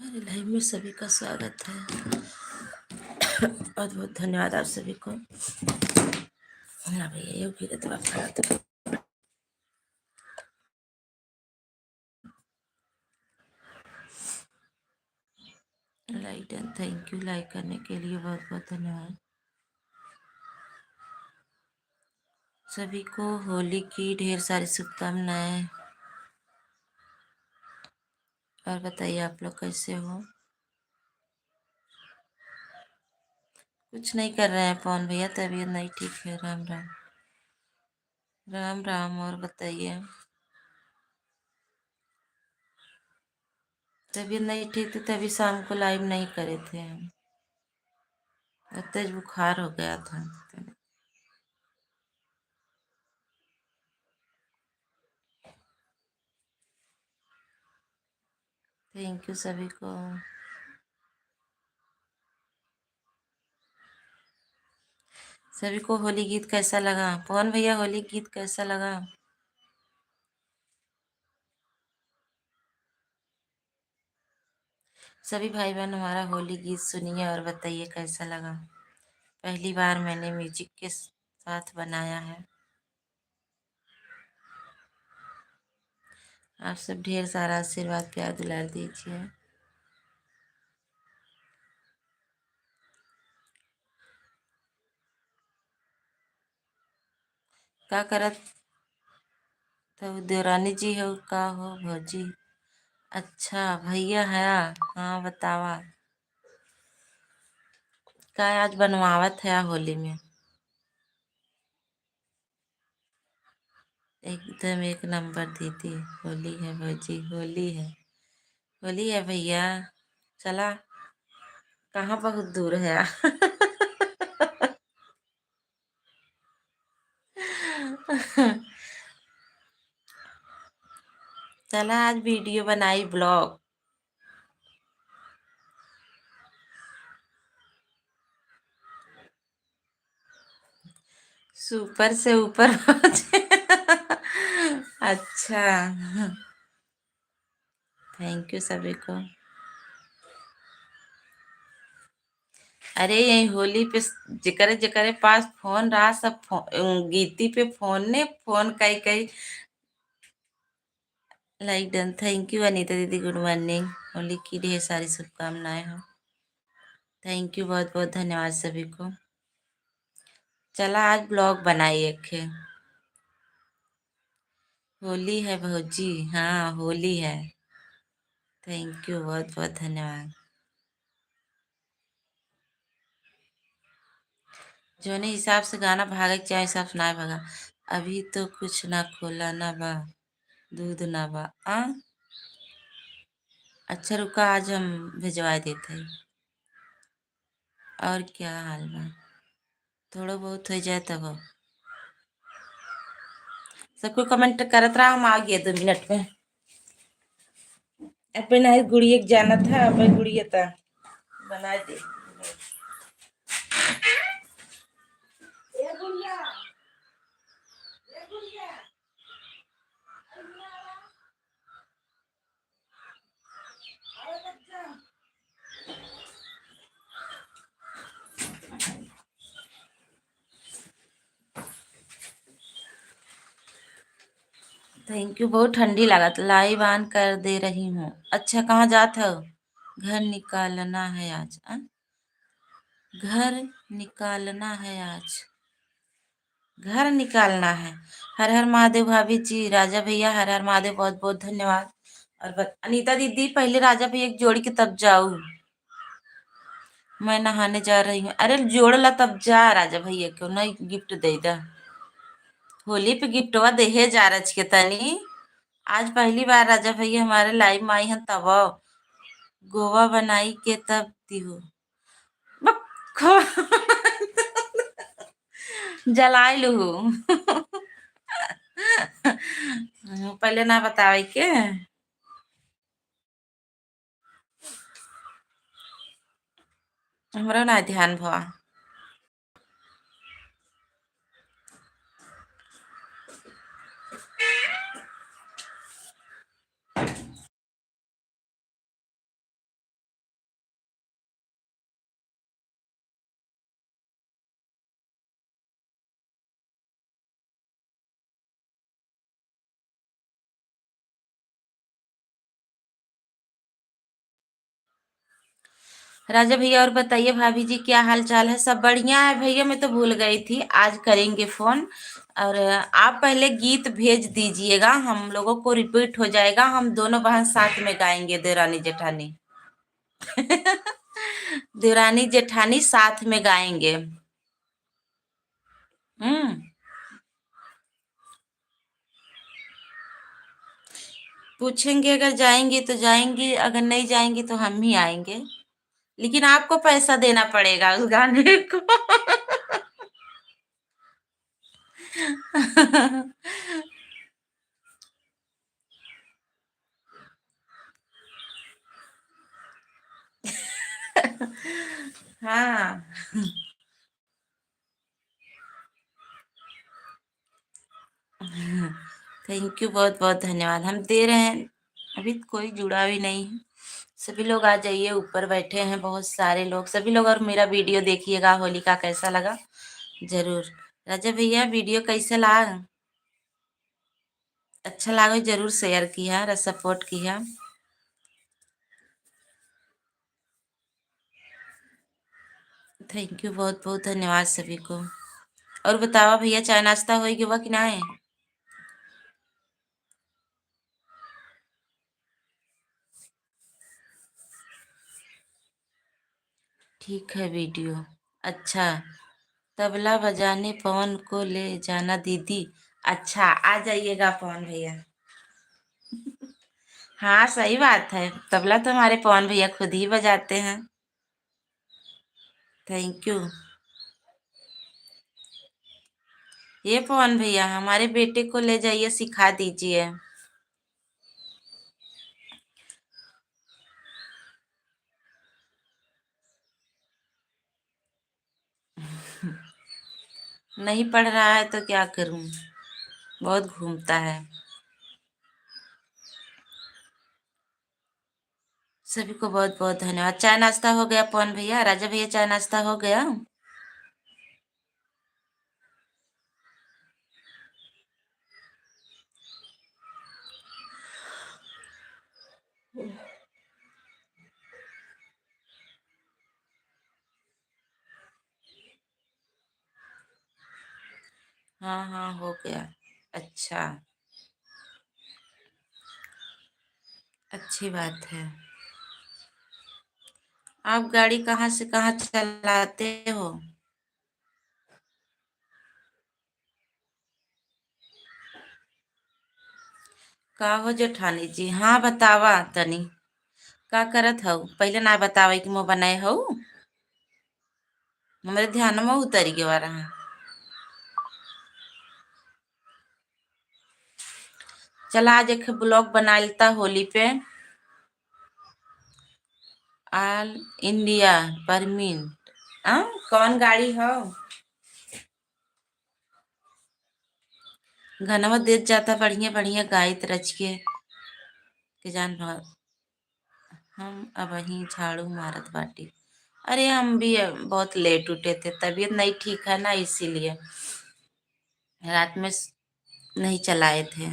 मेरे लाइव में सभी का स्वागत है। बहुत बहुत धन्यवाद आप सभी को। हाँ भैया योगी तो like done, thank you like करने के लिए बहुत बहुत धन्यवाद। सभी को होली की ढेर सारी शुभकामनाएं। और बताइए आप लोग कैसे हो? कुछ नहीं कर रहे हैं पवन भैया, तबीयत नहीं ठीक है। राम राम। राम राम। और बताइए, तबीयत नहीं ठीक थी तभी शाम को लाइव नहीं करे थे हम। तेज बुखार हो गया था। थैंक यू सभी को। सभी को होली गीत कैसा लगा? पवन भैया होली गीत कैसा लगा? सभी भाई बहन हमारा होली गीत सुनिए और बताइए कैसा लगा। पहली बार मैंने म्यूजिक के साथ बनाया है। आप सब ढेर सारा आशीर्वाद प्यार दुलार दीजिए। का करत तो देवरानी जी हो का हो भौजी? अच्छा भैया है। हाँ बतावा का आज बनवावत है होली में। एकदम एक नंबर दीदी। होली है भौजी, होली है। होली है भैया। चला कहाँ बहुत दूर है। चला आज वीडियो बनाई ब्लॉग। सुपर से ऊपर पहुंचे। अच्छा, थैंक यू सभी को। अरे यही होली पे जकरे जकरे पास फोन रहा सब गीती पे फोन ने फोन कई कई like done. Thank you Anita दीदी, गुड मॉर्निंग। होली की ढेर सारी शुभकामनाएं हो। थैंक यू, बहुत बहुत धन्यवाद सभी को। चला आज ब्लॉग बनाई एक है। होली है भौजी, हाँ होली है। थैंक यू, बहुत बहुत धन्यवाद। जौने हिसाब से गाना भागे चाहे हिसाब से ना भागा। अभी तो कुछ ना खोला ना बा, दूध ना बा आ। अच्छा रुका, आज हम भिजवा देते हैं। और क्या हाल बा? थोड़ा बहुत हो जाए तब हो। सबको कमेंट करत रहा, हम आ गए 2 मिनट में। अपने गुड़िया जाना था, अपने गुड़िया था बना दे। ए गुड़िया, ए गुड़िया। थैंक यू, बहुत ठंडी लागत। लाइव ऑन कर दे रही हूँ। अच्छा कहाँ जात हो? घर निकालना है आज आ? घर निकालना है आज, घर निकालना है। हर हर महादेव भाभी जी, राजा भैया हर हर महादेव, बहुत बहुत धन्यवाद। और अनीता दीदी पहले राजा भैया की जोड़ी के तब जाऊ। मैं नहाने जा रही हूँ। अरे जोड़ ला तब जा, राजा भैया क्यों नहीं गिफ्ट दे दा। होली पे गिफ्टवा देहे जा रच के तनी। आज पहली बार राजा भैया हमारे लाइव में आई हैं तब गोवा बनाई के तब दिहो। जलाई लू। पहले ना बतावे के। हमरा ना ध्यान भा। राजा भैया और बताइए भाभी जी क्या हाल चाल है? सब बढ़िया है भैया। मैं तो भूल गई थी, आज करेंगे फोन। और आप पहले गीत भेज दीजिएगा, हम लोगों को रिपीट हो जाएगा, हम दोनों बहन साथ में गाएंगे, देवरानी जेठानी। देवरानी जेठानी साथ में गाएंगे। हम्म। पूछेंगे, अगर जाएंगी तो जाएंगी, अगर नहीं जाएंगी तो हम ही आएंगे। लेकिन आपको पैसा देना पड़ेगा उस गाने को। हाँ। थैंक यू, बहुत बहुत धन्यवाद, हम दे रहे हैं। अभी तो कोई जुड़ा भी नहीं है। सभी लोग आ जाइए, ऊपर बैठे हैं बहुत सारे लोग, सभी लोग। और मेरा वीडियो देखिएगा, होली का कैसा लगा जरूर। राजा भैया वीडियो कैसे लगा? अच्छा लगा जरूर शेयर किया और सपोर्ट किया। थैंक यू, बहुत बहुत धन्यवाद सभी को। और बतावा भैया, चाय नाश्ता हो गया कि ना है? ठीक है वीडियो। अच्छा। तबला बजाने पवन को ले जाना दीदी। अच्छा, आ जाइएगा पवन भैया। हाँ सही बात है, तबला तो हमारे पवन भैया खुद ही बजाते हैं। Thank you. ये पवन भैया, हमारे बेटे को ले जाइए, सिखा दीजिए। नहीं पढ़ रहा है तो क्या करूं, बहुत घूमता है। सभी को बहुत बहुत धन्यवाद। चाय नाश्ता हो गया पवन भैया? राजा भैया चाय नाश्ता हो गया? हाँ हाँ हो गया। अच्छा। अच्छी बात है। आप गाड़ी कहाँ से कहाँ चलाते हो? का हो जेठानी जी? हाँ बतावा तनी। का करत हऊ? पहले ना बतावे कि मुँह बनाए हऊ। हमारे ध्यान में उतर गया रहा। चला आज एक ब्लॉग बना लेता होली पे। All India permit. कौन गाड़ी हो? घनवा देत जाता बढ़िया बढ़िया गाइत रच के जान भर। हम अब वही झाड़ू मारत बाटी। अरे हम भी बहुत लेट उठे थे, तबीयत नहीं ठीक है ना, इसीलिए रात में नहीं चलाए थे।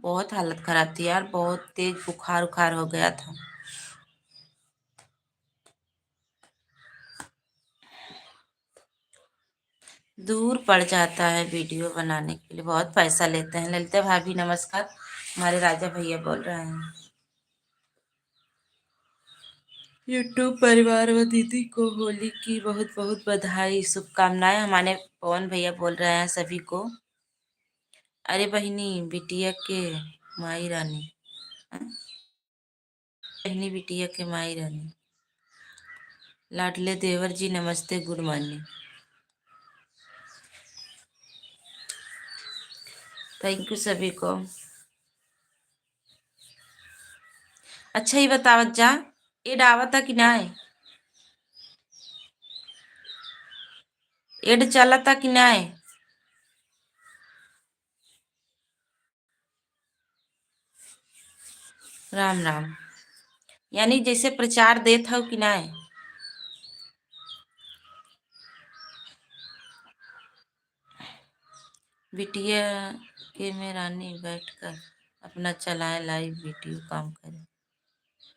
बहुत हालत खराब थी यार, बहुत तेज बुखार उखार हो गया था। दूर पड़ जाता है वीडियो बनाने के लिए, बहुत पैसा लेते हैं। ललिता भाभी नमस्कार, हमारे राजा भैया बोल रहे हैं। यूट्यूब परिवार व दीदी को होली की बहुत बहुत बधाई शुभकामनाएं, हमारे पवन भैया बोल रहे हैं सभी को। अरे बहिनी बिटिया के माई रानी। हाँ? बहिनी बिटिया के माई रानी। लाडले देवर जी नमस्ते, गुड मॉर्निंग। थैंक यू सभी को। अच्छा ही बतावत जा, एड आवता कि ना है? एड चलता कि ना है? राम राम। यानी जैसे प्रचार देत हो कि ना है? बिटिया के में रानी बैठकर अपना चलाए लाइव वीडियो काम करे।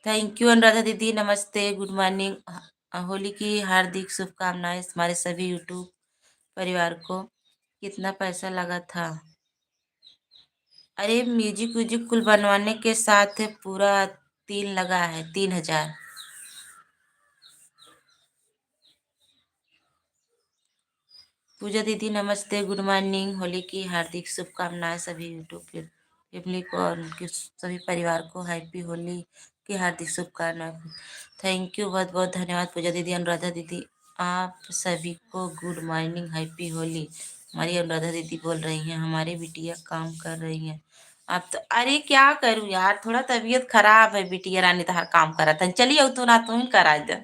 थैंक यू अनुराधा दीदी, नमस्ते, गुड मॉर्निंग। होली की हार्दिक शुभकामनाएं हमारे सभी यूट्यूब परिवार को। कितना पैसा लगा था? अरे म्यूजिक व्यूजिक कुल बनवाने के साथ पूरा 3 लगा है, 3,000। पूजा दीदी नमस्ते, गुड मॉर्निंग। होली की हार्दिक शुभकामनाएं सभी यूट्यूब के फैमिली को और उनके सभी परिवार को। हैप्पी होली की हार्दिक शुभकामनाएं। थैंक यू, बहुत बहुत धन्यवाद पूजा दीदी, अनुराधा दीदी। आप सभी को गुड मॉर्निंग, हैप्पी होली। हमारी अनुराधा दीदी बोल रही हैं, हमारी बिटिया काम कर रही हैं। आप तो अरे क्या करूं यार, थोड़ा तबीयत खराब है। बिटिया रानी तो हर काम करा था, चलिए तो ना तुम करा दे।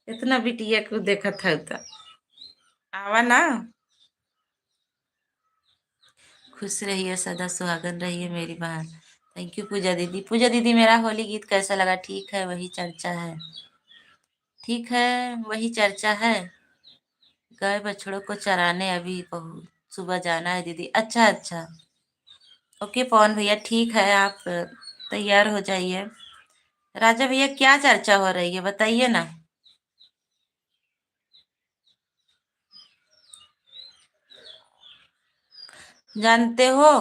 इतना बिटिया को देखा था तो आवा ना। खुश रहिए, सदा सुहागन रहिए मेरी बहन। थैंक यू पूजा दीदी। पूजा दीदी मेरा होली गीत कैसा लगा? ठीक है, वही चर्चा है। ठीक है, वही चर्चा है। गाय बछड़ों को चराने अभी सुबह जाना है दीदी। अच्छा अच्छा। ओके पवन भैया, ठीक है, आप तैयार हो जाइए। राजा भैया क्या चर्चा हो रही है बताइए ना। जानते हो,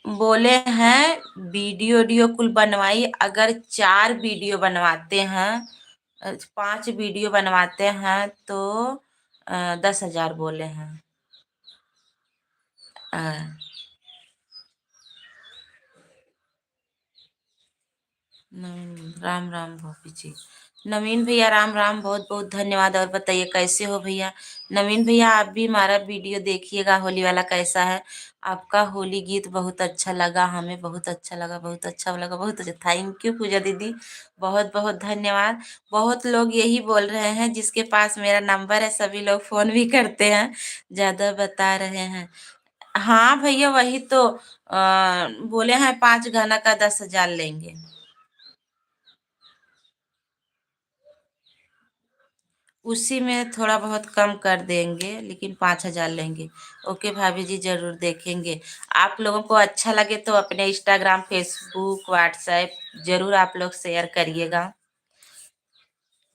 बोले हैं वीडियो वीडियो कुल बनवाई। अगर 4 वीडियो बनवाते हैं, 5 वीडियो बनवाते हैं तो 10,000 बोले हैं। अ, राम राम भोपी जी। नवीन भैया राम राम, बहुत बहुत धन्यवाद। और बताइए कैसे हो भैया? नवीन भैया आप भी हमारा वीडियो देखिएगा, होली वाला कैसा है। आपका होली गीत बहुत अच्छा लगा, हमें बहुत अच्छा लगा, बहुत अच्छा लगा, बहुत अच्छा। थैंक यू पूजा दीदी, बहुत बहुत धन्यवाद। बहुत लोग यही बोल रहे हैं, जिसके पास मेरा नंबर है सभी लोग फोन भी करते हैं, ज्यादा बता रहे हैं। हाँ भैया वही तो बोले हैं 5 गाना का 10,000 लेंगे। उसी में थोड़ा बहुत कम कर देंगे, लेकिन 5,000 लेंगे। ओके भाभी जी, जरूर देखेंगे। आप लोगों को अच्छा लगे तो अपने इंस्टाग्राम, फेसबुक, व्हाट्सएप जरूर आप लोग शेयर करिएगा।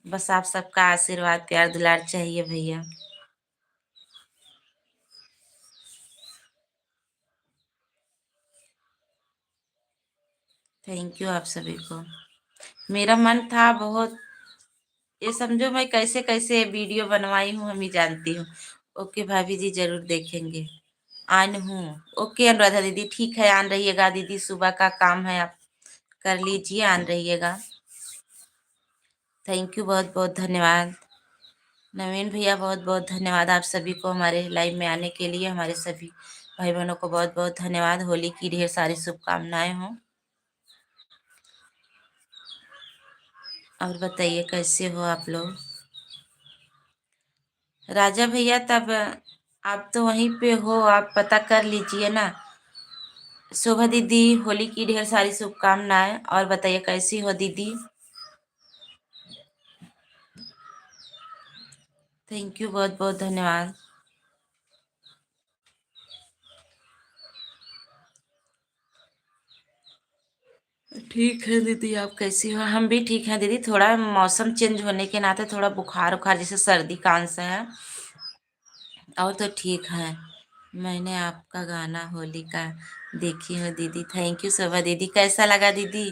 बस आप सबका आशीर्वाद, प्यार, दुलार चाहिए भैया। थैंक यू आप सभी को। मेरा मन था बहुत, ये समझो मैं कैसे कैसे वीडियो बनवाई हूँ, हम ही जानती हूँ। ओके भाभी जी, जरूर देखेंगे। आन हूँ। ओके अनुराधा दीदी, ठीक है, आन रहिएगा दीदी, सुबह का काम है, आप कर लीजिए, आन रहिएगा। थैंक यू, बहुत बहुत धन्यवाद। नवीन भैया बहुत बहुत धन्यवाद आप सभी को हमारे लाइव में आने के लिए। हमारे सभी भाई बहनों को बहुत बहुत धन्यवाद। होली की ढेर सारी शुभकामनाएं हों। और बताइए कैसे हो आप लोग? राजा भैया तब आप तो वहीं पे हो, आप पता कर लीजिए ना। शोभा दीदी होली की ढेर सारी शुभकामनाएं। और बताइए कैसी हो दीदी? थैंक यू, बहुत बहुत धन्यवाद। ठीक है दीदी, आप कैसी हो? हम भी ठीक हैं दीदी, थोड़ा मौसम चेंज होने के नाते थोड़ा बुखार उखार जैसे सर्दी खांसा है। और तो ठीक है। मैंने आपका गाना होली का देखी हूँ दीदी। थैंक यू शोभा दीदी, कैसा लगा दीदी?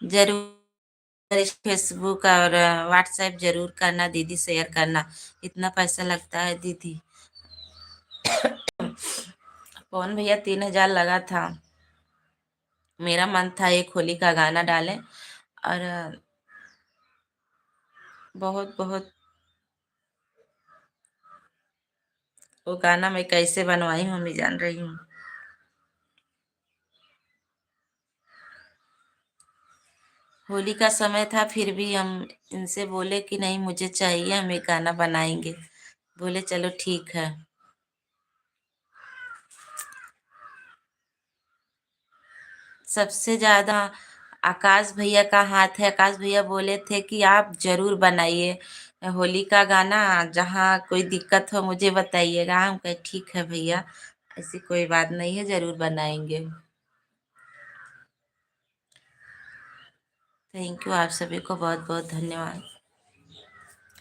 जरूर फेसबुक और व्हाट्सएप जरूर करना दीदी, शेयर करना। इतना पैसा लगता है दीदी? पवन भैया 3,000 लगा था। मेरा मन था एक होली का गाना डालें, और बहुत बहुत वो गाना मैं कैसे बनवाई हूँ मैं जान रही हूँ। होली का समय था, फिर भी हम इनसे बोले कि नहीं मुझे चाहिए, हम एक गाना बनाएंगे। बोले चलो ठीक है। सबसे ज्यादा आकाश भैया का हाथ है। आकाश भैया बोले थे कि आप जरूर बनाइए होली का गाना, जहाँ कोई दिक्कत हो मुझे बताइएगा। हम कहे ठीक है भैया, ऐसी कोई बात नहीं है, जरूर बनाएंगे। थैंक यू, आप सभी को बहुत बहुत धन्यवाद।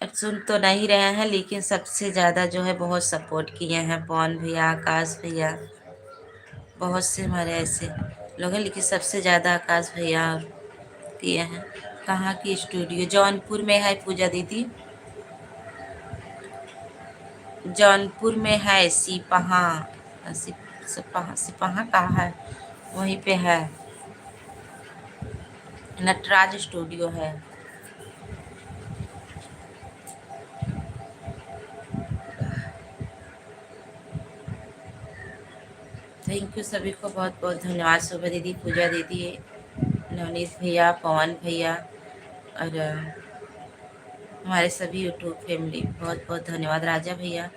और सुन तो नहीं रहे हैं, लेकिन सबसे ज़्यादा जो है बहुत सपोर्ट किए हैं पवन भैया, आकाश भैया, बहुत से हमारे ऐसे लोग हैं, लेकिन सबसे ज़्यादा आकाश भैया किए हैं। कहाँ की स्टूडियो? जौनपुर में है पूजा दीदी, जौनपुर में है। सिपहा, सिपहा सिपहा कहाँ है? वहीं पे है, नटराज स्टूडियो है। थैंक यू सभी को, बहुत बहुत धन्यवाद। शोभा दीदी, पूजा दीदी, नवनीत भैया, पवन भैया और हमारे सभी यूट्यूब फैमिली, बहुत बहुत धन्यवाद। राजा भैया,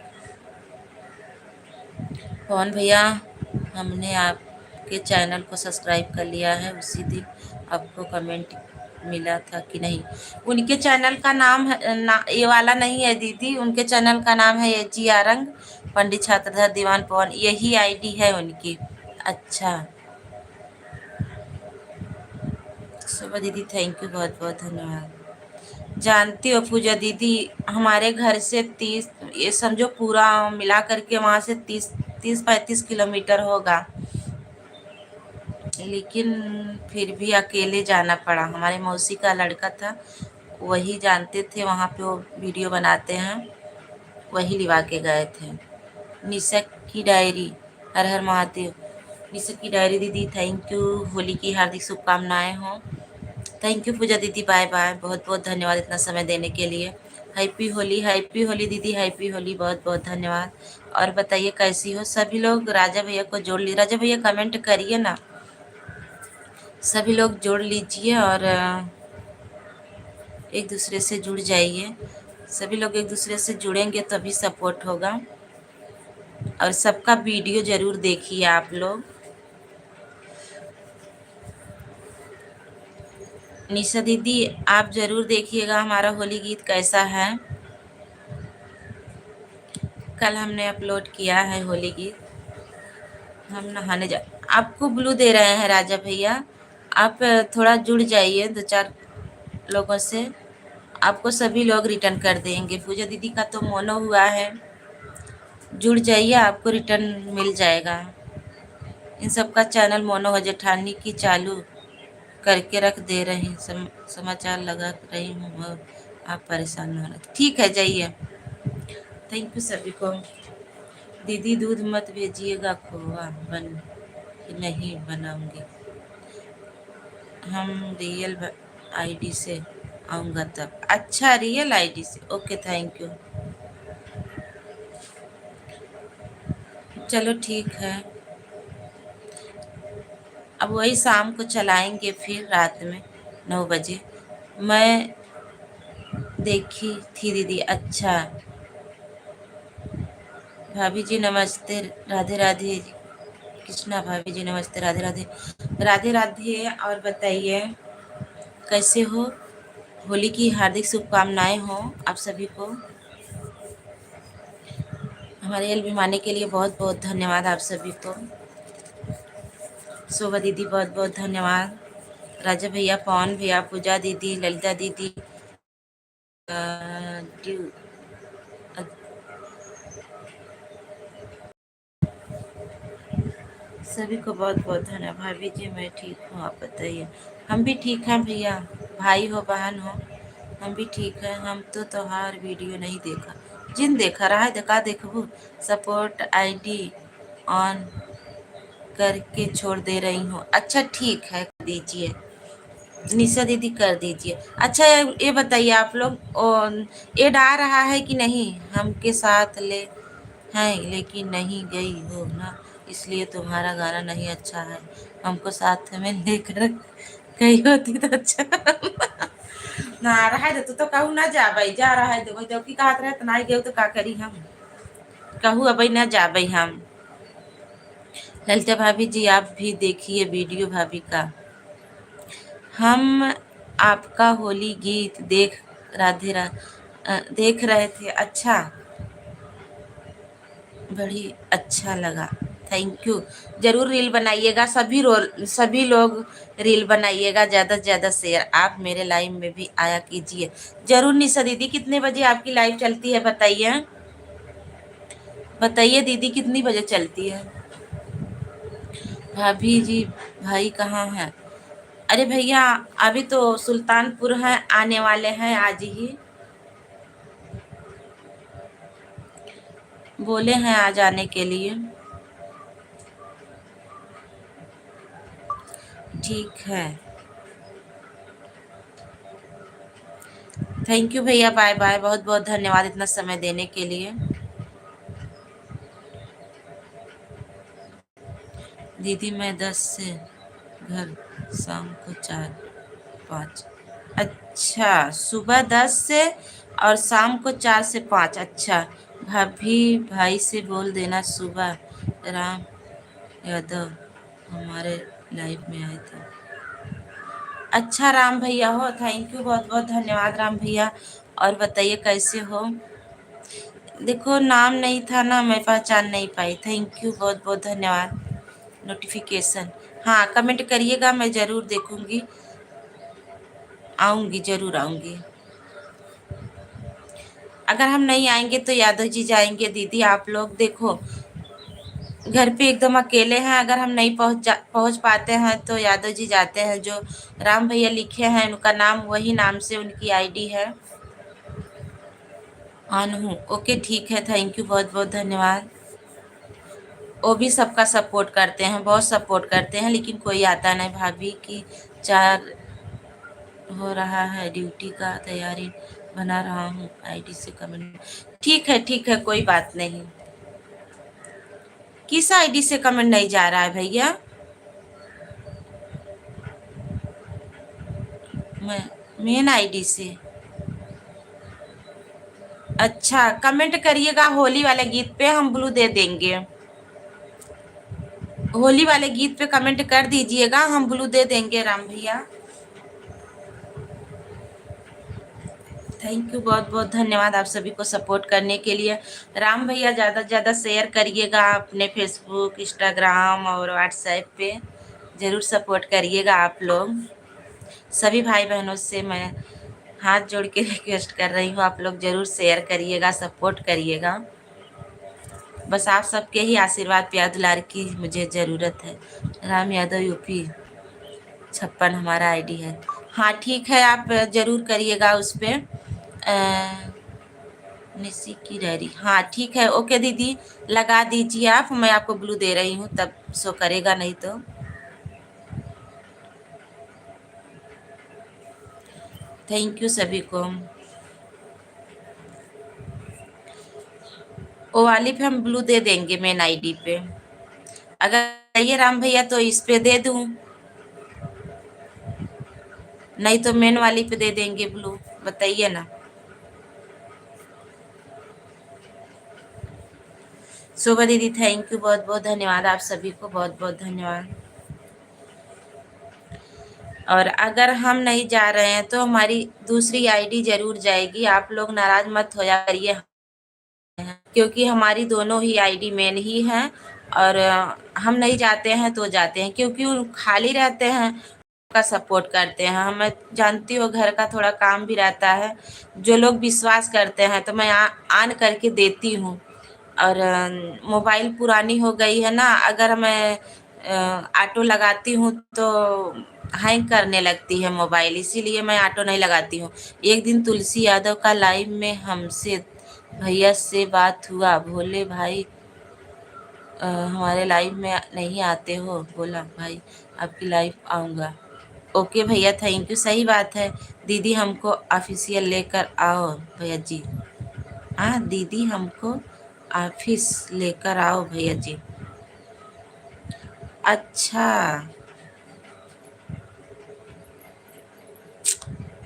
पवन भैया, हमने आपके चैनल को सब्सक्राइब कर लिया है। उसी दिन आपको कमेंट मिला था कि नहीं? उनके चैनल का नाम है ये वाला नहीं है दीदी, उनके चैनल का नाम है ये जी आरंग पंडित छात्रधर दीवान पवन, यही आईडी है उनकी। अच्छा, सुबह दीदी, थैंक यू, बहुत बहुत धन्यवाद। जानती हो पूजा दीदी, हमारे घर से 30, ये समझो पूरा मिला करके वहाँ से 30-35 किलोमीटर होगा, लेकिन फिर भी अकेले जाना पड़ा। हमारे मौसी का लड़का था, वही जानते थे, वहाँ पे वो वीडियो बनाते हैं, वही लिवा के गए थे। निशा की डायरी, हर हर महादेव। निशा की डायरी दीदी, थैंक यू, होली की हार्दिक शुभकामनाएं हों। थैंक यू पूजा दीदी, बाय बाय, बहुत बहुत धन्यवाद इतना समय देने के लिए। हैप्पी होली, हैप्पी होली दीदी, हैप्पी होली, बहुत बहुत धन्यवाद। और बताइए कैसी हो सभी लोग? राजा भैया को जोड़ ली, राजा भैया कमेंट करिए ना, सभी लोग जोड़ लीजिए और एक दूसरे से जुड़ जाइए। सभी लोग एक दूसरे से जुड़ेंगे तभी सपोर्ट होगा। और सबका वीडियो ज़रूर देखिए आप लोग। निशा दीदी, आप ज़रूर देखिएगा हमारा होली गीत कैसा है। कल हमने अपलोड किया है होली गीत। हम नहाने जा, आपको ब्लू दे रहे हैं राजा भैया, आप थोड़ा जुड़ जाइए 2-4 लोगों से, आपको सभी लोग रिटर्न कर देंगे। पूजा दीदी का तो मोनो हुआ है, जुड़ जाइए, आपको रिटर्न मिल जाएगा। इन सब का चैनल मोनो हो, जेठानी की चालू करके रख दे रही, समाचार लगा रही हूँ और आप परेशान न हो। ठीक है, जाइए। थैंक यू सभी को। दीदी दूध मत भेजिएगा, खोआ बन कि नहीं बनाऊंगी, हम रियल आईडी से आऊँगा तब। अच्छा, रियल आईडी से, ओके, थैंक यू। चलो ठीक है, अब वही शाम को चलाएंगे फिर रात में 9 बजे। मैं देखी थी दीदी। अच्छा, भाभी जी नमस्ते, राधे राधे। कृष्णा भाभी जी नमस्ते, राधे राधे, राधे राधे। और बताइए कैसे हो? होली की हार्दिक शुभकामनाएं हो आप सभी को। हमारे अभिमानी के लिए बहुत बहुत धन्यवाद आप सभी को। शोभा दीदी, बहुत बहुत धन्यवाद। राजा भैया, पवन भैया, पूजा दीदी, ललिता दीदी, ड्यू, सभी को बहुत बहुत धन्यवाद। भाभी जी मैं ठीक हूँ, आप बताइए? हम भी ठीक हैं भैया, भाई हो बहन हो, हम भी ठीक हैं। हम तो त्योहार वीडियो नहीं देखा, जिन देखा रहा है देखा देखबू, सपोर्ट आईडी ऑन करके छोड़ दे रही हूँ। अच्छा ठीक है, कर दीजिए निशा दीदी, कर दीजिए। अच्छा ये बताइए आप लोग एड आ रहा है कि नहीं? हमके साथ ले हैं लेकिन नहीं गई हो ना, इसलिए तुम्हारा गाना नहीं अच्छा है, हमको साथ में लेकर गई होती तो अच्छा। ना रहा है तो कहू ना जा भाई, जा रहा है तो की कहत रहे तो ना गए तो का करी हम, कहू अब ना जा हम। ललिता भाभी जी, आप भी देखिए वीडियो भाभी का। हम आपका होली गीत देख रहे थे। अच्छा, बड़ी अच्छा लगा, थैंक यू। जरूर रील बनाइएगा, सभी लोग रील बनाइएगा, ज़्यादा से ज़्यादा शेयर। आप मेरे लाइव में भी आया कीजिए जरूर। निशा दीदी, कितने बजे आपकी लाइव चलती है बताइए? बताइए दीदी, कितनी बजे चलती है? भाभी जी, भाई कहाँ है? अरे भैया, अभी तो सुल्तानपुर है, आने वाले हैं आज ही। बोले हैं आज आने के लिए। ठीक है, थैंक यू भैया, बाय बाय। बहुत बहुत धन्यवाद इतना समय देने के लिए। दीदी मैं 10 से घर, शाम को 4-5। अच्छा, सुबह 10 से और शाम को 4 से 5। अच्छा, भाभी भाई से बोल देना सुबह राम यादव हमारे लाइफ में आए थे। अच्छा राम भैया हो, थैंक यू, बहुत बहुत धन्यवाद राम भैया। और बताइए कैसे हो? देखो नाम नहीं था ना, मैं पहचान नहीं पाई। थैंक यू, बहुत बहुत धन्यवाद। नोटिफिकेशन, हाँ कमेंट करिएगा, मैं ज़रूर देखूंगी, आऊँगी, ज़रूर आऊँगी। अगर हम नहीं आएंगे तो यादव जी जाएंगे। दीदी आप लोग देखो, घर पे एकदम अकेले हैं, अगर हम नहीं पहुंच पाते हैं तो यादव जी जाते हैं। जो राम भैया लिखे हैं उनका नाम, वही नाम से उनकी आईडी है। अनहू, ओके ठीक है, थैंक यू, बहुत बहुत धन्यवाद। वो भी सबका सपोर्ट करते हैं, बहुत सपोर्ट करते हैं, लेकिन कोई आता नहीं। भाभी की 4 हो रहा है, ड्यूटी का तैयारी बना रहा हूँ, आईडी से कमेंट। ठीक है, कोई बात नहीं। किस आईडी से कमेंट नहीं जा रहा है भैया? मैं मेन आईडी से। अच्छा, कमेंट करिएगा होली वाले गीत पे, हम ब्लू दे देंगे। होली वाले गीत पे कमेंट कर दीजिएगा, हम ब्लू दे देंगे राम भैया। थैंक यू, बहुत बहुत धन्यवाद आप सभी को सपोर्ट करने के लिए। राम भैया ज़्यादा से ज़्यादा शेयर करिएगा अपने फेसबुक, इंस्टाग्राम और व्हाट्सएप पे, ज़रूर सपोर्ट करिएगा आप लोग। सभी भाई बहनों से मैं हाथ जोड़ के रिक्वेस्ट कर रही हूँ, आप लोग ज़रूर शेयर करिएगा, सपोर्ट करिएगा। बस आप सबके ही आशीर्वाद प्यार दुलार की मुझे ज़रूरत है। राम यादव यूपी 56 हमारा आईडी है। हाँ ठीक है, आप ज़रूर करिएगा उस पर निशी की डायरी। हाँ ठीक है, ओके दीदी, लगा दीजिए आप, मैं आपको ब्लू दे रही हूँ, तब शो करेगा, नहीं तो। थैंक यू सभी को। ओ वाली पे हम ब्लू दे देंगे, मेन आईडी पे। अगर चाहिए राम भैया तो इस पे दे दूँ, नहीं तो मेन वाली पे दे देंगे ब्लू, बताइए ना। शोभा दीदी थैंक यू, बहुत बहुत धन्यवाद आप सभी को, बहुत बहुत धन्यवाद। और अगर हम नहीं जा रहे हैं तो हमारी दूसरी आईडी जरूर जाएगी, आप लोग नाराज मत हो जा करिए, क्योंकि हमारी दोनों ही आईडी मेन ही हैं। और हम नहीं जाते हैं तो जाते हैं, क्योंकि वो खाली रहते हैं, का सपोर्ट करते हैं। हमें जानती हो घर का थोड़ा काम भी रहता है, जो लोग विश्वास करते हैं तो मैं ऑन करके देती हूँ। और मोबाइल पुरानी हो गई है ना, अगर मैं ऑटो लगाती हूँ तो हैंग करने लगती है मोबाइल, इसीलिए मैं ऑटो नहीं लगाती हूँ। एक दिन तुलसी यादव का लाइव में हमसे भैया से बात हुआ, भोले भाई हमारे लाइव में नहीं आते हो, बोला भाई आपकी लाइव आऊँगा। ओके भैया, थैंक यू, सही बात है। दीदी हमको ऑफिशियल लेकर आओ भैया जी। हाँ दीदी हमको ऑफिस लेकर आओ भैया जी। अच्छा,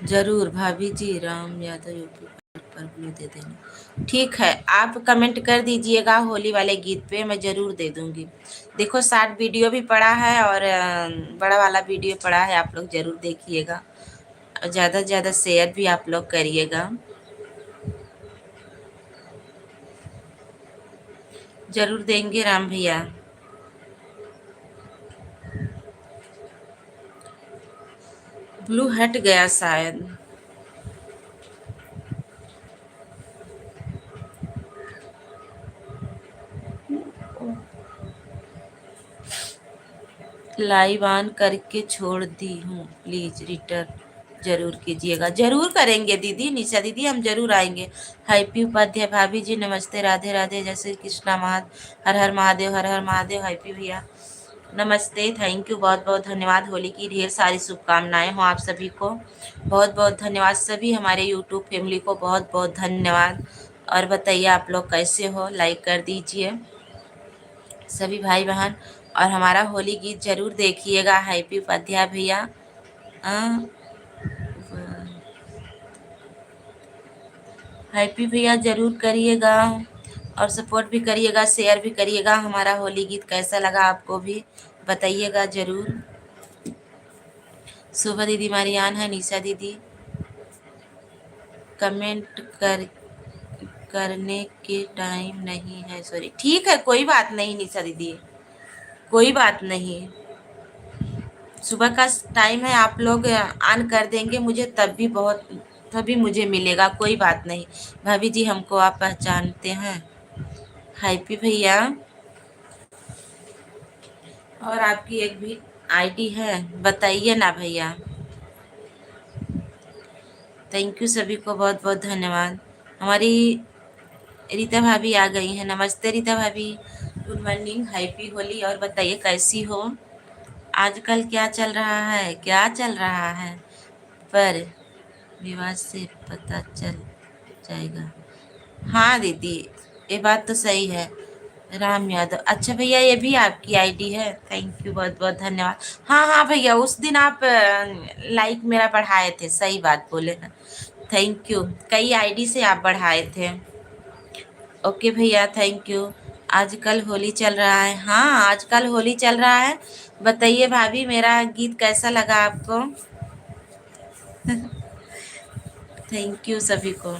जरूर भाभी जी, राम यादव यूपी पर ब्लू दे देना। ठीक है, आप कमेंट कर दीजिएगा होली वाले गीत पे, मैं ज़रूर दे दूँगी। देखो शॉर्ट वीडियो भी पड़ा है और बड़ा वाला वीडियो पड़ा है, आप लोग ज़रूर देखिएगा। ज़्यादा से ज़्यादा शेयर भी आप लोग करिएगा, ज़रूर देंगे राम भैया। ब्लू हट गया शायद। लाइव ऑन करके छोड़ दी हूँ, प्लीज रिटर्न जरूर कीजिएगा। जरूर करेंगे दीदी, निशा दीदी, हम जरूर आएंगे। हैप्पी उपाध्याय भाभी जी नमस्ते, राधे राधे, जय श्री कृष्णा, हर हर महादेव, हर हर महादेव। हैप्पी भैया नमस्ते, थैंक यू, बहुत बहुत धन्यवाद। होली की ढेर सारी शुभकामनाएं हो आप सभी को। बहुत बहुत धन्यवाद सभी हमारे यूट्यूब फैमिली को, बहुत बहुत धन्यवाद। और बताइए आप लोग कैसे हो, लाइक कर दीजिए सभी भाई बहन। और हमारा होली गीत जरूर देखिएगा, हैप्पी उपाध्याय भैया। हैप्पी भैया जरूर करिएगा और सपोर्ट भी करिएगा, शेयर भी करिएगा। हमारा होली गीत कैसा लगा आपको भी बताइएगा जरूर। शोभा दीदी मारियान है, निशा दीदी कमेंट करने के टाइम नहीं है, सॉरी। ठीक है, कोई बात नहीं निशा दीदी, कोई बात नहीं। सुबह का टाइम है, आप लोग ऑन कर देंगे मुझे तब भी बहुत, तभी मुझे मिलेगा, कोई बात नहीं। भाभी जी हमको आप पहचानते हैं। हैप्पी भैया, और आपकी एक भी आईडी है बताइए ना भैया। थैंक यू सभी को, बहुत बहुत धन्यवाद। हमारी रीता भाभी आ गई हैं, नमस्ते रीता भाभी, गुड मॉर्निंग, हैप्पी होली। और बताइए कैसी हो, आजकल क्या चल रहा है, क्या चल रहा है? पर विवाद से पता चल जाएगा। हाँ दीदी, ये बात तो सही है। राम यादव, अच्छा भैया ये भी आपकी आईडी है, थैंक यू, बहुत बहुत धन्यवाद। हाँ हाँ भैया, उस दिन आप लाइक मेरा बढ़ाए थे, सही बात बोले ना। थैंक यू, कई आईडी से आप बढ़ाए थे। ओके भैया, थैंक यू। आजकल होली चल रहा है, हाँ आजकल होली चल रहा है। बताइए भाभी मेरा गीत कैसा लगा आपको? थैंक यू सभी को।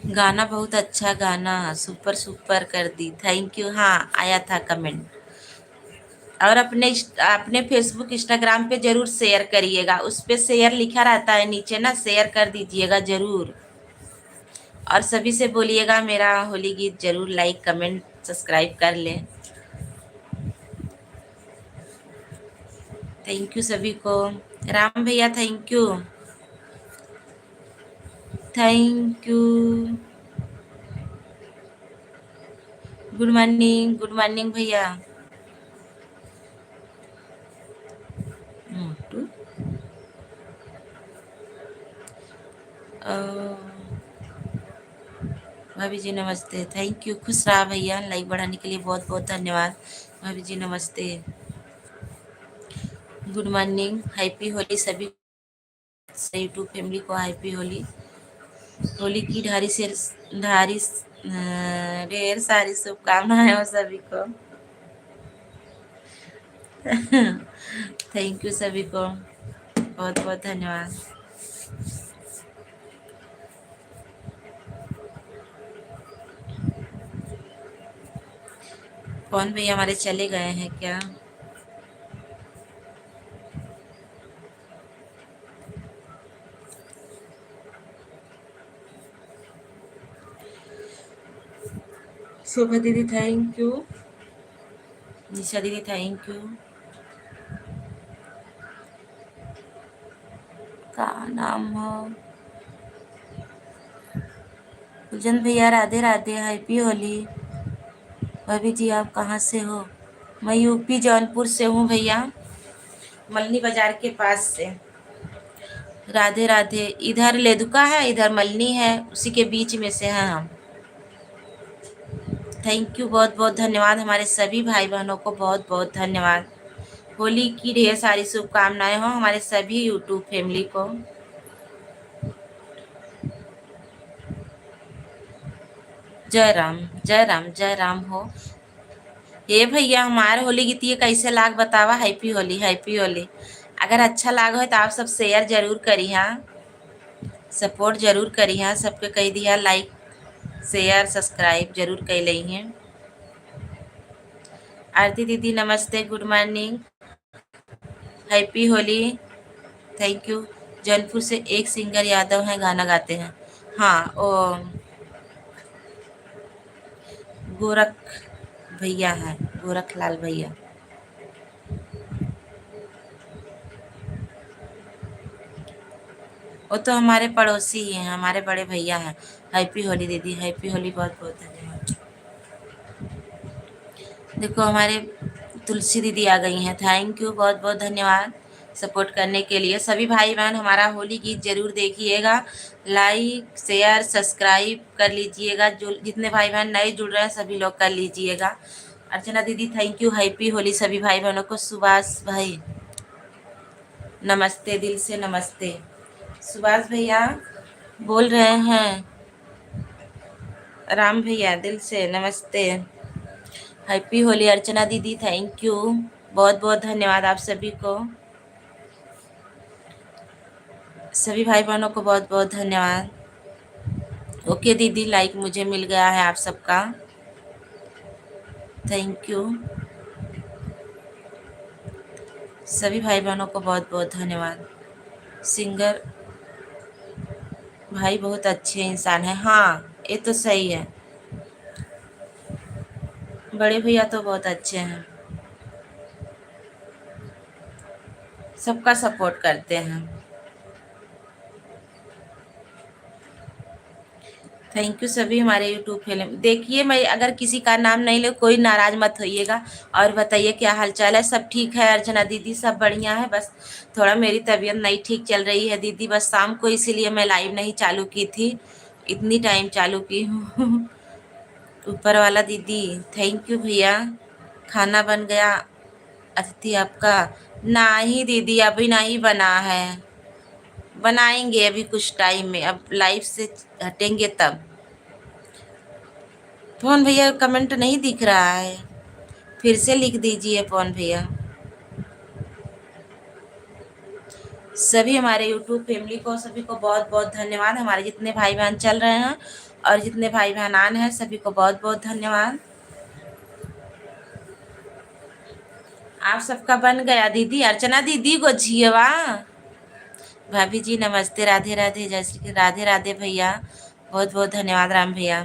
गाना बहुत अच्छा गाना, सुपर सुपर कर दी, थैंक यू। हाँ आया था कमेंट। और अपने फेसबुक इंस्टाग्राम पे जरूर शेयर करिएगा, उस पे शेयर लिखा रहता है नीचे ना, शेयर कर दीजिएगा जरूर। और सभी से बोलिएगा मेरा होली गीत जरूर लाइक कमेंट सब्सक्राइब कर लें। थैंक यू सभी को। राम भैया thank you, thank you. Good morning, good morning भैया। मोटू, भाभी जी नमस्ते, थैंक यू, खुश रहा भैया, लाइक बढ़ाने के लिए बहुत बहुत धन्यवाद। भाभी जी नमस्ते, गुड मॉर्निंग, हैप्पी होली सभी यूट्यूब फैमिली को, हैप्पी होली। होली की ढारी ढेर सारी शुभकामनाएं हो सभी को। थैंक यू सभी को, बहुत बहुत धन्यवाद। कौन भैया हमारे चले गए हैं क्या? शोभा दीदी थैंक यू, निशा दीदी थैंक यू। का नाम हो? गुलजन भैया राधे राधे, हैप्पी होली। भाभी जी आप कहाँ से हो? मैं यूपी जौनपुर से हूँ भैया, मलनी बाजार के पास से। राधे राधे, इधर लेदुका है, इधर मलनी है, उसी के बीच में से हैं हम। थैंक यू, बहुत बहुत धन्यवाद हमारे सभी भाई बहनों को, बहुत बहुत धन्यवाद। होली की ढेर सारी शुभकामनाएं हो हमारे सभी यूट्यूब फैमिली को। जय राम, जय राम, जय राम हो। ये भैया हमारे होली गीत ये कैसे लाग बतावा, हैप्पी होली, हैप्पी होली। अगर अच्छा लाग हो तो आप सब शेयर जरूर करी, हाँ सपोर्ट जरूर करी, हाँ सबके कह दिया लाइक शेयर सब्सक्राइब जरूर कर ली हैं। आरती दीदी नमस्ते, good morning, happy Holi, thank you. Jaunpur से एक सिंगर यादव हैं, गाना गाते हैं। हाँ, ओ गोरख भैया हैं, गोरखलाल भैया। वो तो हमारे पड़ोसी ही हैं, हमारे बड़े भैया हैं। हैप्पी होली दीदी, हैप्पी होली, बहुत बहुत धन्यवाद। देखो हमारे तुलसी दीदी आ गई हैं, थैंक यू, बहुत बहुत धन्यवाद सपोर्ट करने के लिए। सभी भाई बहन हमारा होली गीत जरूर देखिएगा, लाइक शेयर सब्सक्राइब कर लीजिएगा। जो जितने भाई बहन नए जुड़ रहे हैं सभी लोग कर लीजिएगा। अर्चना दीदी थैंक यू, हैप्पी होली सभी भाई बहनों को। सुभाष भाई नमस्ते, दिल से नमस्ते। सुभाष भैया बोल रहे हैं, राम भैया दिल से नमस्ते, हैप्पी होली। अर्चना दीदी थैंक यू, बहुत बहुत धन्यवाद आप सभी को, सभी भाई बहनों को बहुत बहुत धन्यवाद। ओके दीदी, लाइक मुझे मिल गया है आप सबका, थैंक यू। सभी भाई बहनों को बहुत बहुत धन्यवाद। सिंगर भाई बहुत अच्छे इंसान है, हाँ ये तो सही है, बड़े भैया तो बहुत अच्छे हैं, सबका सपोर्ट करते हैं। थैंक यू सभी हमारे यूट्यूब फिल्म देखिए। मैं अगर किसी का नाम नहीं ले, कोई नाराज मत होइएगा। और बताइए क्या हालचाल है, सब ठीक है अर्चना दीदी, सब बढ़िया है। बस थोड़ा मेरी तबीयत नहीं ठीक चल रही है दीदी, बस शाम को, इसीलिए मैं लाइव नहीं चालू की थी, इतनी टाइम चालू की हूँ। ऊपर वाला दीदी थैंक यू भैया। खाना बन गया अतिथि आपका? नहीं दीदी अभी नहीं बना है, बनाएंगे अभी कुछ टाइम में, अब लाइव से हटेंगे तब। पवन भैया कमेंट नहीं दिख रहा है, फिर से लिख दीजिए पवन भैया। सभी हमारे यूट्यूब फैमिली को, सभी को बहुत बहुत धन्यवाद। हमारे जितने भाई बहन चल रहे हैं और जितने भाई बहन आन हैं सभी को बहुत बहुत धन्यवाद। आप सबका बन गया दीदी, अर्चना दीदी को झियवा। भाभी जी नमस्ते, राधे राधे, जय श्री राधे राधे भैया, बहुत बहुत धन्यवाद। राम भैया,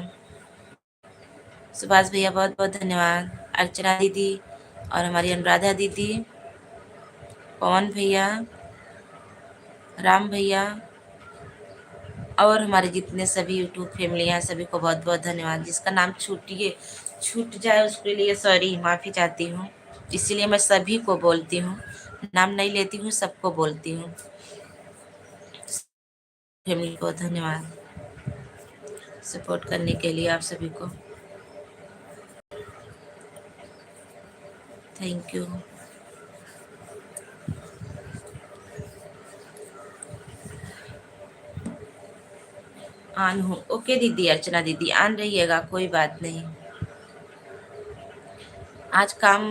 सुभाष भैया बहुत बहुत धन्यवाद। अर्चना दीदी और हमारी अनुराधा दीदी, पवन भैया, राम भैया और हमारे जितने सभी यूट्यूब फैमिली हैं सभी को बहुत बहुत धन्यवाद। जिसका नाम छूट जाए उसके लिए सॉरी, माफ़ी चाहती हूँ। इसीलिए मैं सभी को बोलती हूँ, नाम नहीं लेती हूँ, सबको बोलती हूँ। फैमिली को धन्यवाद सपोर्ट करने के लिए, आप सभी को थैंक यू। आन हूँ, ओके दीदी, अर्चना दीदी आन रहिएगा, कोई बात नहीं। आज काम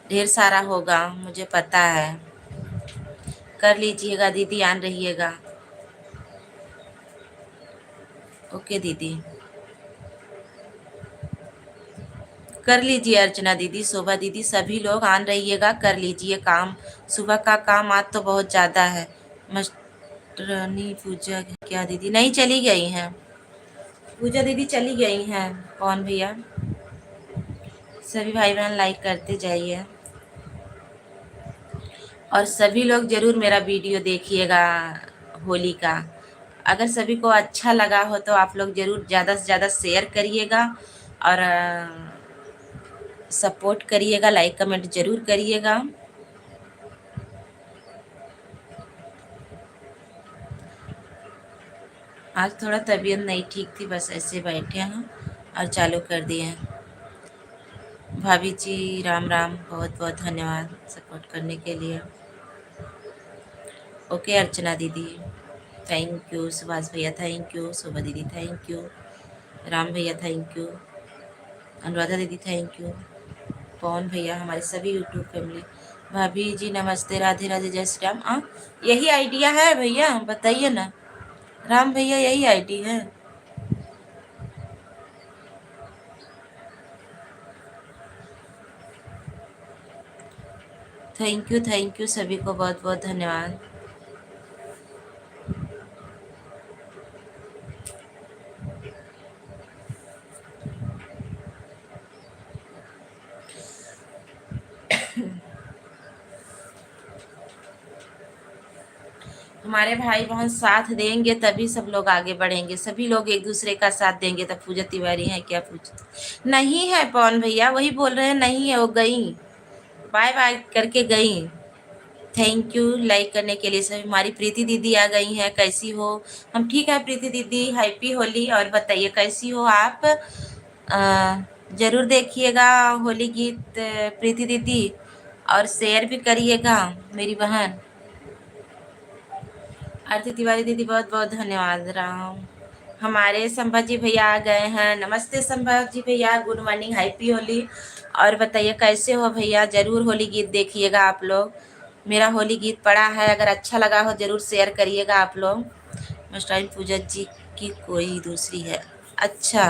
ढेर सारा होगा मुझे पता है, कर लीजिएगा दीदी, आन रहिएगा। ओके दीदी, कर लीजिए अर्चना दीदी, शोभा दीदी, सभी लोग आन रहिएगा, कर लीजिए काम। सुबह का काम आज तो बहुत ज़्यादा है। रानी पूजा क्या दीदी नहीं चली गई हैं? पूजा दीदी चली गई हैं, कौन भैया? सभी भाई बहन लाइक करते जाइए और सभी लोग जरूर मेरा वीडियो देखिएगा होली का। अगर सभी को अच्छा लगा हो तो आप लोग जरूर ज़्यादा से ज़्यादा शेयर करिएगा और सपोर्ट करिएगा, लाइक कमेंट जरूर करिएगा। आज थोड़ा तबीयत नहीं ठीक थी, बस ऐसे बैठे हैं और चालू कर दिए हैं। भाभी जी राम राम, बहुत बहुत धन्यवाद सपोर्ट करने के लिए। ओके अर्चना दीदी थैंक यू, सुभाष भैया थैंक यू, शोभा दीदी थैंक यू, राम भैया थैंक यू, अनुराधा दीदी थैंक यू, पवन भैया, हमारे सभी यूट्यूब फैमिली। भाभी जी नमस्ते, राधे राधे, जय श्री राम। यही आइडिया है भैया, बताइए ना। राम भैया यही आईडी है? थैंक यू सभी को बहुत बहुत धन्यवाद। हमारे भाई बहन साथ देंगे तभी सब लोग आगे बढ़ेंगे। सभी लोग एक दूसरे का साथ देंगे तब। पूजा तिवारी है क्या? पूजा नहीं है पवन भैया, वही बोल रहे हैं नहीं है, वो गई, बाय बाय करके गई। थैंक यू लाइक करने के लिए सभी। हमारी प्रीति दीदी आ गई हैं, कैसी हो? हम ठीक है प्रीति दीदी, हैप्पी होली। और बताइए कैसी हो आप? जरूर देखिएगा होली गीत प्रीति दीदी, और शेयर भी करिएगा मेरी बहन। आरती तिवारी दीदी बहुत बहुत धन्यवाद राम। हमारे संभाजी भैया आ गए हैं। नमस्ते संभाजी भैया, गुड मॉर्निंग, हैप्पी होली। और बताइए कैसे हो भैया? जरूर होली गीत देखिएगा आप लोग। मेरा होली गीत पड़ा है, अगर अच्छा लगा हो जरूर शेयर करिएगा आप लोग। मिस्टर पूजा जी की कोई दूसरी है? अच्छा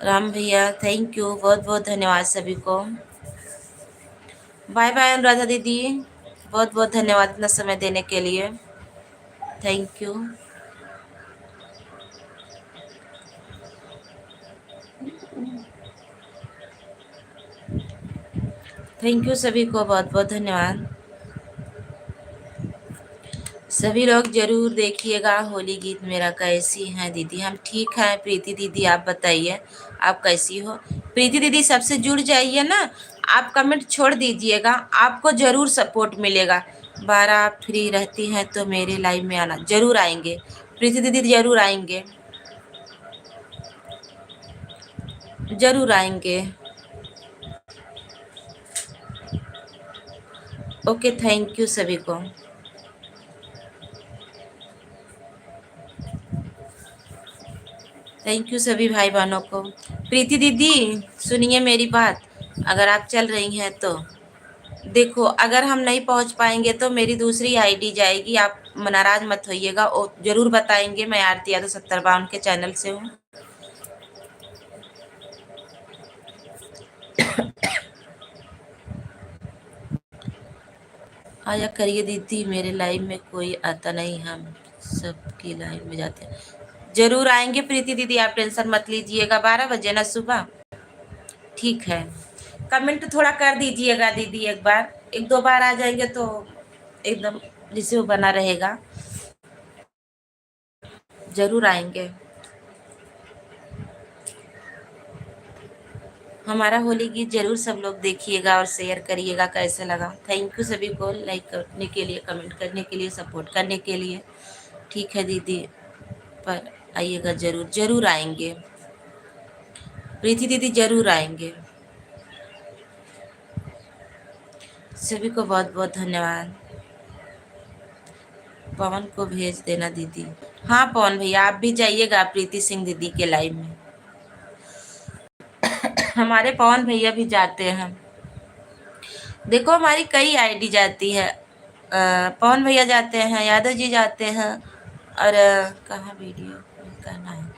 राम भैया, थैंक यू, बहुत बहुत धन्यवाद सभी को। बाय बाय अनुराधा दीदी, बहुत बहुत धन्यवाद इतना समय देने के लिए। Thank you. थैंक यू सभी को, बहुत बहुत धन्यवाद। सभी लोग जरूर देखिएगा होली गीत मेरा। कैसी हैं दीदी? हम ठीक हैं प्रीति दीदी, आप बताइए आप कैसी हो? प्रीति दीदी सबसे जुड़ जाइए ना, आप कमेंट छोड़ दीजिएगा, आपको जरूर सपोर्ट मिलेगा। 12 आप फ्री रहती हैं तो मेरे लाइव में आना। जरूर आएंगे प्रीति दीदी, जरूर आएंगे, जरूर आएंगे। ओके थैंक यू सभी को। थैंक यू सभी भाई बहनों को। प्रीति दीदी सुनिए मेरी बात, अगर आप चल रही हैं तो देखो, अगर हम नहीं पहुंच पाएंगे तो मेरी दूसरी आईडी जाएगी, आप नाराज मत होइएगा। ओ जरूर बताएंगे। मैं आरती यादव 70 के चैनल से हूँ। आया करिए दीदी, मेरे लाइव में कोई आता नहीं, हम सबकी लाइव में जाते हैं। जरूर आएंगे प्रीति दीदी, आप टेंशन मत लीजिएगा। 12 बजे ना सुबह? ठीक है, कमेंट थोड़ा कर दीजिएगा दीदी, एक बार एक दो बार आ जाएंगे तो एकदम रिसीव बना रहेगा। जरूर आएंगे। हमारा होली गीत जरूर सब लोग देखिएगा और शेयर करिएगा कैसे लगा। थैंक यू सभी को लाइक करने के लिए, कमेंट करने के लिए, सपोर्ट करने के लिए। ठीक है दीदी, पर आइएगा जरूर, जरूर आएंगे प्रीति दीदी, जरूर आएंगे। सभी को बहुत बहुत धन्यवाद। पवन को भेज देना दीदी। हाँ पवन भैया, आप भी जाइएगा प्रीति सिंह दीदी के लाइव में। हमारे पवन भैया भी जाते हैं। देखो हमारी कई आईडी जाती है। पवन भैया जाते हैं, यादव जी जाते हैं, और कहाँ वीडियो करना है?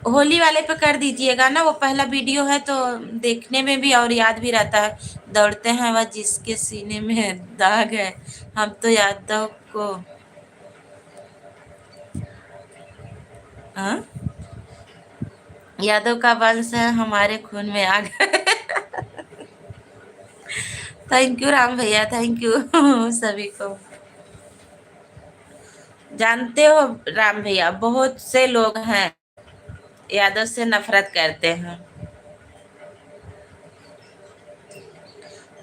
होली वाले पे कर दीजिएगा ना, वो पहला वीडियो है तो देखने में भी और याद भी रहता है। दौड़ते हैं वह जिसके सीने में दाग है, हम तो यादव को। हाँ, यादव का वंश है हमारे खून में आ गए। थैंक यू राम भैया, थैंक यू सभी को। जानते हो राम भैया, बहुत से लोग हैं यादव से नफरत करते हैं।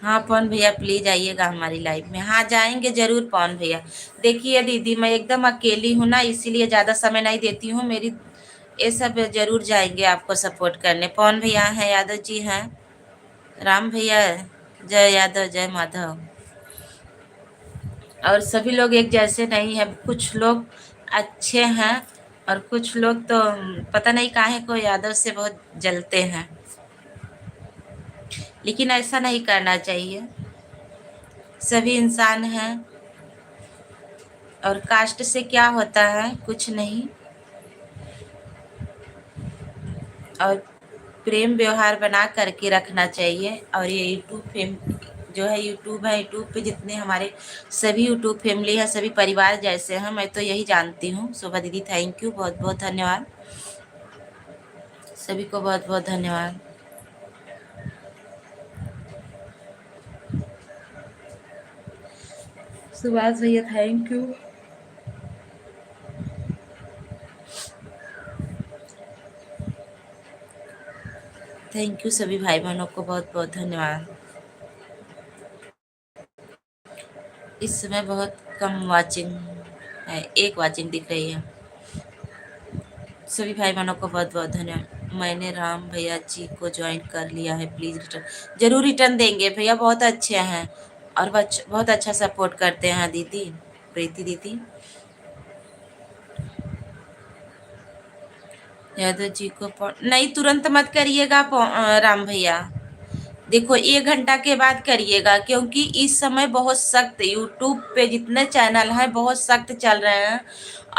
हाँ पवन भैया प्लीज आइएगा हमारी लाइफ में। हाँ जाएंगे जरूर पवन भैया। देखिए दीदी, मैं एकदम अकेली हूँ ना, इसीलिए ज्यादा समय नहीं देती हूँ। मेरी ये सब जरूर जाएंगे आपको सपोर्ट करने। पवन भैया हैं, यादव जी हैं, राम भैया, जय यादव जय माधव। और सभी लोग एक जैसे नहीं है, कुछ लोग अच्छे हैं और कुछ लोग तो पता नहीं काहे को यादव से बहुत जलते हैं, लेकिन ऐसा नहीं करना चाहिए। सभी इंसान हैं, और कास्ट से क्या होता है, कुछ नहीं। और प्रेम व्यवहार बना करके रखना चाहिए। और ये यूट्यूब जो है यूट्यूब है, यूट्यूब पे जितने हमारे सभी यूट्यूब फैमिली है, सभी परिवार जैसे हैं, मैं तो यही जानती हूँ। शोभा दीदी थैंक यू, बहुत बहुत धन्यवाद, सभी को बहुत बहुत धन्यवाद। सुभाष भैया थैंक यू। थैंक यू सभी भाई बहनों को बहुत बहुत धन्यवाद। इस समय बहुत कम वाचिंग है, एक वाचिंग दिख रही है। सभी भाई बहनों को बहुत बहुत धन्यवाद। मैंने राम भैया जी को ज्वाइन कर लिया है, प्लीज़ रिटर्न। जरूर रिटर्न देंगे भैया, बहुत अच्छे हैं और बहुत अच्छा सपोर्ट करते हैं दीदी, प्रीति दीदी। यादव जी को नहीं, तुरंत मत करिएगा राम भैया। देखो 1 घंटा के बाद करिएगा, क्योंकि इस समय बहुत सख्त यूट्यूब पे जितने चैनल हैं बहुत सख्त चल रहे हैं,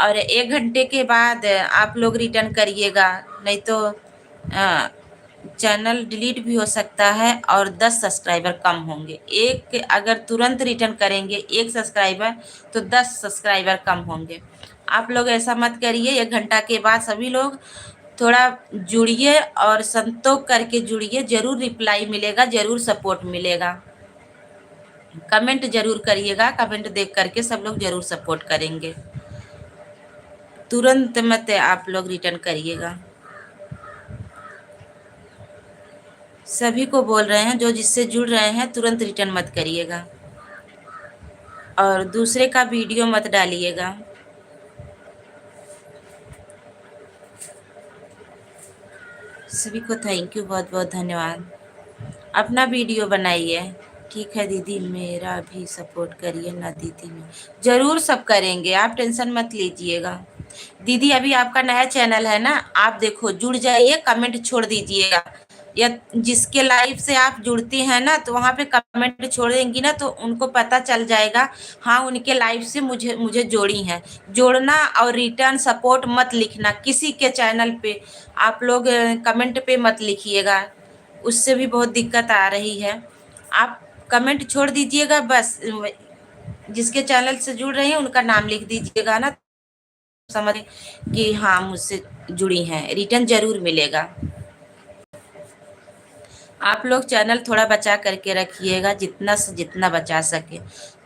और 1 घंटे के बाद आप लोग रिटर्न करिएगा, नहीं तो चैनल डिलीट भी हो सकता है और 10 सब्सक्राइबर कम होंगे। एक अगर तुरंत रिटर्न करेंगे 1 सब्सक्राइबर, तो 10 सब्सक्राइबर कम होंगे। आप लोग ऐसा मत करिए। 1 घंटा के बाद सभी लोग थोड़ा जुड़िए और संतोष करके जुड़िए, जरूर रिप्लाई मिलेगा, जरूर सपोर्ट मिलेगा। कमेंट जरूर करिएगा, कमेंट देख करके सब लोग जरूर सपोर्ट करेंगे। तुरंत मत आप लोग रिटर्न करिएगा। सभी को बोल रहे हैं, जो जिससे जुड़ रहे हैं तुरंत रिटर्न मत करिएगा, और दूसरे का वीडियो मत डालिएगा। सभी को थैंक यू, बहुत बहुत धन्यवाद। अपना वीडियो बनाइए। ठीक है दीदी, मेरा भी सपोर्ट करिए ना दीदी। में ज़रूर सब करेंगे, आप टेंशन मत लीजिएगा। दीदी अभी आपका नया चैनल है ना, आप देखो जुड़ जाइए, कमेंट छोड़ दीजिएगा, या जिसके लाइव से आप जुड़ती हैं ना, तो वहाँ पे कमेंट छोड़ देंगी ना, तो उनको पता चल जाएगा हाँ उनके लाइव से मुझे मुझे जोड़ी हैं। जोड़ना और रिटर्न सपोर्ट मत लिखना किसी के चैनल पे, आप लोग कमेंट पे मत लिखिएगा, उससे भी बहुत दिक्कत आ रही है। आप कमेंट छोड़ दीजिएगा बस, जिसके चैनल से जुड़ रही हैं उनका नाम लिख दीजिएगा ना, समझ कि हाँ मुझसे जुड़ी हैं, रिटर्न जरूर मिलेगा। आप लोग चैनल थोड़ा बचा करके रखिएगा, जितना से जितना बचा सके,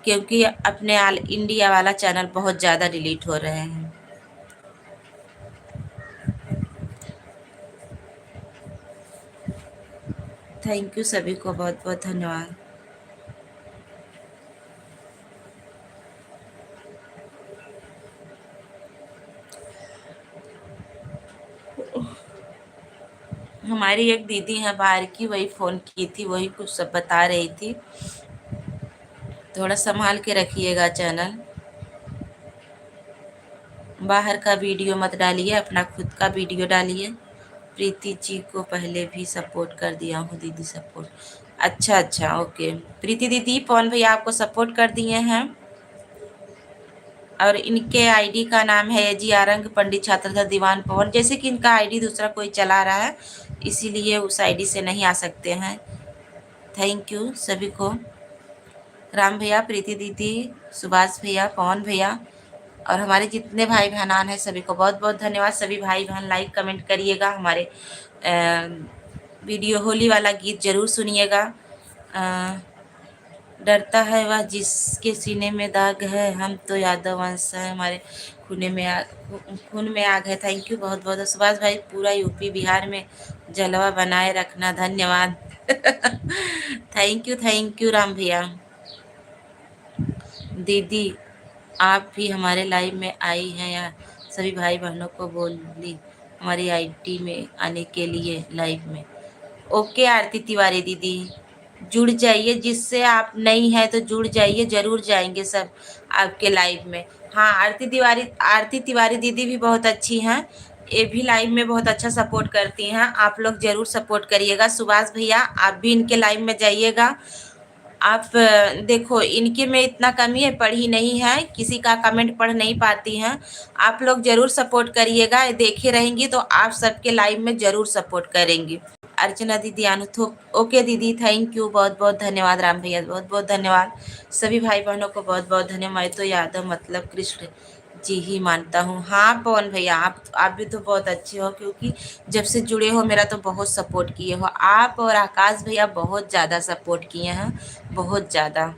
क्योंकि अपने ऑल इंडिया वाला चैनल बहुत ज़्यादा डिलीट हो रहे हैं। थैंक यू, सभी को बहुत बहुत धन्यवाद। हमारी एक दीदी है बाहर की, वही फ़ोन की थी, वही कुछ सब बता रही थी। थोड़ा संभाल के रखिएगा चैनल। बाहर का वीडियो मत डालिए, अपना खुद का वीडियो डालिए। प्रीति जी को पहले भी सपोर्ट कर दिया हूँ दीदी, सपोर्ट। अच्छा अच्छा, ओके। प्रीति दीदी पवन भैया आपको सपोर्ट कर दिए हैं, और इनके आईडी का नाम है जी आरंग पंडित छात्रधर दीवान पवन। जैसे कि इनका आईडी दूसरा कोई चला रहा है, इसीलिए उस आईडी से नहीं आ सकते हैं। थैंक यू सभी को। राम भैया, प्रीति दीदी, सुभाष भैया, पवन भैया, और हमारे जितने भाई बहनान हैं सभी को बहुत बहुत धन्यवाद। सभी भाई बहन लाइक कमेंट करिएगा, हमारे वीडियो होली वाला गीत जरूर सुनिएगा। डरता है वह जिसके सीने में दाग है, हम तो यादव वंश है, हमारे खून में आग है। थैंक यू बहुत बहुत। सुभाष भाई, पूरा यूपी बिहार में जलवा बनाए रखना, धन्यवाद। थैंक यू राम भैया। दीदी आप भी हमारे लाइव में आई हैं, या सभी भाई बहनों को बोली हमारी आईडी में आने के लिए लाइव में। ओके आरती तिवारी दीदी, जुड़ जाइए, जिससे आप नहीं है तो जुड़ जाइए, जरूर जाएंगे सब आपके लाइव में। हाँ, आरती तिवारी दीदी भी बहुत अच्छी हैं, ये भी लाइव में बहुत अच्छा सपोर्ट करती हैं, आप लोग जरूर सपोर्ट करिएगा। सुभाष भैया आप भी इनके लाइव में जाइएगा। आप देखो इनके में इतना कमी है, पढ़ी नहीं है, किसी का कमेंट पढ़ नहीं पाती हैं। आप लोग जरूर सपोर्ट करिएगा, देखे रहेंगी तो आप सबके लाइव में जरूर सपोर्ट करेंगी। अर्चना दीदी अनु ओके दीदी, थैंक यू, बहुत बहुत धन्यवाद। राम भैया बहुत बहुत धन्यवाद। सभी भाई बहनों को बहुत बहुत धन्यवाद। मैं तो यादव मतलब कृष्ण जी ही मानता हूँ। हाँ पवन भैया, आप भी तो बहुत अच्छे हो, क्योंकि जब से जुड़े हो मेरा तो बहुत सपोर्ट किए हो आप, और आकाश भैया बहुत ज़्यादा सपोर्ट किए हैं, बहुत ज़्यादा।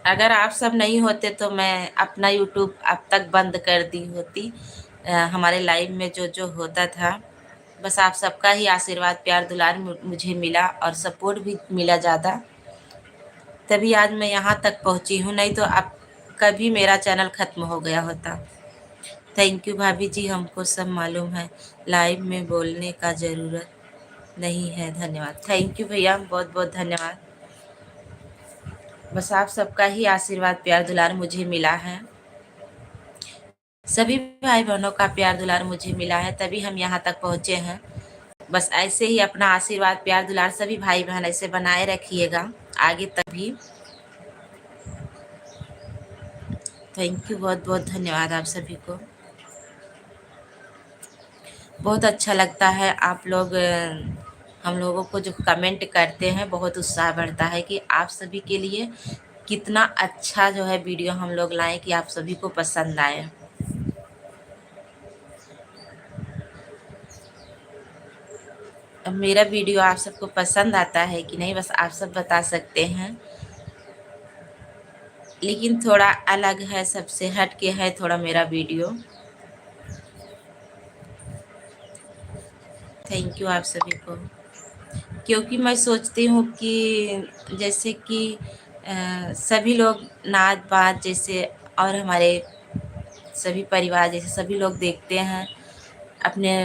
अगर आप सब नहीं होते तो मैं अपना यूट्यूब अब तक बंद कर दी होती। हमारे लाइव में जो जो होता था, बस आप सबका ही आशीर्वाद प्यार दुलार मुझे मिला और सपोर्ट भी मिला ज़्यादा, तभी आज मैं यहाँ तक पहुँची हूँ, नहीं तो अब कभी मेरा चैनल ख़त्म हो गया होता। थैंक यू भाभी जी, हमको सब मालूम है, लाइव में बोलने का ज़रूरत नहीं है। धन्यवाद। थैंक यू भैया, बहुत बहुत धन्यवाद। बस आप सबका ही आशीर्वाद प्यार दुलार मुझे मिला है, सभी भाई बहनों का प्यार दुलार मुझे मिला है, तभी हम यहाँ तक पहुँचे हैं। बस ऐसे ही अपना आशीर्वाद प्यार दुलार सभी भाई बहन ऐसे बनाए रखिएगा आगे तक भी। थैंक यू, बहुत बहुत धन्यवाद आप सभी को। बहुत अच्छा लगता है आप लोग हम लोगों को जो कमेंट करते हैं, बहुत उत्साह बढ़ता है कि आप सभी के लिए कितना अच्छा जो है वीडियो हम लोग लाएं कि आप सभी को पसंद आए। अब मेरा वीडियो आप सबको पसंद आता है कि नहीं, बस आप सब बता सकते हैं। लेकिन थोड़ा अलग है, सबसे हट के है थोड़ा मेरा वीडियो। थैंक यू आप सभी को, क्योंकि मैं सोचती हूँ कि जैसे कि सभी लोग नाच बात जैसे, और हमारे सभी परिवार जैसे सभी लोग देखते हैं, अपने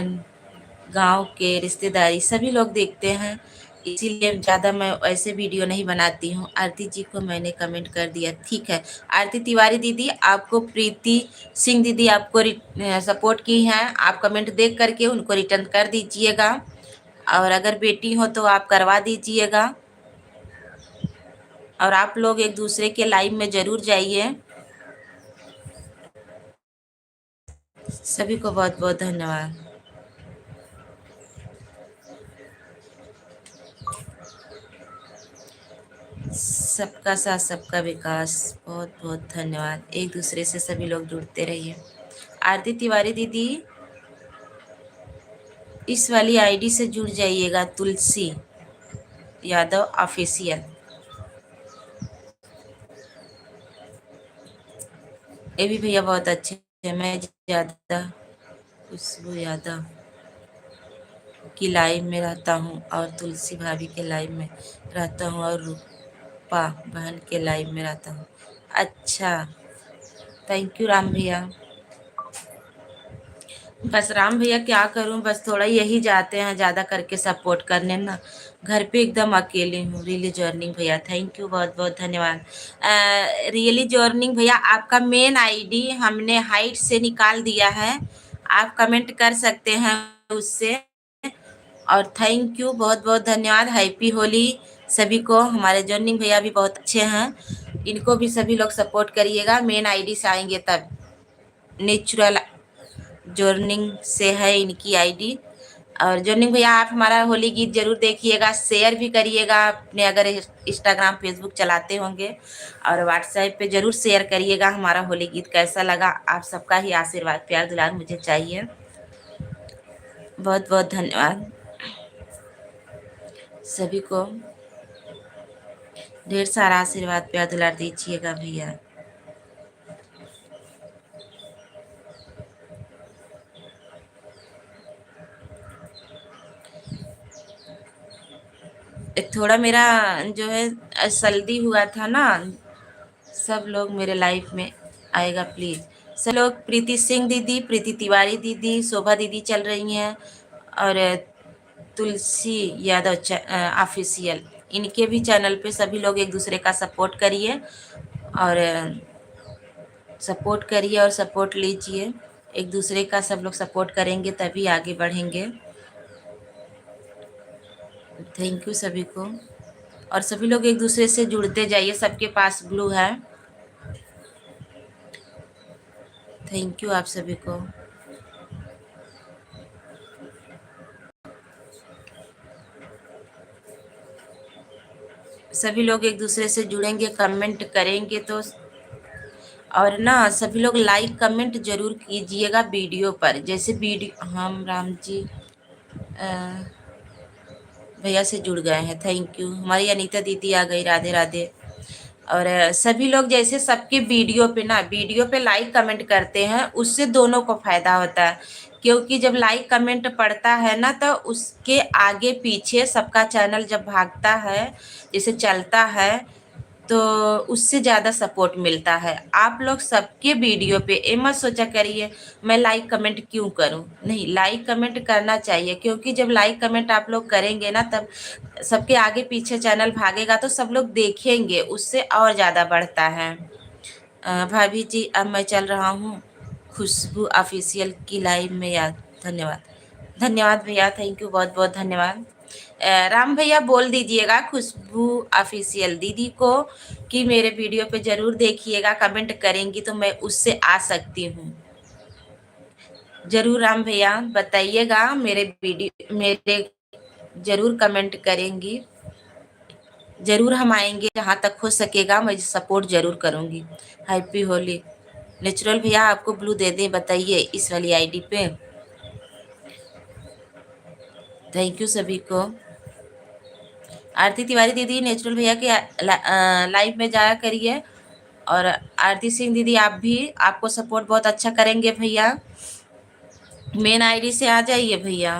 गांव के रिश्तेदारी सभी लोग देखते हैं, इसीलिए ज़्यादा मैं ऐसे वीडियो नहीं बनाती हूँ। आरती जी को मैंने कमेंट कर दिया, ठीक है। आरती तिवारी दीदी, आपको प्रीति सिंह दीदी आपको सपोर्ट की हैं, आप कमेंट देख करके उनको रिटर्न कर दीजिएगा, और अगर बेटी हो तो आप करवा दीजिएगा। और आप लोग एक दूसरे के लाइव में ज़रूर जाइए। सभी को बहुत बहुत धन्यवाद। सबका साथ सबका विकास, बहुत बहुत धन्यवाद। एक दूसरे से सभी लोग जुड़ते रहिए। आरती तिवारी दीदी, इस वाली आईडी से जुड़ जाइएगा, तुलसी यादव ऑफिशियल। ये भी भैया बहुत अच्छे हैं। मैं ज़्यादा खुशबू यादव की लाइव में रहता हूँ, और तुलसी भाभी के लाइव में रहता हूँ, और रूपा बहन के लाइव में रहता हूँ। अच्छा, थैंक यू राम भैया। बस राम भैया क्या करूं, बस थोड़ा यही जाते हैं ज़्यादा करके सपोर्ट करने ना, घर पे एकदम अकेले हूँ। रियली जर्निंग भैया, थैंक यू, बहुत बहुत धन्यवाद। रियली जर्निंग भैया, आपका मेन आईडी हमने हाइट से निकाल दिया है, आप कमेंट कर सकते हैं उससे। और थैंक यू, बहुत बहुत धन्यवाद। हैप्पी होली सभी को। हमारे जर्निंग भैया भी बहुत अच्छे हैं, इनको भी सभी लोग सपोर्ट करिएगा। मेन आईडी से आएंगे तब, नेचुरल जॉर्निंग से है इनकी आईडी। और जॉर्निंग भैया, आप हमारा होली गीत जरूर देखिएगा, शेयर भी करिएगा अपने, अगर इंस्टाग्राम फेसबुक चलाते होंगे, और व्हाट्सएप पे जरूर शेयर करिएगा हमारा होली गीत कैसा लगा। आप सबका ही आशीर्वाद प्यार दुलार मुझे चाहिए। बहुत बहुत धन्यवाद सभी को, ढेर सारा आशीर्वाद प्यार दुलार दीजिएगा भैया। थोड़ा मेरा जो है सर्दी हुआ था ना, सब लोग मेरे लाइफ में आएगा प्लीज़। सब लोग, प्रीति सिंह दीदी, प्रीति तिवारी दीदी, शोभा दीदी चल रही हैं, और तुलसी यादव ऑफिशियल, इनके भी चैनल पे सभी लोग एक दूसरे का सपोर्ट करिए, और सपोर्ट करिए और सपोर्ट लीजिए। एक दूसरे का सब लोग सपोर्ट करेंगे तभी आगे बढ़ेंगे। थैंक यू सभी को, और सभी लोग एक दूसरे से जुड़ते जाइए, सबके पास ब्लू है। थैंक यू आप सभी को। सभी लोग एक दूसरे से जुड़ेंगे, कमेंट करेंगे तो। और ना सभी लोग लाइक कमेंट जरूर कीजिएगा वीडियो पर। जैसे वीडियो हम राम जी भैया से जुड़ गए हैं, थैंक यू। हमारी अनीता दीदी आ गई, राधे राधे। और सभी लोग जैसे सबके वीडियो पे लाइक कमेंट करते हैं, उससे दोनों को फायदा होता है। क्योंकि जब लाइक कमेंट पड़ता है ना, तो उसके आगे पीछे सबका चैनल जब भागता है, जैसे चलता है, तो उससे ज़्यादा सपोर्ट मिलता है। आप लोग सबके वीडियो पे ये मत सोचा करिए मैं लाइक कमेंट क्यों करूं। नहीं, लाइक कमेंट करना चाहिए, क्योंकि जब लाइक कमेंट आप लोग करेंगे ना, तब सबके आगे पीछे चैनल भागेगा तो सब लोग देखेंगे, उससे और ज़्यादा बढ़ता है। भाभी जी अब मैं चल रहा हूँ खुशबू ऑफिशियल की लाइव में। याद, धन्यवाद। धन्यवाद भैया, थैंक यू, बहुत बहुत धन्यवाद। राम भैया बोल दीजिएगा खुशबू ऑफिशियल दीदी को कि मेरे वीडियो पे जरूर देखिएगा, कमेंट करेंगी तो मैं उससे आ सकती हूँ। जरूर राम भैया बताइएगा, मेरे जरूर कमेंट करेंगी, जरूर हम आएंगे, जहाँ तक हो सकेगा मैं सपोर्ट जरूर करूँगी। हैप्पी होली। नेचुरल भैया आपको ब्लू दे दे बताइए इस वाली आईडी पे। थैंक यू सभी को। आरती तिवारी दीदी नेचुरल भैया के लाइव में जाया करिए। और आरती सिंह दीदी आप भी, आपको सपोर्ट बहुत अच्छा करेंगे भैया। मेन आईडी से आ जाइए भैया।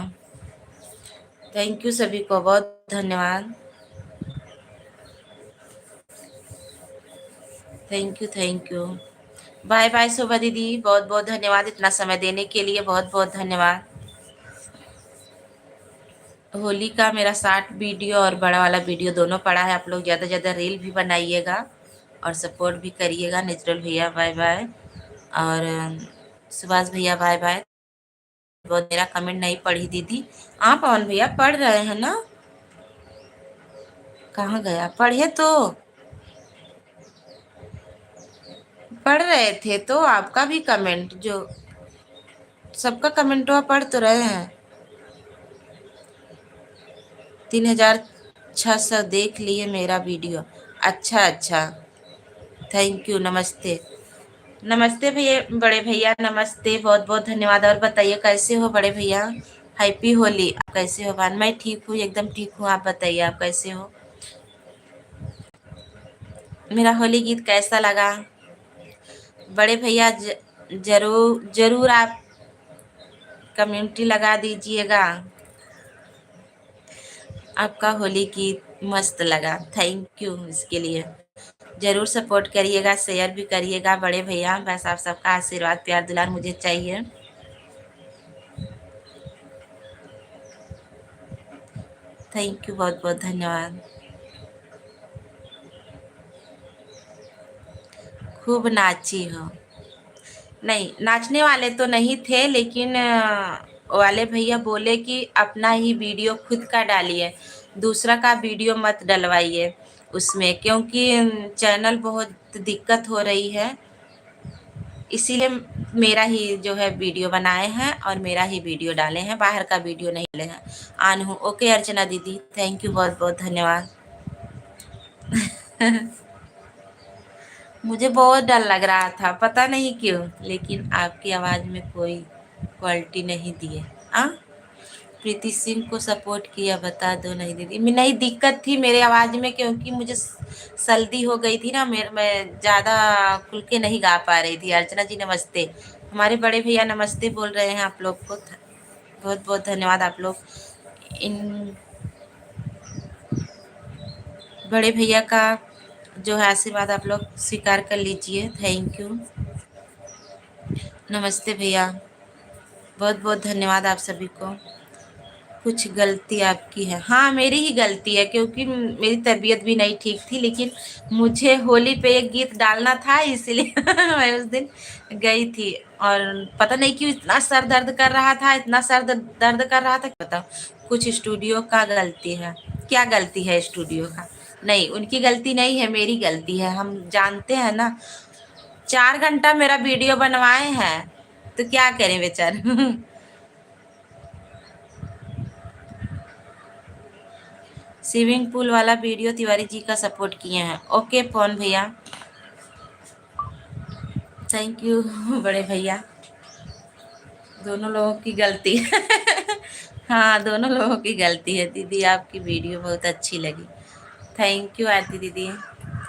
थैंक यू सभी को, बहुत धन्यवाद। Thank you thank you. Bye bye Shobha दीदी, बहुत बहुत धन्यवाद इतना समय देने के लिए, बहुत बहुत धन्यवाद। होली का मेरा शॉर्ट वीडियो और बड़ा वाला वीडियो दोनों पड़ा है। आप लोग ज़्यादा से ज़्यादा रील भी बनाइएगा और सपोर्ट भी करिएगा। नेचुरल भैया बाय बाय। और सुभाष भैया बाय बाय। बहुत, मेरा कमेंट नहीं पढ़ी दीदी। हाँ पवन भैया पढ़ रहे हैं ना। कहाँ गया, पढ़े तो पढ़ रहे थे तो आपका भी कमेंट, जो सबका कमेंट हुआ पढ़ तो रहे हैं। 3600 देख लिए मेरा वीडियो। अच्छा अच्छा, थैंक यू, नमस्ते। नमस्ते भैया, बड़े भैया नमस्ते, बहुत बहुत धन्यवाद। और बताइए कैसे हो बड़े भैया। हैप्पी होली। आप कैसे हो भान? मैं ठीक हूँ, एकदम ठीक हूँ। आप बताइए आप कैसे हो। मेरा होली गीत कैसा लगा बड़े भैया? जरूर जरूर आप कम्युनिटी लगा दीजिएगा। आपका होली गीत मस्त लगा, थैंक यू इसके लिए। जरूर सपोर्ट करिएगा, शेयर भी करिएगा बड़े भैया। बस आप सबका आशीर्वाद प्यार दुलार मुझे चाहिए। थैंक यू, बहुत बहुत धन्यवाद। खूब नाची हो? नहीं, नाचने वाले तो नहीं थे, लेकिन वाले भैया बोले कि अपना ही वीडियो खुद का डालिए, दूसरा का वीडियो मत डलवाइए उसमें, क्योंकि चैनल बहुत दिक्कत हो रही है। इसीलिए मेरा ही जो है वीडियो बनाए हैं और मेरा ही वीडियो डाले हैं, बाहर का वीडियो नहीं डाले हैं। आन हूँ, ओके अर्चना दीदी, थैंक यू, बहुत बहुत धन्यवाद। मुझे बहुत डर लग रहा था, पता नहीं क्यों, लेकिन आपकी आवाज़ में कोई क्वालिटी नहीं दिए। हाँ, प्रीति सिंह को सपोर्ट किया, बता दो। नहीं दीदी, मैं नहीं, दिक्कत थी मेरे आवाज़ में, क्योंकि मुझे सर्दी हो गई थी ना, मैं ज़्यादा खुल के नहीं गा पा रही थी। अर्चना जी नमस्ते। हमारे बड़े भैया नमस्ते बोल रहे हैं आप लोग को, बहुत बहुत धन्यवाद। आप लोग इन बड़े भैया का जो है आशीर्वाद आप लोग स्वीकार कर लीजिए, थैंक यू। नमस्ते भैया, बहुत बहुत धन्यवाद आप सभी को। कुछ गलती आपकी है? हाँ मेरी ही गलती है, क्योंकि मेरी तबीयत भी नहीं ठीक थी, लेकिन मुझे होली पे एक गीत डालना था, इसलिए मैं उस दिन गई थी। और पता नहीं क्यों इतना सर दर्द कर रहा था, इतना सर दर्द कर रहा था, बताओ। कुछ स्टूडियो का गलती है? क्या गलती है स्टूडियो का? नहीं, उनकी गलती नहीं है, मेरी गलती है, हम जानते हैं ना। 4 घंटा मेरा वीडियो बनवाए हैं, तो क्या करें बेचारे। स्विमिंग पूल वाला वीडियो तिवारी जी का सपोर्ट किए हैं। ओके पवन भैया, थैंक यू बड़े भैया। दोनों लोगों की गलती हाँ, दोनों लोगों की गलती है। दीदी आपकी वीडियो बहुत अच्छी लगी। थैंक यू आरती दीदी,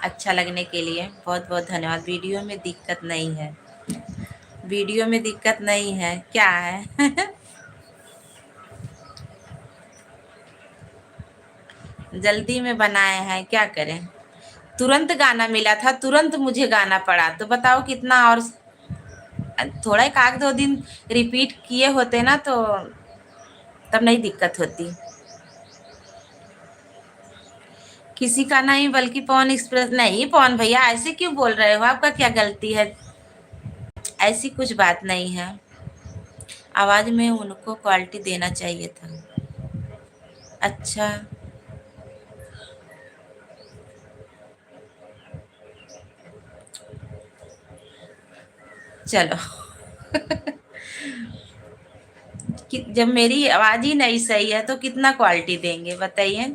अच्छा लगने के लिए बहुत बहुत धन्यवाद। वीडियो में दिक्कत नहीं है, वीडियो में दिक्कत नहीं है, क्या है जल्दी में बनाए हैं, क्या करें। तुरंत गाना मिला था, तुरंत मुझे गाना पड़ा, तो बताओ कितना। और थोड़ा एक आध दो दिन रिपीट किए होते ना तो तब नहीं दिक्कत होती। किसी का नहीं बल्कि पवन एक्सप्रेस नहीं। पवन भैया ऐसे क्यों बोल रहे हो, आपका क्या गलती है। ऐसी कुछ बात नहीं है, आवाज में उनको क्वालिटी देना चाहिए था। अच्छा चलो कि जब मेरी आवाज ही नहीं सही है तो कितना क्वालिटी देंगे बताइए।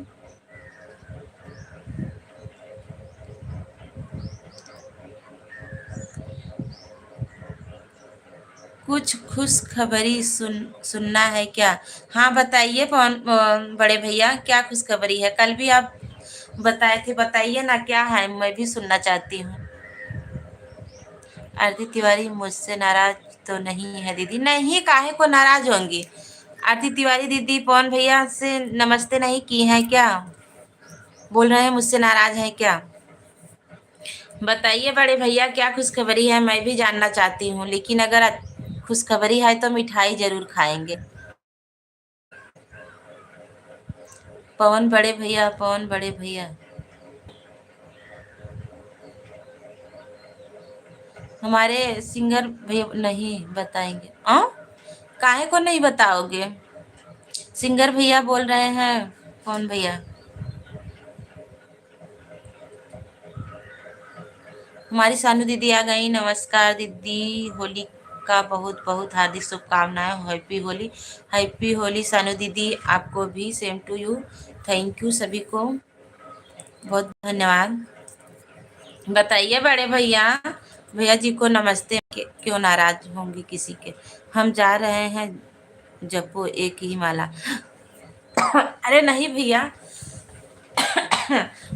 कुछ खुशखबरी सुनना है क्या। हाँ बताइए पवन बड़े भैया, क्या खुशखबरी है। कल भी आप बताए थे, बताइए ना क्या है, मैं भी सुनना चाहती हूँ। आरती तिवारी मुझसे नाराज तो नहीं है दीदी। नहीं, काहे को नाराज होंगी। आरती तिवारी दीदी पवन भैया से नमस्ते नहीं की हैं क्या, बोल रहे हैं मुझसे नाराज हैं क्या। बताइए बड़े भैया क्या खुशखबरी है, मैं भी जानना चाहती हूँ। लेकिन अगर खुशखबरी है तो मिठाई जरूर खाएंगे। पवन बड़े भैया, पवन बड़े भैया, हमारे सिंगर भैया नहीं बताएंगे। काहे को नहीं बताओगे। सिंगर भैया बोल रहे हैं पवन भैया। हमारी सानू दीदी आ गई। नमस्कार दीदी, होली का बहुत बहुत हार्दिक शुभकामनाएं। हैप्पी होली, हैप्पी होली सानू दीदी, आपको भी same to you. Thank you सभी को, बहुत धन्यवाद। बताइए बड़े भैया, भैया जी को नमस्ते। क्यों नाराज होंगी किसी के। हम जा रहे हैं जप्पो एक ही माला अरे नहीं भैया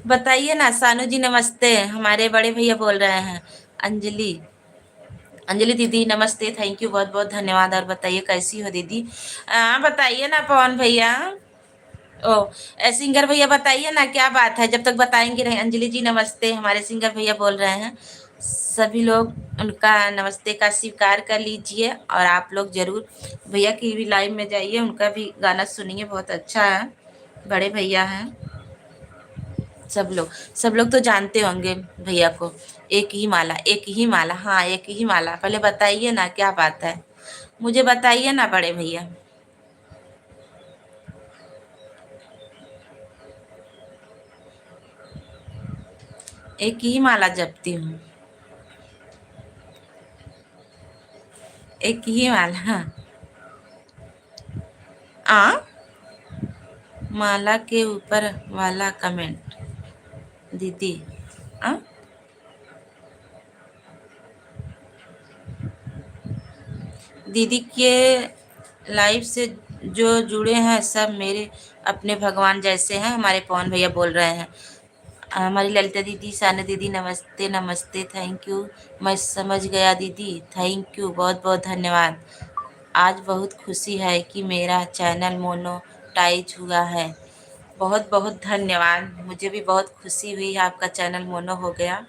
बताइए ना। सानू जी नमस्ते, हमारे बड़े भैया बोल रहे हैं। अंजलि, अंजलि दीदी नमस्ते, थैंक यू बहुत बहुत धन्यवाद। और बताइए कैसी हो दीदी। बताइए ना पवन भैया। ओ सिंगर भैया बताइए ना क्या बात है, जब तक बताएंगे नहीं। अंजलि जी नमस्ते, हमारे सिंगर भैया बोल रहे हैं। सभी लोग उनका नमस्ते का स्वीकार कर लीजिए। और आप लोग जरूर भैया की भी लाइव में जाइए, उनका भी गाना सुनिए, बहुत अच्छा है। बड़े भैया हैं सब लोग, सब लोग तो जानते होंगे भैया को। एक ही माला, एक ही माला, हाँ एक ही माला। पहले बताइए ना क्या बात है, मुझे बताइए ना बड़े भैया। एक ही माला जपती हूँ, एक ही माला। हाँ। आ माला के ऊपर वाला कमेंट दीदी। आ दीदी के लाइफ से जो जुड़े हैं सब मेरे अपने भगवान जैसे हैं, हमारे पवन भैया बोल रहे हैं। हमारी ललिता दीदी, साना दीदी नमस्ते नमस्ते, थैंक यू। मैं समझ गया दीदी, थैंक यू बहुत बहुत धन्यवाद। आज बहुत खुशी है कि मेरा चैनल मोनोटाइज हुआ है। बहुत बहुत धन्यवाद, मुझे भी बहुत खुशी हुई आपका चैनल मोनो हो गया।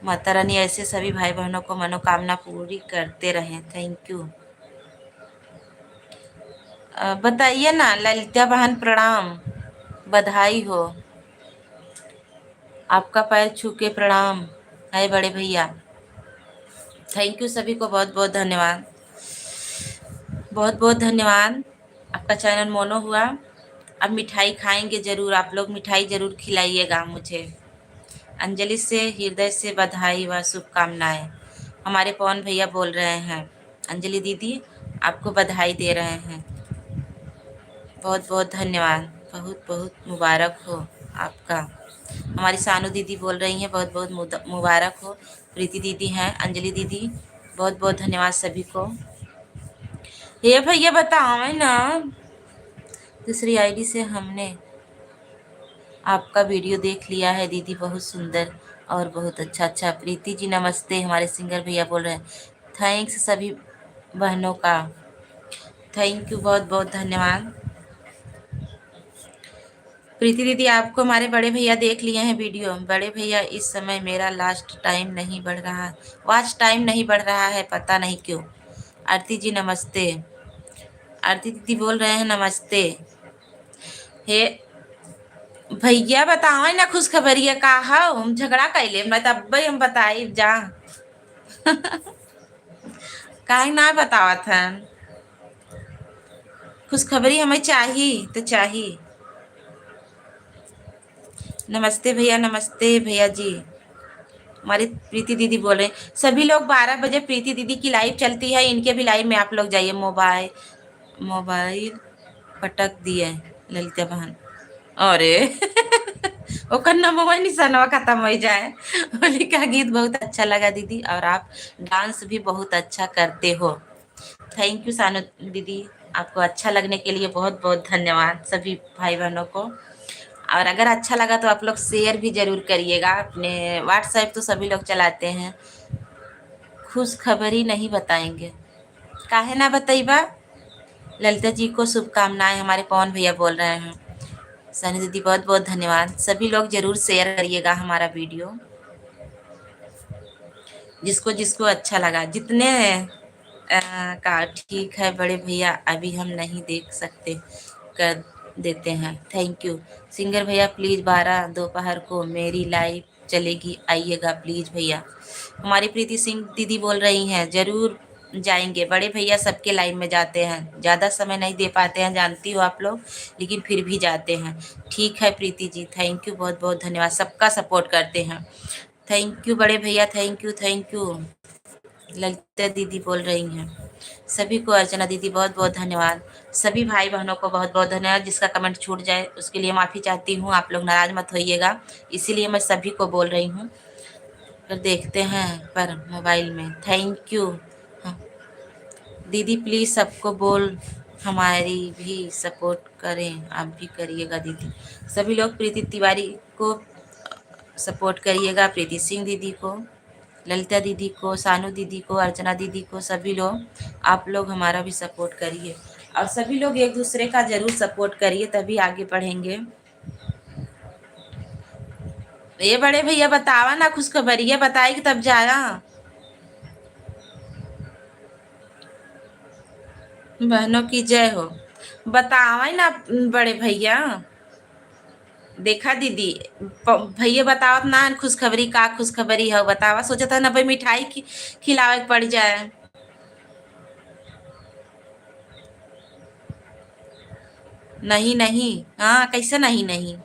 माता रानी ऐसे सभी भाई बहनों को मनोकामना पूरी करते रहें, थैंक यू। बताइए ना ललिता बहन, प्रणाम, बधाई हो। आपका पैर छू के प्रणाम है बड़े भैया। थैंक यू सभी को, बहुत बहुत धन्यवाद, बहुत बहुत धन्यवाद। आपका चैनल मोनो हुआ। अब मिठाई खाएंगे जरूर, आप लोग मिठाई जरूर खिलाइएगा मुझे। अंजलि से हृदय से बधाई व शुभकामनाएं, हमारे पवन भैया बोल रहे हैं। अंजलि दीदी आपको बधाई दे रहे हैं, बहुत बहुत धन्यवाद। बहुत बहुत मुबारक हो आपका। हमारी सानू दीदी बोल रही हैं बहुत बहुत मुबारक हो। प्रीति दीदी हैं, अंजलि दीदी, बहुत बहुत धन्यवाद सभी को। ये भैया बताओ है ना, दूसरी आईडी से हमने आपका वीडियो देख लिया है दीदी, बहुत सुंदर और बहुत अच्छा। अच्छा प्रीति जी नमस्ते, हमारे सिंगर भैया बोल रहे हैं। थैंक्स सभी बहनों का, थैंक यू, बहुत बहुत धन्यवाद। प्रीति दीदी आपको हमारे बड़े भैया देख लिए हैं वीडियो। बड़े भैया इस समय मेरा लास्ट टाइम नहीं बढ़ रहा, वॉच टाइम नहीं बढ़ रहा है, पता नहीं क्यों। आरती जी नमस्ते, आरती दीदी बोल रहे हैं नमस्ते। हे भैया बताओ ना खुशखबरिया का हो, हम झगड़ा कैले मैं तब हम बताई जा। काहे ना बतावत है, खुशखबरी हमें चाहिए तो चाहिए। नमस्ते भैया, नमस्ते भैया जी। हमारी प्रीति दीदी बोल रहे हैं सभी लोग 12 बजे प्रीति दीदी की लाइव चलती है, इनके भी लाइव में आप लोग जाइए। मोबाइल मोबाइल पटक दिए ललिता बहन, अरे ओकर नंबर निशानवा खत्म हो जाए। होली का गीत बहुत अच्छा लगा दीदी, और आप डांस भी बहुत अच्छा करते हो। थैंक यू सानू दीदी, आपको अच्छा लगने के लिए बहुत बहुत धन्यवाद सभी भाई बहनों को। और अगर अच्छा लगा तो आप लोग शेयर भी जरूर करिएगा अपने व्हाट्सएप, तो सभी लोग चलाते हैं। खुश खबरी नहीं बताएंगे, काहे ना बताइबा। ललिता जी को शुभकामनाएं, हमारे पवन भैया बोल रहे हैं। सनी दीदी बहुत बहुत धन्यवाद। सभी लोग जरूर शेयर करिएगा हमारा वीडियो, जिसको जिसको अच्छा लगा। जितने का ठीक है बड़े भैया, अभी हम नहीं देख सकते, कर देते हैं। थैंक यू सिंगर भैया, प्लीज़ 12 दोपहर को मेरी लाइव चलेगी, आइएगा प्लीज़ भैया। हमारी प्रीति सिंह दीदी बोल रही हैं जरूर जाएंगे। बड़े भैया सबके लाइव में जाते हैं, ज़्यादा समय नहीं दे पाते हैं, जानती हो आप लोग, लेकिन फिर भी जाते हैं। ठीक है प्रीति जी, थैंक यू, बहुत बहुत धन्यवाद, सबका सपोर्ट करते हैं। थैंक यू बड़े भैया, thank you thank you. Lalita दीदी बोल रही हैं सभी को, अर्चना दीदी बहुत बहुत धन्यवाद। सभी भाई बहनों को बहुत बहुत धन्यवाद। जिसका कमेंट छूट जाए उसके लिए माफ़ी चाहती हूँ, आप लोग नाराज मत होइएगा, इसीलिए मैं सभी को बोल रही हूँ। फिर देखते हैं पर मोबाइल में। Thank you. हाँ दीदी प्लीज़ सबको बोल हमारी भी सपोर्ट करें, आप भी करिएगा दीदी। सभी लोग प्रीति तिवारी को सपोर्ट करिएगा, प्रीति सिंह दीदी को, ललिता दीदी को, सानू दीदी को, अर्चना दीदी को, सभी लोग आप लोग हमारा भी सपोर्ट करिए। और सभी लोग एक दूसरे का जरूर सपोर्ट करिए, तभी आगे बढ़ेंगे। ये बड़े भैया बतावा ना खुशखबरी, बताएगी तब जाया। बहनों की जय हो, बतावा ना बड़े भैया। देखा दीदी, भैया बतावत ना खुशखबरी का खुशखबरी है बतावा, सोचा था ना भाई मिठाई खिलावे के पड़ जाए। नहीं नहीं, हाँ कैसे नहीं नहीं।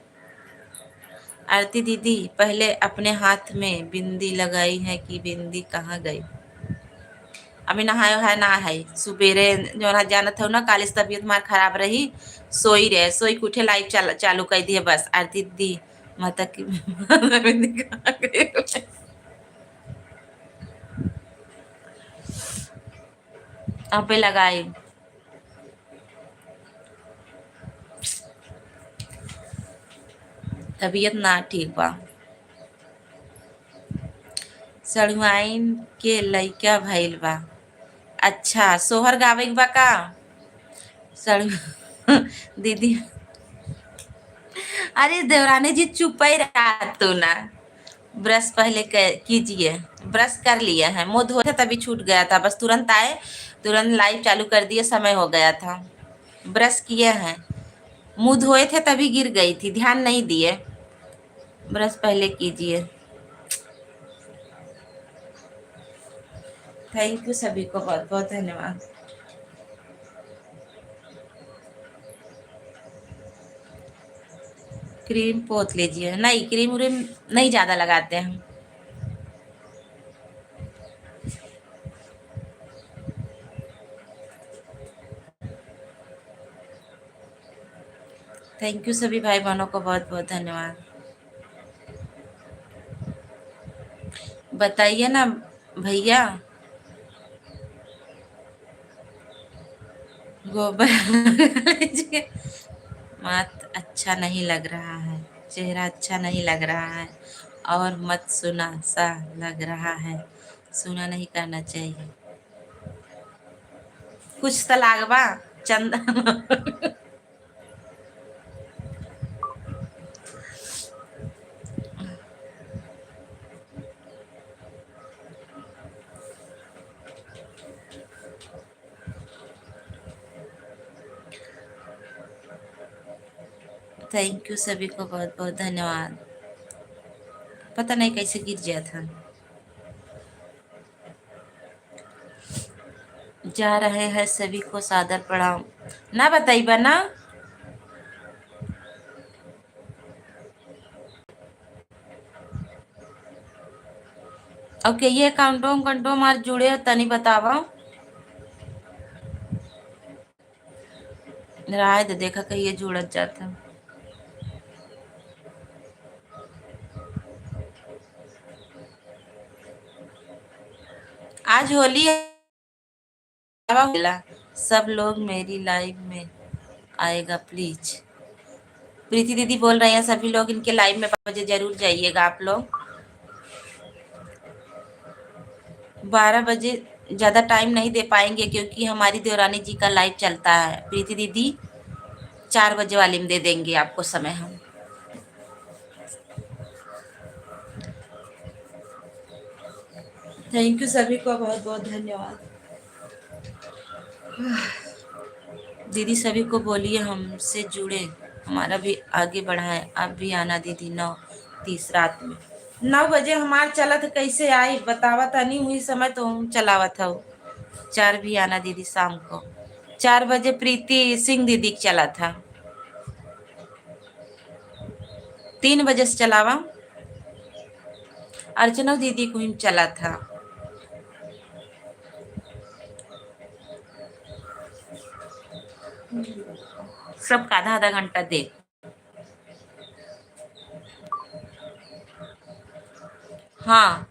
आरती दीदी पहले अपने हाथ में बिंदी लगाई है कि बिंदी कहाँ गई। अभी नहायो है ना है, सुबेरे जो ना जानत हो ना, काले से तबीयत मार खराब रही, सोई रहे, सोई के उठे लाइव चालू कर दिए बस। आरती दीदी माता की बिंदी कहाँ गई। अब पे लगाई, तबीयत ना ठीक बा। सड़ुआइन के लइका भइल बा। अच्छा सोहर गावे के बा का। सड़ु दीदी, अरे देवरानी जी चुप ही रहा तू ना। ब्रश पहले कीजिए, ब्रश कर लिए हैं, मुंह धोए थे तभी छूट गया था, बस तुरंत आए, तुरंत लाइव चालू कर दिए, समय हो गया था। ब्रश किए हैं, मुंह धोए थे तभी गिर गई थी, ध्यान नहीं दिए। ब्रश पहले कीजिए। थैंक यू सभी को, बहुत बहुत धन्यवाद। क्रीम पोत लीजिए, नहीं क्रीम व्रीम नहीं ज़्यादा लगाते हैं। थैंक यू सभी भाई बहनों को बहुत बहुत धन्यवाद। बताइए ना भैया। गोबर लीजिए। मत अच्छा नहीं लग रहा है, चेहरा अच्छा नहीं लग रहा है, और मत सुना सा लग रहा है। सुना नहीं करना चाहिए। कुछ तो लागबा चंदा। थैंक यू सभी को बहुत बहुत धन्यवाद। पता नहीं कैसे गिर गया था। जा रहे हैं सभी को सादर प्रणाम। ना बताइबा ना। ओके ये काउंटो कंटो मार जुड़े हो तनी बतावा। राय दे देखा कहीं ये जुड़त जाता। आज होली है। सब लोग मेरी लाइव में आएगा प्लीज। प्रीति दीदी बोल रहे हैं सभी लोग इनके लाइव में 5 बजे जरूर जाइएगा आप लोग। 12 बजे ज्यादा टाइम नहीं दे पाएंगे क्योंकि हमारी देवरानी जी का लाइव चलता है। प्रीति दीदी 4 बजे वाले में दे देंगे आपको समय हम। थैंक यू सभी को बहुत बहुत धन्यवाद। दीदी सभी को बोलिए हमसे जुड़े, हमारा भी आगे बढ़ाए। आप भी आना दीदी 9:30 रात में। 9 बजे हमार चला तो कैसे आई बतावा था। नहीं हुई समय तो हम चलावा था। 4 भी आना दीदी शाम को। 4 बजे प्रीति सिंह दीदी के चला था। 3 बजे से चलावा। अर्चना दीदी को ही चला था। सबका आधा आधा घंटा दे। हाँ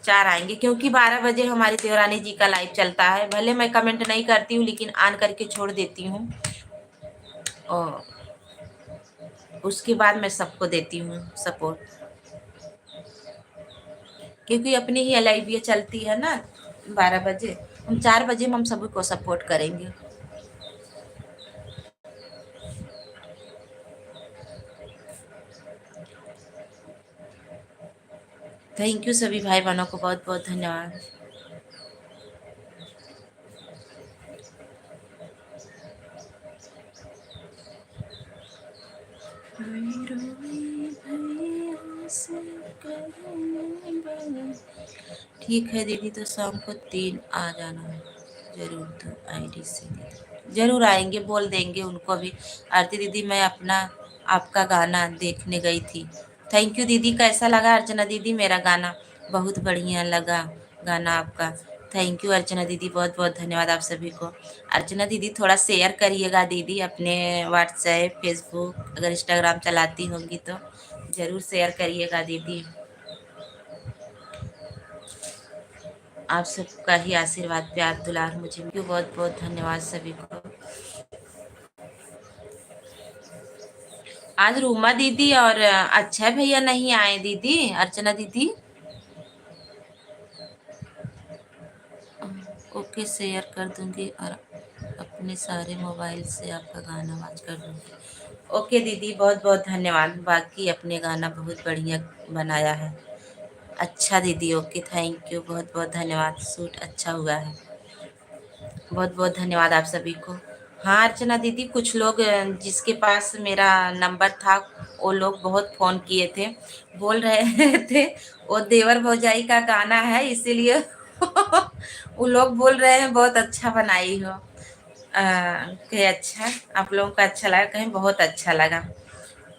4 आएंगे क्योंकि 12 बजे हमारी देवरानी जी का लाइव चलता है। भले मैं कमेंट नहीं करती हूँ लेकिन ऑन करके छोड़ देती हूँ और उसके बाद मैं सबको देती हूँ सपोर्ट। क्योंकि अपनी ही लाइव ये चलती है ना 12 बजे। हम 4 बजे में हम सभी को सपोर्ट करेंगे। थैंक यू सभी भाई बहनों को बहुत बहुत धन्यवाद। ठीक है दीदी तो शाम को 3 आ जाना है जरूर। तो आईडी से दीदी जरूर आएंगे, बोल देंगे उनको भी। आरती दीदी मैं अपना आपका गाना देखने गई थी। थैंक यू दीदी। कैसा लगा अर्चना दीदी मेरा गाना? बहुत बढ़िया लगा गाना आपका। थैंक यू अर्चना दीदी बहुत बहुत धन्यवाद आप सभी को। अर्चना दीदी थोड़ा शेयर करिएगा दीदी अपने व्हाट्सएप फेसबुक अगर इंस्टाग्राम चलाती होंगी तो ज़रूर शेयर करिएगा दीदी। आप सबका ही आशीर्वाद प्यार दुलार मुझे क्यों बहुत बहुत धन्यवाद सभी को। आज रूमा दीदी और अक्षय भैया नहीं आए दीदी। अर्चना दीदी ओके शेयर कर दूंगी और अपने सारे मोबाइल से आपका गाना वाच कर दूंगी। ओके दीदी बहुत बहुत धन्यवाद। बाकी अपने गाना बहुत बढ़िया बनाया है। अच्छा दीदी ओके थैंक यू बहुत बहुत धन्यवाद। शूट अच्छा हुआ है। बहुत बहुत धन्यवाद आप सभी को। हाँ अर्चना दीदी कुछ लोग जिसके पास मेरा नंबर था वो लोग बहुत फ़ोन किए थे। बोल रहे थे वो देवर भौजाई का गाना है इसीलिए वो लोग बोल रहे हैं बहुत अच्छा बनाई हो। कहे अच्छा आप लोगों को अच्छा लगा, कहें बहुत अच्छा लगा।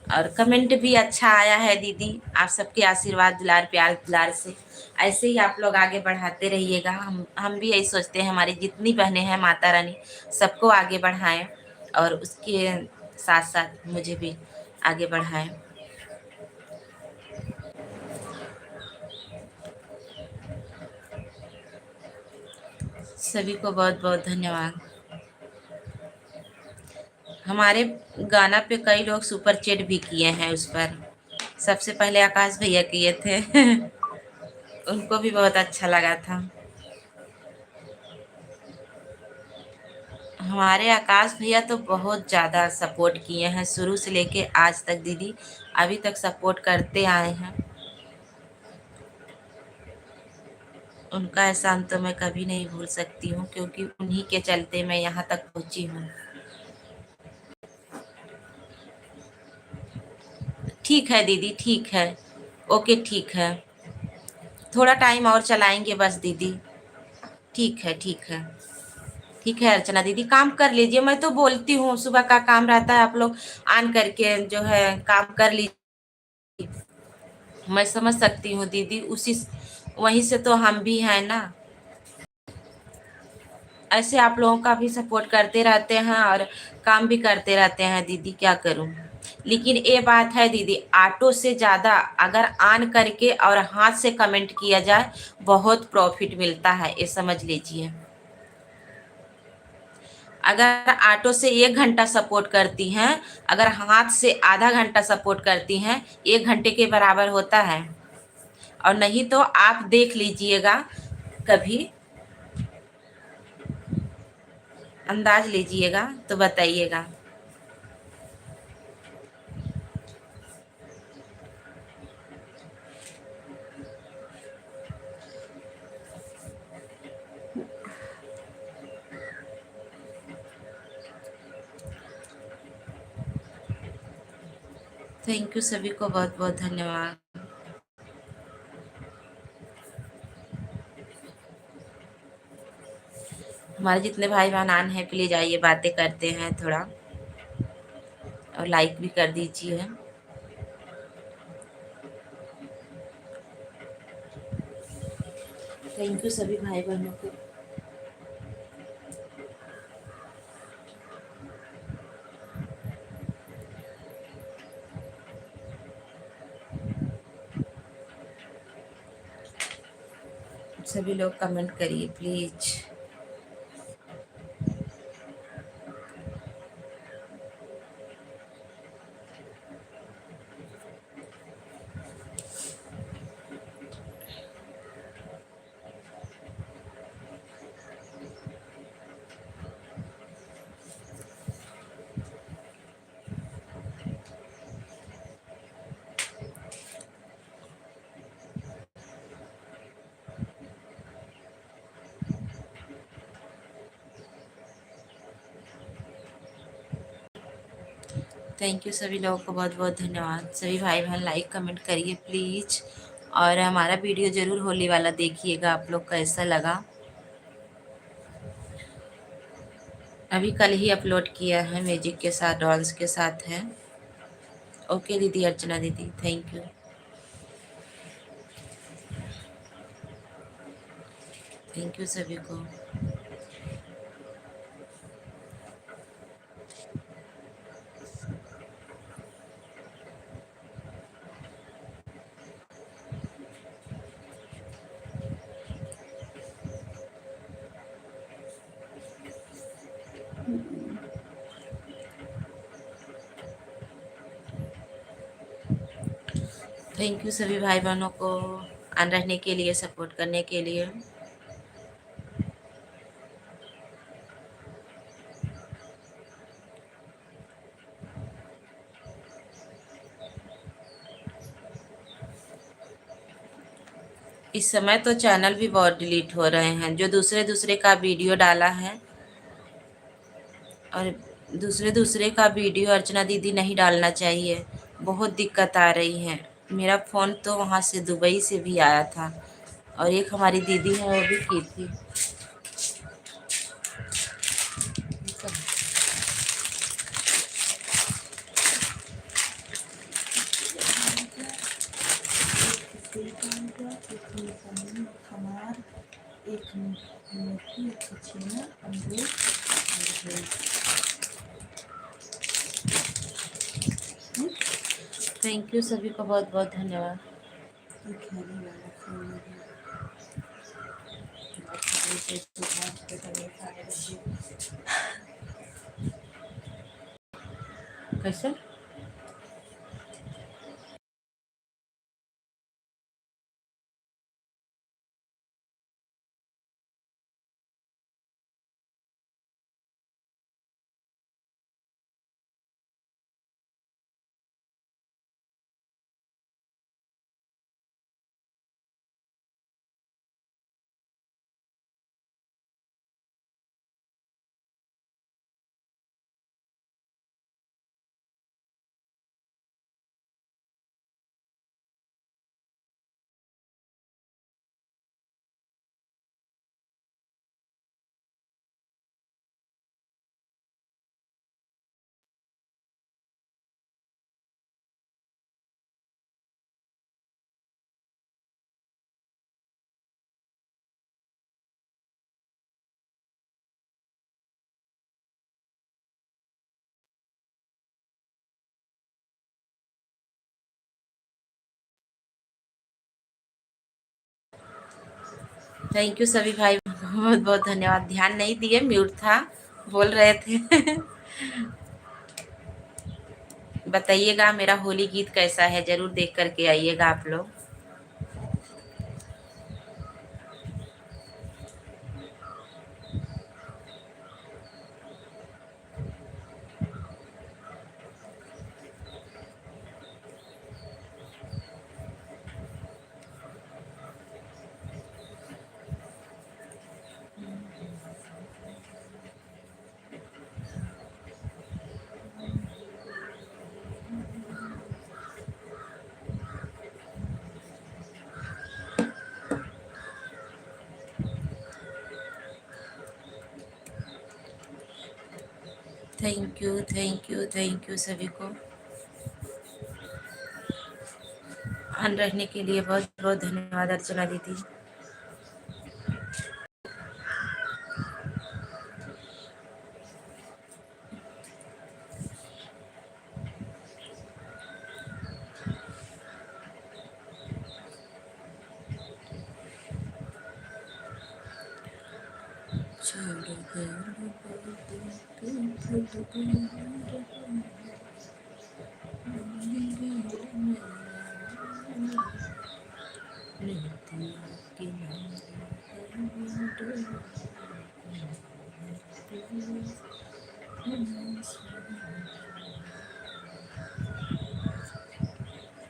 और कमेंट भी अच्छा आया है दीदी। आप सबके आशीर्वाद दुलार प्यार दुलार से ऐसे ही आप लोग आगे बढ़ाते रहिएगा। हम भी यही सोचते हैं हमारी जितनी बहनें हैं माता रानी सबको आगे बढ़ाएं और उसके साथ साथ मुझे भी आगे बढ़ाएं। सभी को बहुत बहुत धन्यवाद। हमारे गाना पे कई लोग सुपर चैट भी किए हैं उस पर। सबसे पहले आकाश भैया किए थे उनको भी बहुत अच्छा लगा था। हमारे आकाश भैया तो बहुत ज़्यादा सपोर्ट किए हैं शुरू से लेके आज तक दीदी, अभी तक सपोर्ट करते आए हैं। उनका एहसान तो मैं कभी नहीं भूल सकती हूँ, क्योंकि उन्हीं के चलते मैं यहाँ तक पहुँची हूँ। ठीक है दीदी, ठीक है। ओके, ठीक है। थोड़ा टाइम और चलाएंगे बस दीदी। ठीक है, ठीक है। ठीक है अर्चना दीदी, काम कर लीजिए। मैं तो बोलती हूँ सुबह का काम रहता है, आप लोग ऑन करके जो है काम कर लीजिए। मैं समझ सकती हूँ दीदी, उसी वहीं से तो हम भी हैं ना। ऐसे आप लोगों का भी सपोर्ट करते रहते हैं और काम भी करते रहते हैं दीदी, क्या करूं। लेकिन ये बात है दीदी, ऑटो से ज़्यादा अगर ऑन करके और हाथ से कमेंट किया जाए बहुत प्रॉफिट मिलता है, ये समझ लीजिए। अगर ऑटो से 1 घंटा सपोर्ट करती हैं, अगर हाथ से आधा घंटा सपोर्ट करती हैं, 1 घंटे के बराबर होता है। और नहीं तो आप देख लीजिएगा, कभी अंदाज लीजिएगा तो बताइएगा। थैंक यू, सभी को बहुत बहुत धन्यवाद। हमारे जितने भाई बहन आन हैं प्लीज आइए, बातें करते हैं थोड़ा, और लाइक भी कर दीजिए। थैंक यू सभी भाई बहनों को। सभी लोग कमेंट करिए प्लीज। थैंक यू सभी लोगों को बहुत बहुत धन्यवाद। सभी भाई बहन लाइक कमेंट करिए प्लीज़, और हमारा वीडियो ज़रूर होली वाला देखिएगा, आप लोग कैसा लगा। अभी कल ही अपलोड किया है, म्यूजिक के साथ डांस के साथ है। ओके दीदी, अर्चना दीदी, थैंक यू। थैंक यू सभी को। थैंक यू सभी भाई बहनों को ऑन रहने के लिए, सपोर्ट करने के लिए। इस समय तो चैनल भी बहुत डिलीट हो रहे हैं, जो दूसरे दूसरे का वीडियो डाला है, और दूसरे दूसरे का वीडियो अर्चना दीदी नहीं डालना चाहिए। बहुत दिक्कत आ रही है। मेरा फ़ोन तो वहाँ से दुबई से भी आया था, और एक हमारी दीदी है वो भी की थी। थैंक यू सभी को बहुत बहुत धन्यवाद। कैसे? थैंक यू सभी भाई, बहुत बहुत धन्यवाद। ध्यान नहीं दिए, म्यूट था, बोल रहे थे। बताइएगा मेरा होली गीत कैसा है, जरूर देख करके आइएगा आप लोग। Thank you thank you thank you सभी को ऑन रहने के लिए बहुत बहुत धन्यवाद अर्चना दीदी।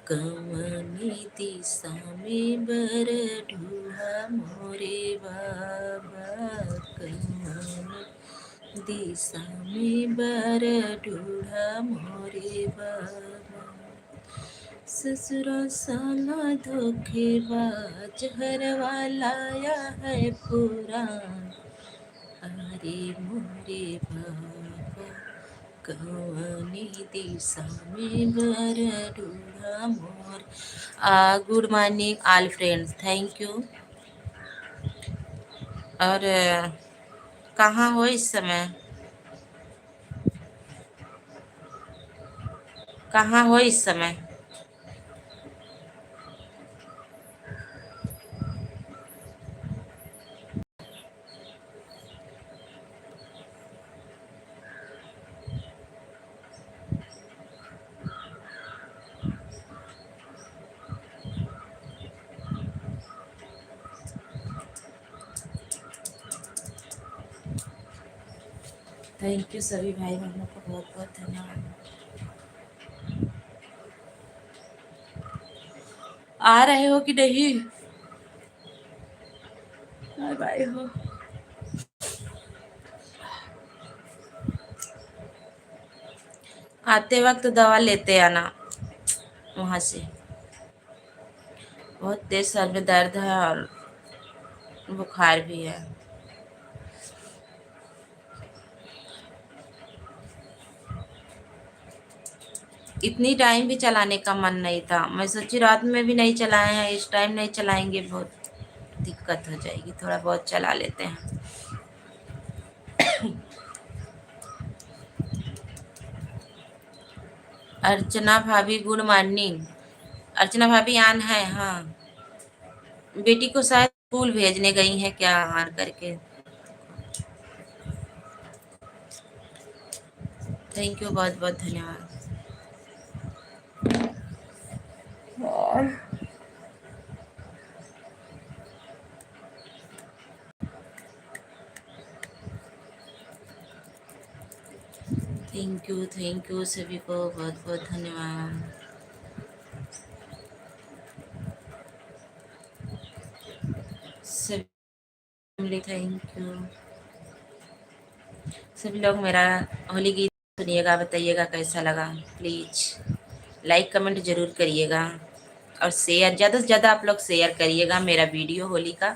कवनी दिशा में बर ढूढ़ा मोरे बाबा, कवनी दिशा में बर ढूढ़ा मोरे बाबा। ससुरा साला धोखेबाज हरवा लाया है पुराण, अरे मोरे बाबा, कवनी दिशा में बर ढूढ़ा मोर। Good morning all friends, thank you. और कहाँ हो इस समय? कहाँ हो इस समय? थैंक यू सभी भाई बहनों को बहुत बहुत धन्यवाद। आ रहे हो कि नहीं? बाय बाय हो। आते वक्त दवा लेते आना वहाँ से। बहुत तेज सर में दर्द है और बुखार भी है। इतनी टाइम भी चलाने का मन नहीं था, मैं सोची रात में भी नहीं चलाए हैं, इस टाइम नहीं चलाएंगे, बहुत दिक्कत हो जाएगी, थोड़ा बहुत चला लेते हैं। अर्चना भाभी गुड मॉर्निंग। अर्चना भाभी आन है, हाँ। बेटी को शायद स्कूल भेजने गई है क्या आन करके। थैंक यू, बहुत बहुत धन्यवाद। थैंक यू सभी को बहुत बहुत धन्यवाद। सभी थैंक यू। सभी लोग मेरा होली गीत सुनिएगा, बताइएगा कैसा लगा। प्लीज लाइक कमेंट जरूर करिएगा और शेयर ज़्यादा से ज़्यादा आप लोग शेयर करिएगा। मेरा वीडियो होली का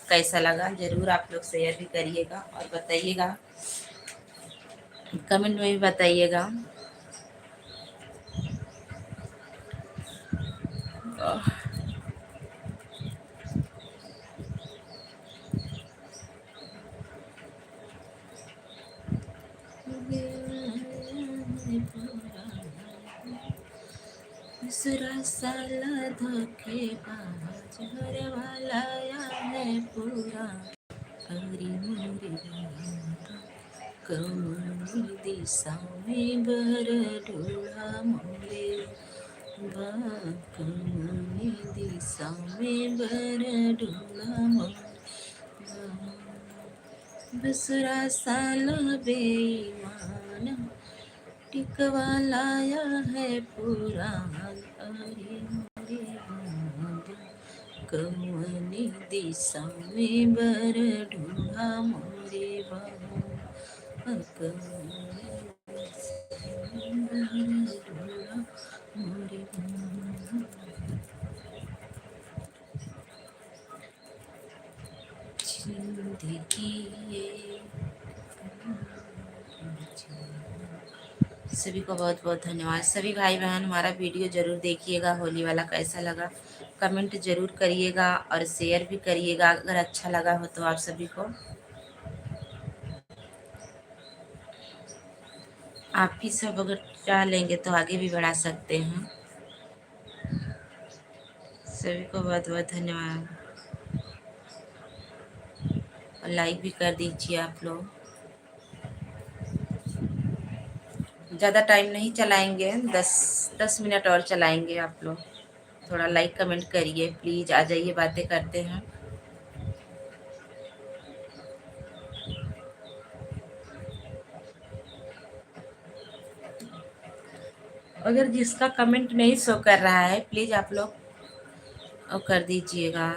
कैसा लगा ज़रूर आप लोग शेयर भी करिएगा और बताइएगा, कमेंट में भी बताइएगा। दूसरा साला धोखेबाज घर वाला आया है पूरा। हरी मोरी बाबा, कमली दिशा में बर ढूढ़ा मोरे बा, कमली दिशा में बर ढूढ़ा मोरे बा। दूसरा साला बेईमान टिकवा लाया है पूरा। अरे मोरे बाबा, कमली दिशा में बर ढूंढा मोरे बाबा, कमली दिशा में बर ढूंढा मोरे बाबा। जिंदगी ये सभी को बहुत बहुत धन्यवाद। सभी भाई बहन हमारा वीडियो ज़रूर देखिएगा, होली वाला कैसा लगा कमेंट ज़रूर करिएगा और शेयर भी करिएगा अगर अच्छा लगा हो तो आप सभी को। आप ही सब अगर चाह लेंगे तो आगे भी बढ़ा सकते हैं। सभी को बहुत बहुत धन्यवाद और लाइक भी कर दीजिए आप लोग। ज़्यादा टाइम नहीं चलाएंगे, 10 मिनट और चलाएंगे। आप लोग थोड़ा लाइक कमेंट करिए प्लीज़, आ जाइए बातें करते हैं। अगर जिसका कमेंट नहीं शो कर रहा है प्लीज़ आप लोग और कर दीजिएगा।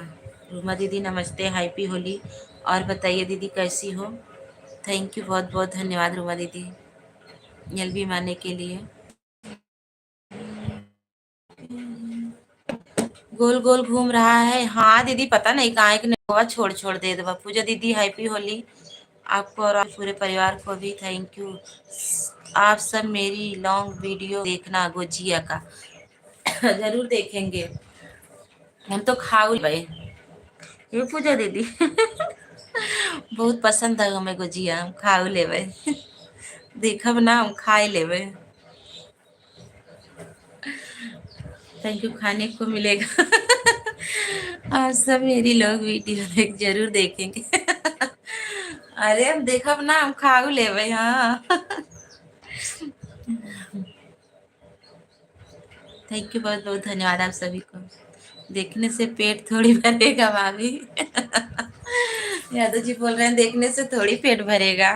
रूमा दीदी नमस्ते, हैप्पी होली। और बताइए दीदी कैसी हो। थैंक यू, बहुत बहुत धन्यवाद रूमा दीदी एलबी मानने के लिए। गोल गोल घूम रहा है, हाँ दीदी पता नहीं कहाँ एक हुआ, छोड़ छोड़ दे दो। पूजा दीदी हैप्पी होली आपको और पूरे परिवार को भी। Thank you. आप सब मेरी लॉन्ग वीडियो देखना गुजिया का। जरूर देखेंगे, हम तो खाऊ भाई। ये पूजा दीदी बहुत पसंद है हमें गुजिया, हम खाऊ लेवे। देखब ना हम खाए लेवे। थैंक यू, खाने को मिलेगा। आप सब मेरी लोग वीडियो देख जरूर देखेंगे। अरे हम देखब ना हम खाऊ लेवे, हाँ। थैंक यू, बहुत बहुत धन्यवाद आप सभी को। देखने से पेट थोड़ी भरेगा भाभी। यादव जी बोल रहे हैं देखने से थोड़ी पेट भरेगा।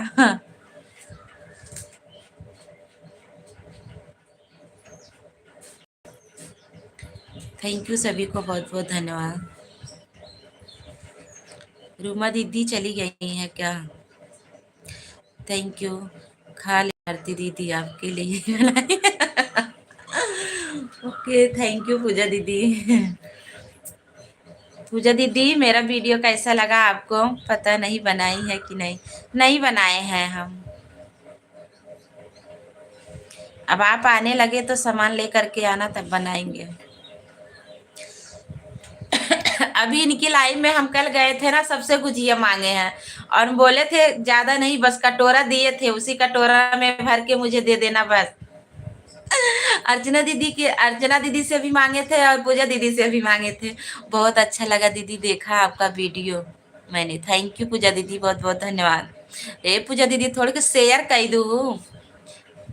थैंक यू सभी को बहुत बहुत धन्यवाद। रूमा दीदी चली गई हैं क्या। Thank you. खा ले आरती दीदी आपके लिए बनाई। ओके थैंक यू पूजा दीदी। पूजा दीदी मेरा वीडियो कैसा लगा आपको, पता नहीं बनाई है कि नहीं। नहीं बनाए हैं हम। अब आप आने लगे तो सामान लेकर के आना तब बनाएंगे। अभी इनकी लाइन में हम कल गए थे ना, सबसे गुजिया मांगे हैं और बोले थे ज्यादा नहीं, बस कटोरा दिए थे, उसी कटोरा में भर के मुझे दे देना बस। अर्चना दीदी से भी मांगे थे और पूजा दीदी से भी मांगे थे। बहुत अच्छा लगा दीदी, देखा आपका वीडियो मैंने। थैंक यू पूजा दीदी, बहुत बहुत धन्यवाद। ए पूजा दीदी थोड़ी के शेयर कर दू,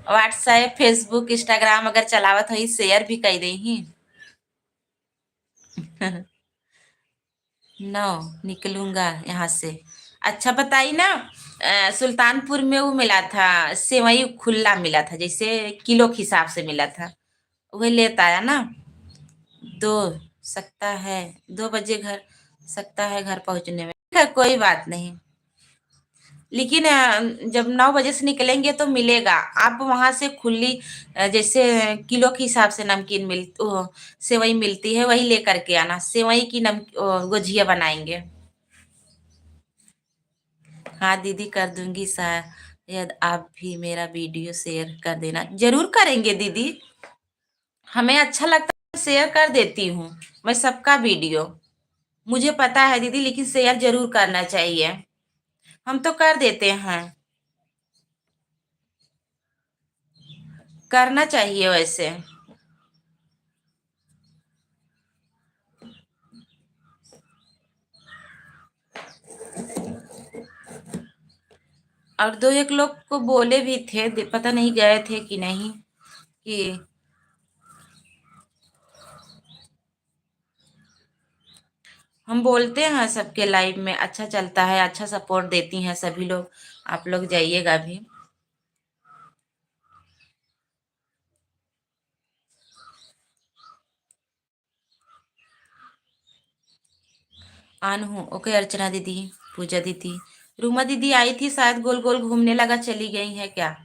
व्हाट्सएप फेसबुक इंस्टाग्राम अगर चलावत हो शेयर भी कर दही। नो, निकलूंगा यहाँ से। अच्छा बताई ना, सुल्तानपुर में वो मिला था सेवई, खुला मिला था, जैसे किलो के हिसाब से मिला था, वही लेता आया ना। दो सकता है, 2 बजे घर सकता है घर पहुंचने में। ठीक है, कोई बात नहीं। लेकिन जब 9 बजे से निकलेंगे तो मिलेगा। आप वहां से खुली जैसे किलो के हिसाब से नमकीन सेवई मिलती है, वही लेकर के आना। सेवई की गुजिया बनाएंगे। हाँ दीदी कर दूंगी, शायद आप भी मेरा वीडियो शेयर कर देना। जरूर करेंगे दीदी, हमें अच्छा लगता है, शेयर कर देती हूँ मैं सबका वीडियो। मुझे पता है दीदी, लेकिन शेयर जरूर करना चाहिए। हम तो कर देते हैं, करना चाहिए वैसे। और दो एक लोग को बोले भी थे, पता नहीं गए थे कि नहीं, कि हम बोलते हैं सबके लाइव में अच्छा चलता है, अच्छा सपोर्ट देती हैं सभी लोग। आप लोग जाइएगा भी। आन हूँ, ओके अर्चना दीदी, पूजा दीदी, रूमा दीदी आई थी शायद, गोल गोल घूमने लगा, चली गई है क्या?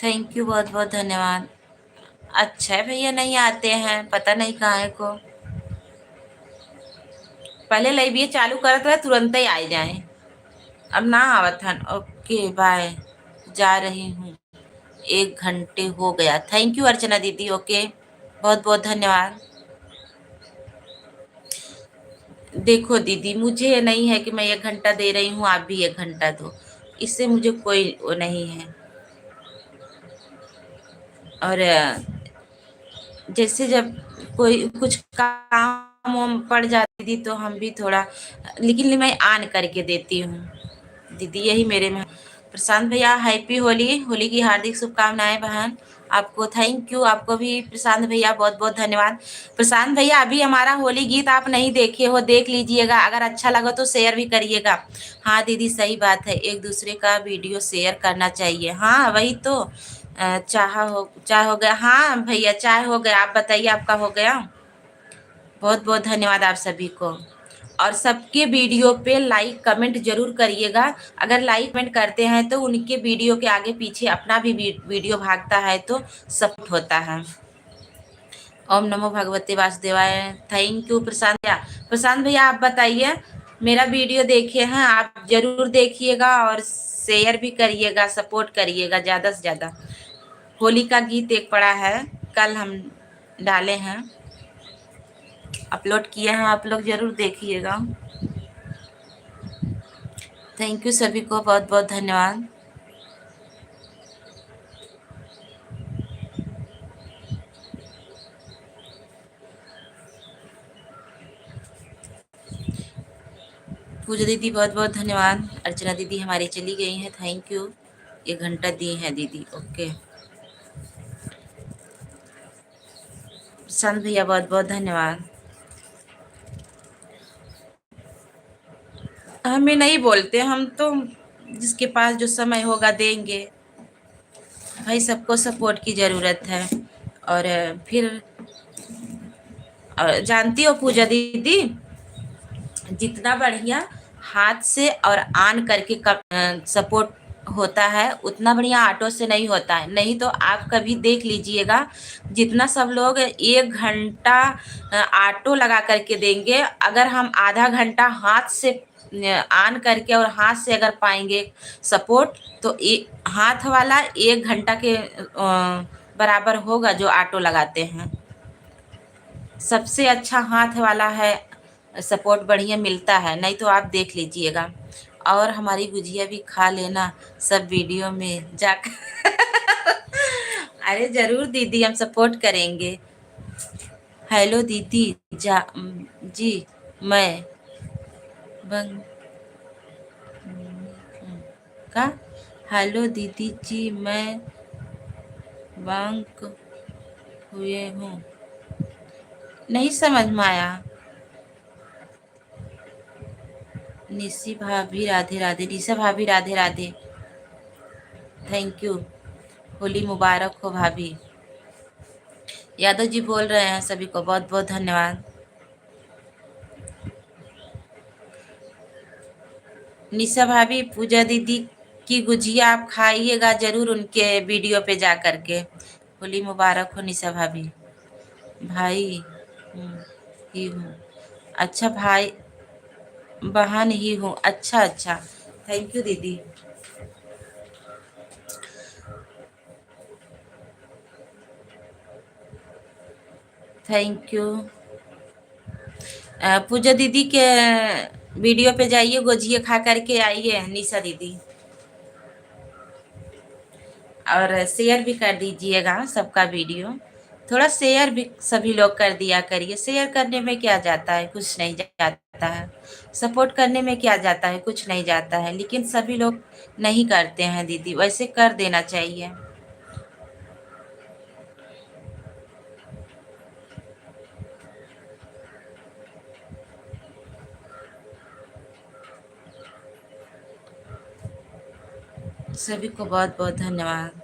थैंक यू, बहुत बहुत धन्यवाद। अच्छा है भैया नहीं आते हैं, पता नहीं कहाँ है को। पहले लाइव चालू करत रहे, तुरंत ही आ जाए। अब ना आवत हन। ओके बाय, जा रही हूँ, 1 घंटे हो गया। थैंक यू अर्चना दीदी, ओके, बहुत बहुत धन्यवाद। देखो दीदी, मुझे नहीं है कि मैं 1 घंटा दे रही हूँ, आप भी 1 घंटा दो, इससे मुझे कोई वो नहीं है। और जैसे जब कोई कुछ काम वाम पड़ जाती थी तो हम भी थोड़ा, लेकिन मैं ऑन करके देती हूँ दीदी, यही मेरे में। प्रशांत भैया हैप्पी होली, होली की हार्दिक शुभकामनाएं बहन आपको। थैंक यू, आपको भी प्रशांत भैया, बहुत बहुत धन्यवाद। प्रशांत भैया अभी हमारा होली गीत आप नहीं देखे हो, देख लीजिएगा, अगर अच्छा लगा तो शेयर भी करिएगा। हाँ दीदी सही बात है, एक दूसरे का वीडियो शेयर करना चाहिए। हाँ वही तो। चाय हो गया, हाँ भैया चाय हो गया, आप बताइए आपका हो गया? बहुत बहुत धन्यवाद आप सभी को। और सबके वीडियो पे लाइक कमेंट जरूर करिएगा। अगर लाइक कमेंट करते हैं तो उनके वीडियो के आगे पीछे अपना भी वीडियो भागता है तो सपोर्ट होता है। ओम नमो भगवते वासुदेवाय। थैंक यू प्रशांत भैया। प्रशांत भैया आप बताइए, मेरा वीडियो देखे हैं आप, जरूर देखिएगा और शेयर भी करिएगा, सपोर्ट करिएगा ज़्यादा से ज़्यादा। होली का गीत एक पड़ा है, कल हम डाले हैं, अपलोड किए हैं, आप लोग जरूर देखिएगा। थैंक यू सभी को, बहुत बहुत धन्यवाद। पूजा दीदी बहुत बहुत धन्यवाद। अर्चना दीदी हमारी चली गई हैं, थैंक यू, 1 घंटा दी है दीदी, ओके। प्रशांत भैया बहुत बहुत धन्यवाद। हमें नहीं बोलते, हम तो जिसके पास जो समय होगा देंगे। भाई सबको सपोर्ट की ज़रूरत है। और फिर जानती हो पूजा दीदी, जितना बढ़िया हाथ से और ऑन करके सपोर्ट होता है, उतना बढ़िया ऑटो से नहीं होता है। नहीं तो आप कभी देख लीजिएगा, जितना सब लोग 1 घंटा ऑटो लगा करके देंगे, अगर हम आधा घंटा हाथ से ऑन करके और हाथ से अगर पाएंगे सपोर्ट तो हाथ वाला 1 घंटा के बराबर होगा जो ऑटो लगाते हैं। सबसे अच्छा हाथ वाला है, सपोर्ट बढ़िया मिलता है, नहीं तो आप देख लीजिएगा। और हमारी गुजिया भी खा लेना सब वीडियो में जाकर। अरे जरूर दीदी, हम सपोर्ट करेंगे। हेलो दीदी, जी मैं बंग का हेलो दीदी जी, मैं बंक हुए हूँ। नहीं समझ में आया। निशी भाभी राधे राधे, निशा भाभी राधे राधे, थैंक यू। होली मुबारक हो भाभी। यादव जी बोल रहे हैं, सभी को बहुत बहुत धन्यवाद। निशा भाभी, पूजा दीदी की गुजिया आप खाइएगा जरूर उनके वीडियो पे जा करके। होली मुबारक हो निशा भाभी। भाई ही हूँ। अच्छा भाई बहन ही हूँ। अच्छा अच्छा, थैंक यू दीदी। Thank you. पूजा दीदी के वीडियो पे जाइए, गुजिया खा करके आइए निशा दीदी। और शेयर भी कर दीजिएगा सबका वीडियो। थोड़ा शेयर भी सभी लोग कर दिया करिए। शेयर करने में क्या जाता है, कुछ नहीं जाता है। सपोर्ट करने में क्या जाता है, कुछ नहीं जाता है। लेकिन सभी लोग नहीं करते हैं दीदी, वैसे कर देना चाहिए। सभी को बहुत बहुत धन्यवाद।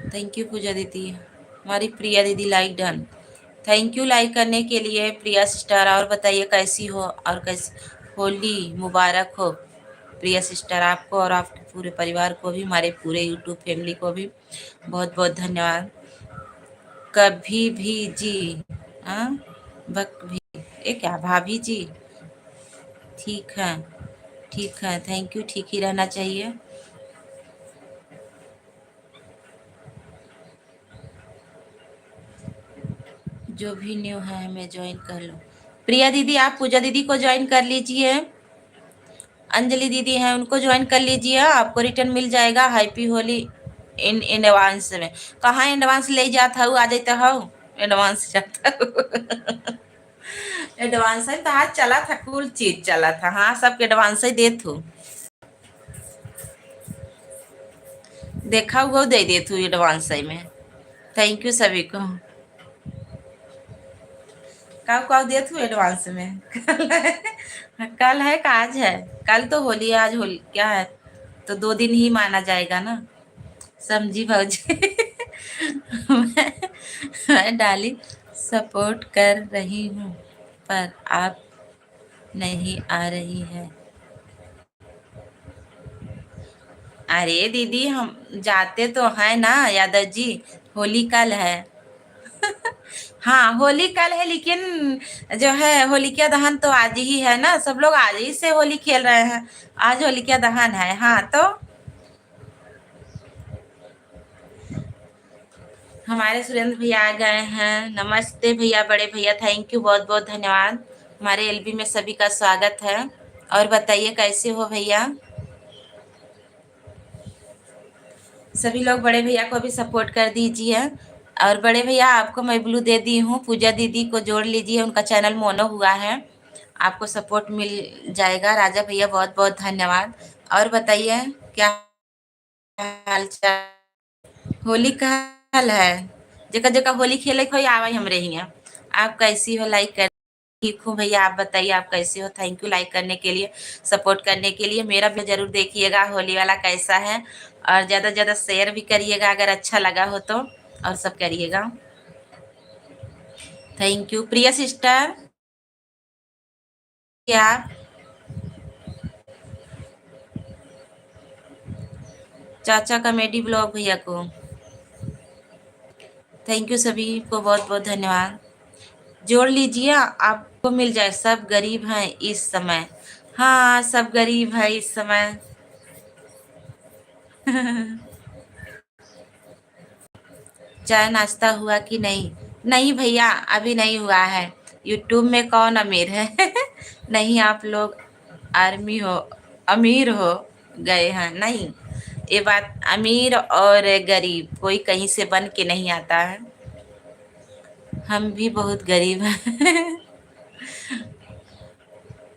थैंक यू पूजा दीदी। हमारी प्रिया दीदी like done. Thank you like करने के लिए प्रिया सिस्टर। और बताइए कैसी हो, और कैसी होली मुबारक हो प्रिया सिस्टर आपको और आपके पूरे परिवार को भी, हमारे पूरे यूट्यूब फैमिली को भी बहुत बहुत धन्यवाद। कभी भी जी। हाँ, बक भी, ये क्या भाभी जी। ठीक है, ठीक है, थैंक यू। ठीक ही रहना चाहिए। जो भी न्यू है हमें ज्वाइन कर लो। प्रिया दीदी आप पूजा दीदी को ज्वाइन कर लीजिए। अंजलि दीदी हैं उनको ज्वाइन कर लीजिए, आपको रिटर्न मिल जाएगा हैप्पी होली इन एडवांस में। कहाँ एडवांस ले जाता हूँ, आ जाता हूँ एडवांस जाता हूँ। एडवांस है तो आज चला था, कुल चीज चला था। हाँ, सबके एडवांस ही देत हूँ। देखा हुआ दे देत हूँ एडवांस में। थैंक यू सभी को। कब कब देत हूँ एडवांस में। कल है का आज है। कल तो होली है, आज होली क्या है, तो 2 दिन ही माना जाएगा ना। समझी भाजी। मैं, मैं डाली सपोर्ट कर रही हूँ पर आप नहीं आ रही है। अरे दीदी हम जाते तो हैं ना यादव जी। होली कल है। हाँ होली कल है, लेकिन जो है होलिका दहन तो आज ही है ना, सब लोग आज ही से होली खेल रहे हैं। आज होलिका दहन है, हाँ तो हमारे सुरेंद्र भैया आ गए हैं। नमस्ते भैया, बड़े भैया, थैंक यू, बहुत बहुत धन्यवाद। हमारे एलबी में सभी का स्वागत है। और बताइए कैसे हो भैया। सभी लोग बड़े भैया को भी सपोर्ट कर दीजिए। और बड़े भैया आपको मैं ब्लू दे दी हूँ, पूजा दीदी को जोड़ लीजिए, उनका चैनल मोनो हुआ है, आपको सपोर्ट मिल जाएगा। राजा भैया बहुत बहुत धन्यवाद। और बताइए क्या हाल चाल। होली का हाल है, जगह जगह होली खेले कोई आवा हमरे हियाँ। आप कैसी हो, लाइक कर। ठीक हूँ भैया, आप बताइए आप कैसे हो। थैंक यू लाइक करने के लिए, सपोर्ट करने के लिए। मेरा भी जरूर देखिएगा होली वाला कैसा है। और ज़्यादा से ज़्यादा शेयर भी करिएगा अगर अच्छा लगा हो तो, और सब करिएगा। Thank you Priya sister. क्या चाचा कॉमेडी ब्लॉग भैया को थैंक यू, सभी को बहुत बहुत धन्यवाद। जोड़ लीजिए, आपको मिल जाए। सब गरीब हैं इस समय। हाँ, सब गरीब है इस समय। चाय नाश्ता हुआ कि नहीं? नहीं भैया, अभी नहीं हुआ है। यूट्यूब में कौन अमीर है? नहीं, आप लोग आर्मी हो, अमीर हो गए हैं। नहीं, ये बात, अमीर और गरीब कोई कहीं से बन के नहीं आता है। हम भी बहुत गरीब हैं।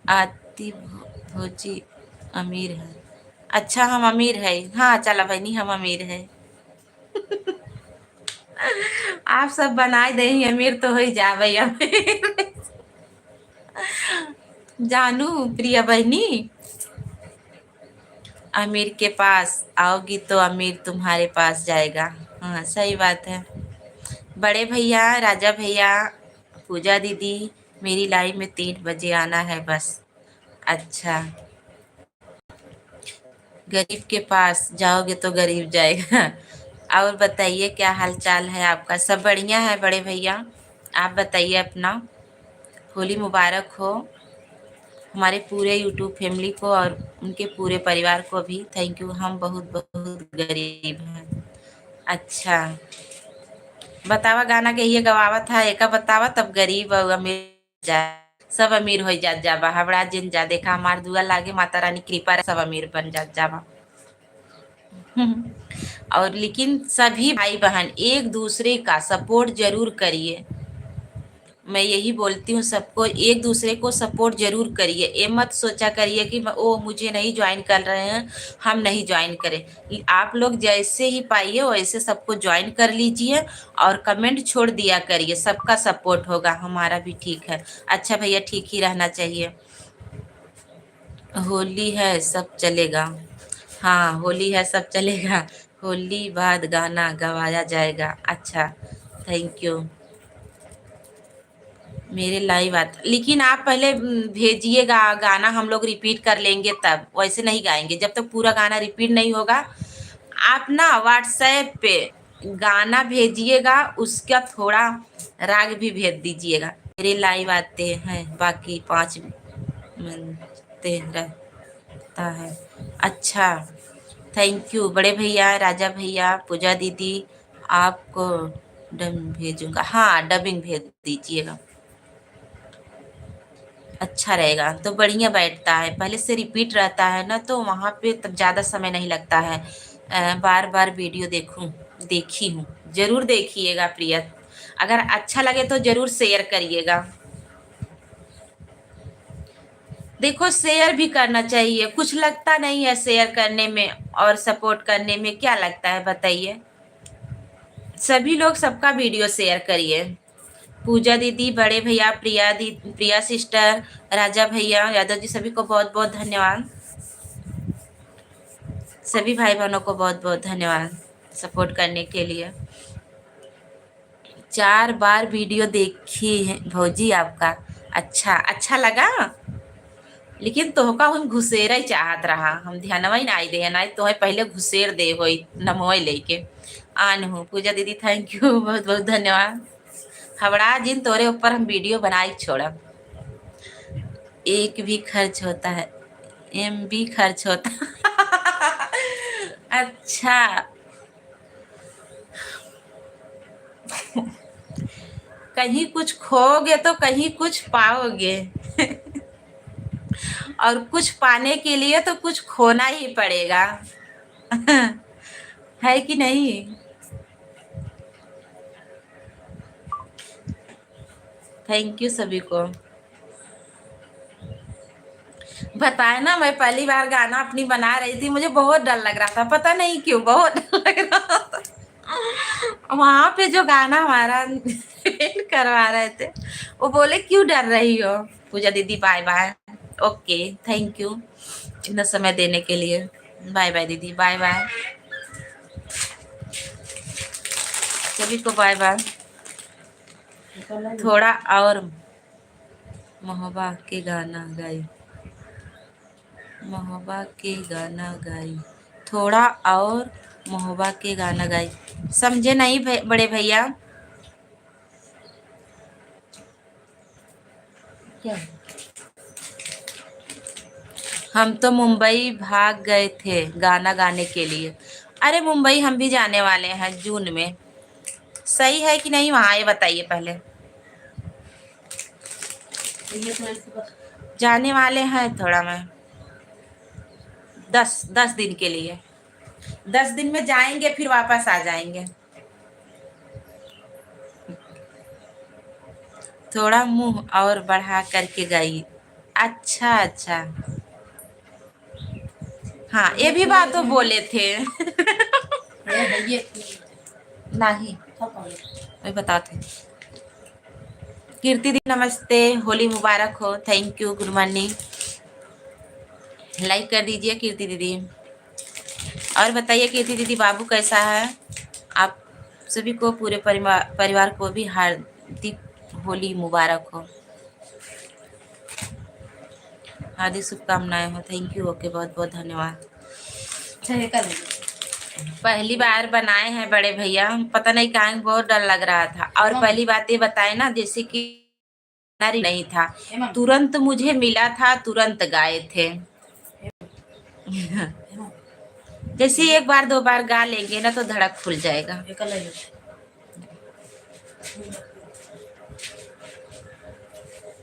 आती भोजी अमीर है। अच्छा, हम अमीर है। हाँ चला बहनी, हम अमीर है। आप सब बनाए दे ही अमीर तो हो ही जा भैया। जानू प्रिया बहनी, अमीर के पास आओगी तो अमीर तुम्हारे पास जाएगा। हाँ सही बात है। बड़े भैया, राजा भैया, पूजा दीदी, मेरी लाइव में 3 बजे आना है बस। अच्छा, गरीब के पास जाओगे तो गरीब जाएगा। और बताइए, क्या हाल चाल है आपका? सब बढ़िया है बड़े भैया। आप बताइए अपना। होली मुबारक हो हमारे पूरे यूट्यूब फैमिली को और उनके पूरे परिवार को भी। Thank you. हम बहुत बहुत गरीब हैं। अच्छा, बतावा गाना के ये गवावा था एक बतावा, तब गरीब और अमीर जा सब अमीर हो जात जाबा। हबड़ा जिन जा देखा, हमार दुआ लागे, माता रानी कृपा रहे, सब अमीर बन जात जाबा। और लेकिन सभी भाई बहन एक दूसरे का सपोर्ट जरूर करिए। मैं यही बोलती हूँ सबको, एक दूसरे को सपोर्ट जरूर करिए। ये मत सोचा करिए कि ओ मुझे नहीं ज्वाइन कर रहे हैं, हम नहीं ज्वाइन करें। आप लोग जैसे ही पाइए वैसे सबको ज्वाइन कर लीजिए और कमेंट छोड़ दिया करिए। सबका सपोर्ट होगा, हमारा भी ठीक है। अच्छा भैया, ठीक ही रहना चाहिए। होली है सब चलेगा। हाँ, होली है सब चलेगा। होली बाद गाना गवाया जाएगा। अच्छा, थैंक यू। मेरे लाइव आते, लेकिन आप पहले भेजिएगा गाना, हम लोग रिपीट कर लेंगे तब। वैसे नहीं गाएंगे जब तक पूरा गाना रिपीट नहीं होगा। आप ना व्हाट्सएप पे गाना भेजिएगा, उसका थोड़ा राग भी भेज दीजिएगा। मेरे लाइव आते हैं, बाकी 5 मिनट रहता है। अच्छा, थैंक यू बड़े भैया, राजा भैया, पूजा दीदी। आपको डबिंग भेजूंगा। हाँ, डबिंग भेज दीजिएगा, अच्छा रहेगा तो बढ़िया बैठता है। पहले से रिपीट रहता है ना, तो वहाँ पे तब ज़्यादा समय नहीं लगता है। बार बार वीडियो देखी हूँ। जरूर देखिएगा प्रिया, अगर अच्छा लगे तो जरूर शेयर करिएगा। देखो, शेयर भी करना चाहिए, कुछ लगता नहीं है शेयर करने में और सपोर्ट करने में। क्या लगता है बताइए? सभी लोग सबका वीडियो शेयर करिए। पूजा दीदी, बड़े भैया, प्रिया सिस्टर, राजा भैया, यादव जी, सभी को बहुत बहुत धन्यवाद। सभी भाई बहनों को बहुत बहुत धन्यवाद सपोर्ट करने के लिए। 4 बार वीडियो देखी है भौजी आपका। अच्छा, अच्छा लगा। लेकिन तोहका हम घुसेर ही चाहत रहा, हम ध्यानवा ही नहीं दे ना, तोहे पहले घुसेर दे होई नमोय लेके आन हूँ। पूजा दीदी थैंक यू, बहुत बहुत धन्यवाद। हवड़ा जिन तोरे ऊपर हम वीडियो बनाई छोड़ा। एक भी खर्च होता है, MB खर्च होता। अच्छा, कहीं कुछ खोओगे तो कहीं कुछ पाओगे। और कुछ पाने के लिए तो कुछ खोना ही पड़ेगा। है कि नहीं? थैंक यू सभी को। बताए ना, मैं पहली बार गाना अपनी बना रही थी, मुझे बहुत डर लग रहा था, पता नहीं क्यों बहुत डर लग रहा था। वहां पे जो गाना हमारा करवा रहे थे, वो बोले क्यों डर रही हो? पूजा दीदी bye bye. Okay, thank you इतना समय देने के लिए। बाय बाय दीदी, बाय बाय। सभी को बाय बाय। थोड़ा और मोहब्बा के गाना गाई, मोहब्बा के गाना गाई। थोड़ा और मोहब्बा के गाना गाई। समझे नहीं बड़े भैया? क्या? हम तो मुंबई भाग गए थे गाना गाने के लिए। अरे मुंबई हम भी जाने वाले हैं जून में। सही है कि नहीं वहाँ, ये बताइए पहले। जाने वाले हैं थोड़ा मैं 10 दिन के लिए। 10 दिन में जाएंगे फिर वापस आ जाएंगे। थोड़ा मुंह और बढ़ा करके गाइए। अच्छा अच्छा। हाँ ये भी बात तो बोले थे। नहीं मैं बताते। कीर्ति दी नमस्ते, होली मुबारक हो। Thank you, good morning. Like कर दीजिए कीर्ति दीदी। और बताइए कीर्ति दीदी बाबू कैसा है? आप सभी को, पूरे परिवार को भी हार्दिक होली मुबारक हो। हार्दिक शुभकामनाएं हो। थैंक यू, ओके, बहुत बहुत धन्यवाद। पहली बार बनाए हैं बड़े भैया, पता नहीं कहाँ, बहुत डर लग रहा था। और पहली बात ये बताए ना, जैसे कि नहीं था, तुरंत मुझे मिला था, तुरंत गाए थे। जैसे एक बार दो बार गा लेंगे ना तो धड़क खुल जाएगा।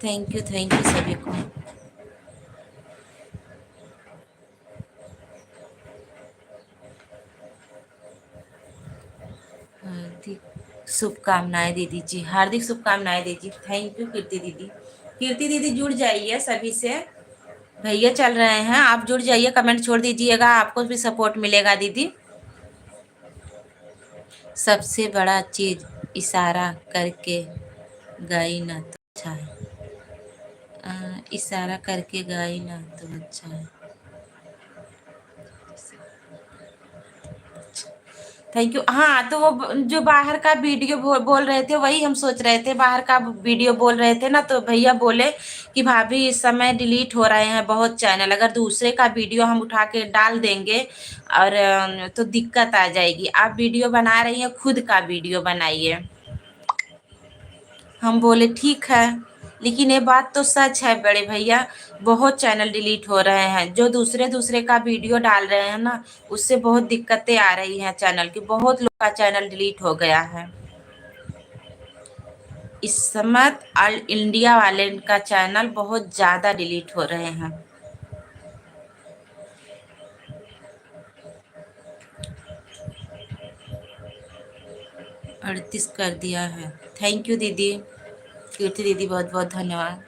थैंक यू सभी को। हार्दिक शुभकामनाएं दीदी जी, हार्दिक शुभकामनाएं दीदी। थैंक यू कीर्ति दीदी। कीर्ति दीदी जुड़ जाइए सभी से। भैया चल रहे हैं, आप जुड़ जाइए, कमेंट छोड़ दीजिएगा, आपको भी सपोर्ट मिलेगा दीदी। सबसे बड़ा चीज इशारा करके गाई ना तो अच्छा है। इशारा करके गाई ना तो अच्छा है। Thank you. हाँ तो वो जो बाहर का वीडियो बोल रहे थे, वही हम सोच रहे थे, बाहर का वीडियो बोल रहे थे ना, तो भैया बोले कि भाभी इस समय डिलीट हो रहे हैं बहुत चैनल, अगर दूसरे का वीडियो हम उठा के डाल देंगे और तो दिक्कत आ जाएगी। आप वीडियो बना रही हैं, खुद का वीडियो बनाइए। हम बोले ठीक है, लेकिन ये बात तो सच है बड़े भैया, बहुत चैनल डिलीट हो रहे हैं। जो दूसरे दूसरे का वीडियो डाल रहे हैं ना, उससे बहुत दिक्कतें आ रही हैं चैनल की, बहुत लोग का चैनल डिलीट हो गया है। इस समय ऑल इंडिया वाले का चैनल बहुत ज़्यादा डिलीट हो रहे हैं। 38 कर दिया है। थैंक यू दीदी, कीर्ति दीदी, बहुत बहुत धन्यवाद।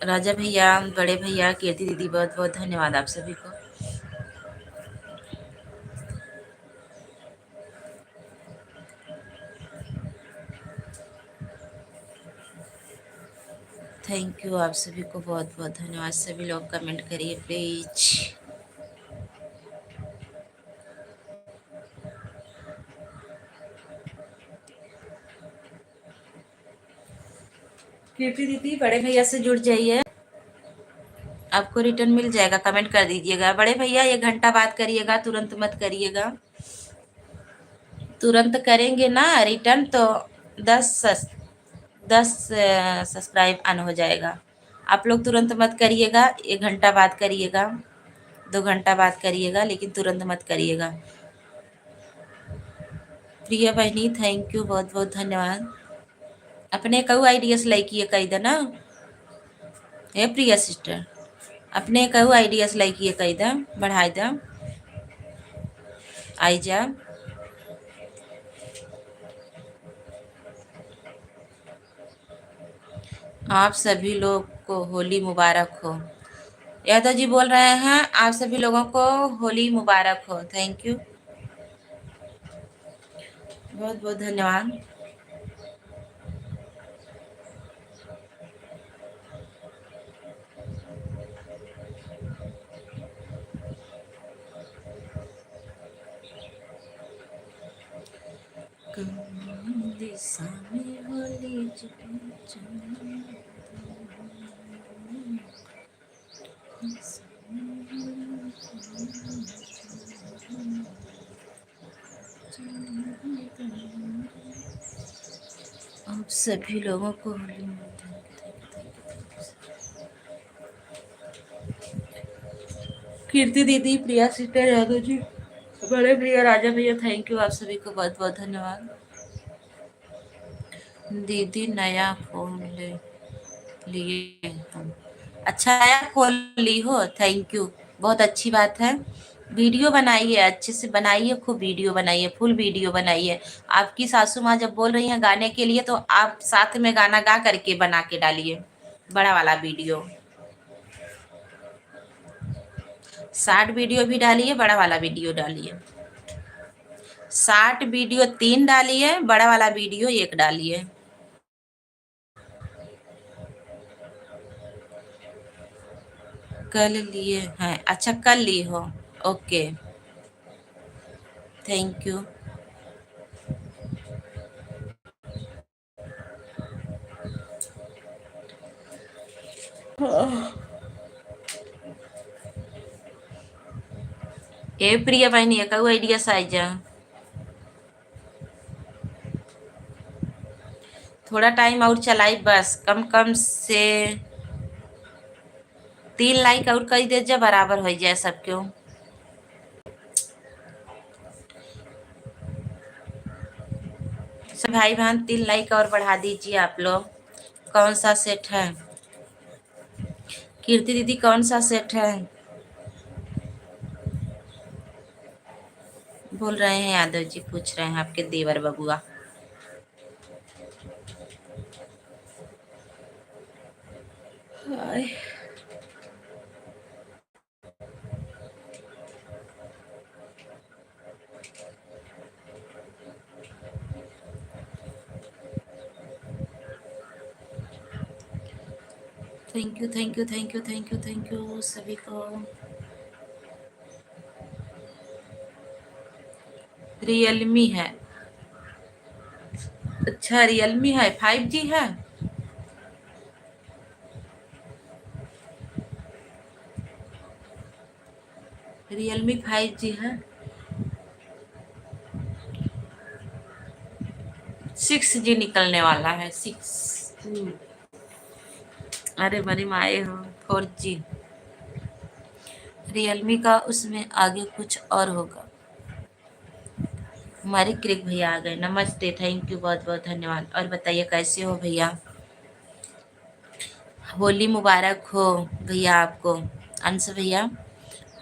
राजा भैया, बड़े भैया, कीर्ति दीदी, बहुत बहुत धन्यवाद आप सभी को। थैंक यू, आप सभी को बहुत बहुत धन्यवाद। सभी लोग कमेंट करिए प्लीज। कीर्ति दीदी बड़े भैया से जुड़ जाइए, आपको रिटर्न मिल जाएगा। कमेंट कर दीजिएगा बड़े भैया, ये घंटा बात करिएगा, तुरंत मत करिएगा। तुरंत करेंगे ना रिटर्न तो 10 सब्सक्राइब अन हो जाएगा। आप लोग तुरंत मत करिएगा, 1 घंटा बात करिएगा, 2 घंटा बात करिएगा, लेकिन तुरंत मत करिएगा। प्रिया बहनी, थैंक यू, बहुत बहुत धन्यवाद। अपने कहू आइडिया से लाइक कही दे ना, हे प्रिया सिस्टर, अपने कहू आइडिया से लाइक कही दे, बढ़ाई दे, आई जा। आप सभी लोग को होली मुबारक हो। यादव जी बोल रहे हैं आप सभी लोगों को होली मुबारक हो। थैंक यू, बहुत बहुत धन्यवाद। दिशा में होली आप सभी लोगों को होली में कीर्ति दीदी, प्रिया सिस्टर, यादव जी, बड़े भैया, राजा भैया, थैंक यू। आप सभी को बहुत बहुत धन्यवाद। दीदी नया फोन ले लिए तुम, अच्छा नया फोन ली हो, थैंक यू, बहुत अच्छी बात है। वीडियो बनाइए, अच्छे से बनाइए, खूब वीडियो बनाइए, फुल वीडियो बनाइए। आपकी सासू माँ जब बोल रही हैं गाने के लिए, तो आप साथ में गाना गा करके बना के डालिए बड़ा वाला वीडियो। शॉर्ट वीडियो भी डालिए, बड़ा वाला वीडियो डालिए। शॉर्ट वीडियो 3 डालिए, बड़ा वाला वीडियो 1 डालिए। कल लिए हैं, अच्छा कल ली हो, ओके, थैंक यू। ए प्रिया बहनी का आइडिया साइजा, थोड़ा टाइम और चलाई, बस कम कम से 3 लाइक और कर दे, जब बराबर हो जाए सबको। सब भाई बहन 3 लाइक और बढ़ा दीजिए आप लोग। कौन सा सेट है कीर्ति दीदी, कौन सा सेट है? बोल रहे हैं यादव जी, पूछ रहे हैं आपके देवर बबुआ। Thank you thank you thank you thank you thank you सभी को। रियलमी है, अच्छा रियलमी है, 5G है। रियलमी 5G है, 6G निकलने वाला है, 6। अरे बड़ी माए हो, 4G। रियलमी का उसमें आगे कुछ और होगा। हमारे क्रिक भैया आ गए, नमस्ते, थैंक यू, बहुत बहुत धन्यवाद। और बताइए कैसे हो भैया? होली मुबारक हो भैया आपको, अंश भैया,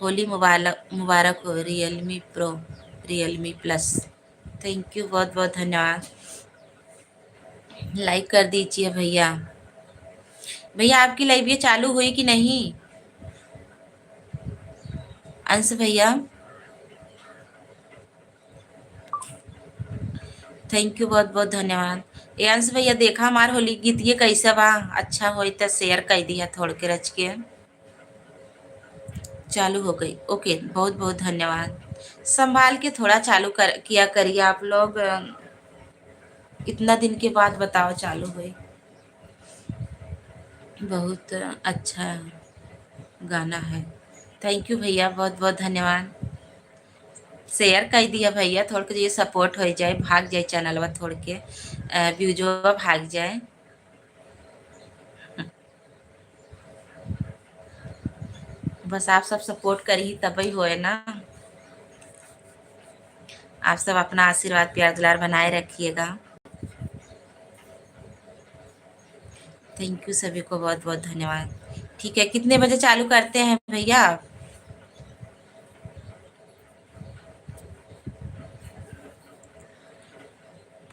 होली मुबारक मुबारक हो। Realme pro, Realme plus, thank you, बहुत बहुत धन्यवाद। लाइक कर दीजिए भैया। भैया आपकी लाइव ये चालू हुई कि नहीं? अंश भैया, थैंक यू, बहुत बहुत धन्यवाद। ए अंश भैया, देखा हमार होली गीत ये कैसा बा? अच्छा हो तो शेयर कर दिया थोड़ के रच के। चालू हो गई, ओके, बहुत बहुत धन्यवाद। संभाल के थोड़ा चालू कर किया करिए आप लोग, इतना दिन के बाद बताओ चालू हुई। बहुत अच्छा गाना है, थैंक यू भैया, बहुत बहुत धन्यवाद। शेयर कर दिया भैया, थोड़ के ये सपोर्ट हो जाए, भाग जाए चैनल थोड़ के व्यूजो भाग जाए। बस आप सब सपोर्ट करी तभी होए ना। आप सब अपना आशीर्वाद प्यार दुलार बनाए रखिएगा। थैंक यू सभी को, बहुत बहुत धन्यवाद। ठीक है, कितने बजे चालू करते हैं भैया आप?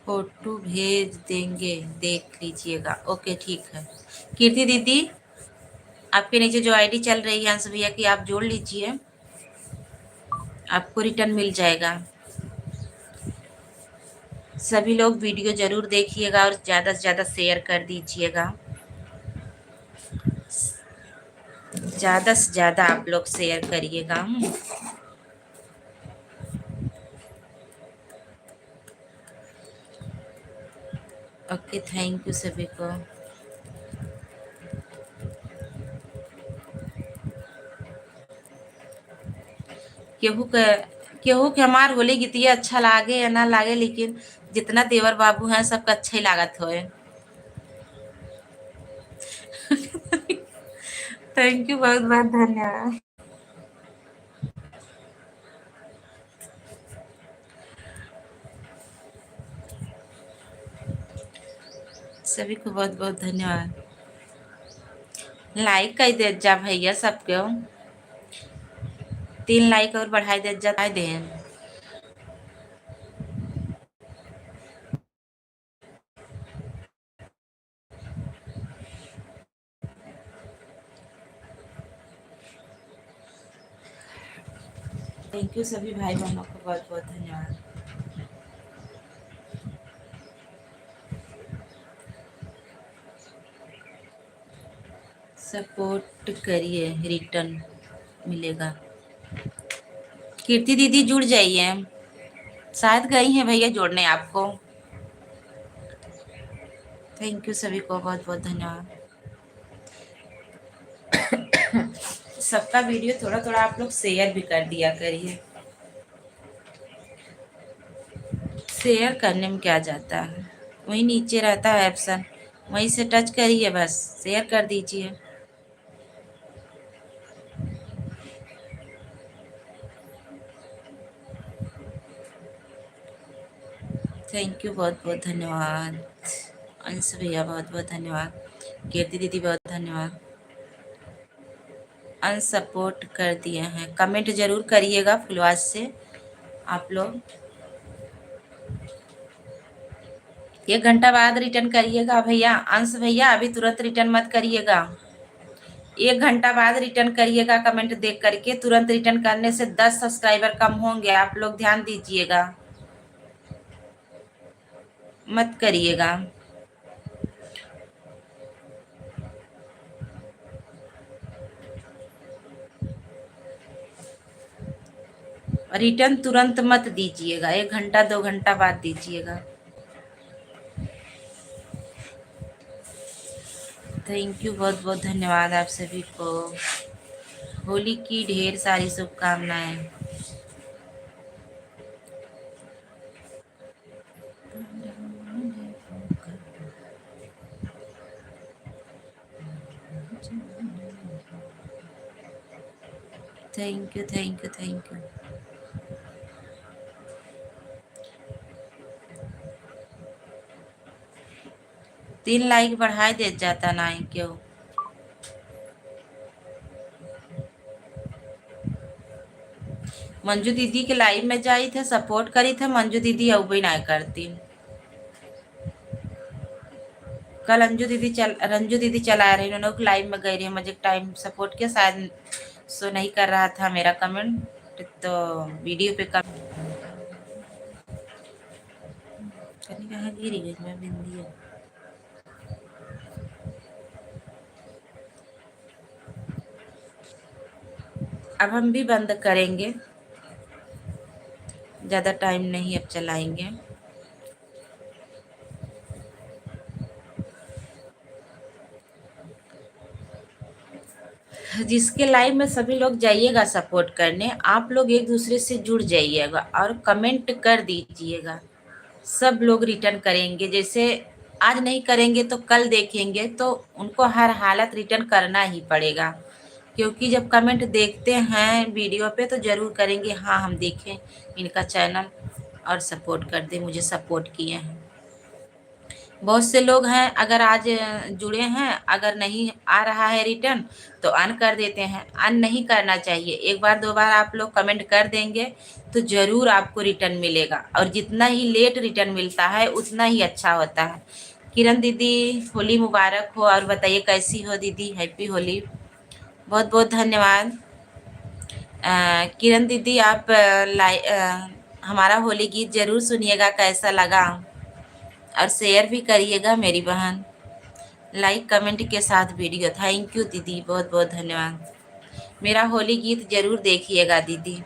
फोटो भेज देंगे, देख लीजिएगा, ओके ठीक है। कीर्ति दीदी, आपके नीचे जो आईडी चल रही है अंश भैया की, आप जोड़ लीजिए, आपको रिटर्न मिल जाएगा। सभी लोग वीडियो जरूर देखिएगा और ज़्यादा से ज़्यादा शेयर कर दीजिएगा। ज़्यादा से ज़्यादा आप लोग शेयर करिएगा। ओके, थैंक यू सभी को। केहू के केहू के हमार होली गीतिया अच्छा लागे या ना लागे, लेकिन जितना देवर बाबू हैं सबका अच्छा ही लागत होए। थैंक यू, बहुत बहुत धन्यवाद। सभी को बहुत बहुत धन्यवाद। लाइक कर दे जा भैया सबके। 3 लाइक और बढ़ाई दे जा दे। थैंक यू सभी भाई बहनों को बहुत बहुत धन्यवाद। सपोर्ट करिए, रिटर्न मिलेगा। कीर्ति दीदी जुड़ जाइए, शायद गई हैं भैया जोड़ने आपको। थैंक यू सभी को बहुत बहुत धन्यवाद। सबका वीडियो थोड़ा थोड़ा आप लोग शेयर भी कर दिया करिए। शेयर करने में क्या जाता है, वही नीचे रहता है ऑप्शन, वहीं से टच करिए, बस शेयर कर दीजिए। थैंक यू, बहुत बहुत धन्यवाद। अंश भैया बहुत बहुत धन्यवाद। कीर्ति दीदी बहुत धन्यवाद। अनसपोर्ट कर दिए हैं, कमेंट जरूर करिएगा फुलवास से आप लोग। 1 घंटा बाद रिटर्न करिएगा भैया। अंश भैया अभी तुरंत रिटर्न मत करिएगा, 1 घंटा बाद रिटर्न करिएगा। कमेंट देख करके तुरंत रिटर्न करने से 10 सब्सक्राइबर कम होंगे, आप लोग ध्यान दीजिएगा, मत करिएगा। रिटर्न तुरंत मत दीजिएगा, 1 घंटा 2 घंटा बाद दीजिएगा। थैंक यू, बहुत बहुत धन्यवाद आप सभी को। होली की ढेर सारी शुभकामनाएं। Thank you thank you thank you. 3 like बढ़ाई दे जाता ना है क्यों। मंजू दीदी के लाइव में जाई थे, सपोर्ट करी थे, मंजू दीदी अब भी ना करती। कल रंजू दीदी चला रही, उन्होंने लाइव में गई रही, मुझे टाइम सपोर्ट किया, शायद सो नहीं कर रहा था मेरा कमेंट, तो वीडियो पे कहीं कहाँ गिरी गई मैं बिंदी। अब हम भी बंद करेंगे, ज़्यादा टाइम नहीं अब चलाएंगे। जिसके लाइव में सभी लोग जाइएगा सपोर्ट करने, आप लोग एक दूसरे से जुड़ जाइएगा और कमेंट कर दीजिएगा। सब लोग रिटर्न करेंगे, जैसे आज नहीं करेंगे तो कल देखेंगे तो उनको हर हालत रिटर्न करना ही पड़ेगा, क्योंकि जब कमेंट देखते हैं वीडियो पे तो ज़रूर करेंगे हाँ हम देखें इनका चैनल और सपोर्ट कर दे, मुझे सपोर्ट किए हैं। बहुत से लोग हैं, अगर आज जुड़े हैं, अगर नहीं आ रहा है रिटर्न तो अन कर देते हैं। अन नहीं करना चाहिए, एक बार 2 बार आप लोग कमेंट कर देंगे तो ज़रूर आपको रिटर्न मिलेगा, और जितना ही लेट रिटर्न मिलता है उतना ही अच्छा होता है। किरण दीदी होली मुबारक हो, और बताइए कैसी हो दीदी, हैप्पी होली। बहुत बहुत धन्यवाद। किरण दीदी आप हमारा होली गीत ज़रूर सुनिएगा, कैसा लगा, और शेयर भी करिएगा मेरी बहन, लाइक कमेंट के साथ वीडियो। थैंक यू दीदी, बहुत बहुत धन्यवाद। मेरा होली गीत जरूर देखिएगा दीदी,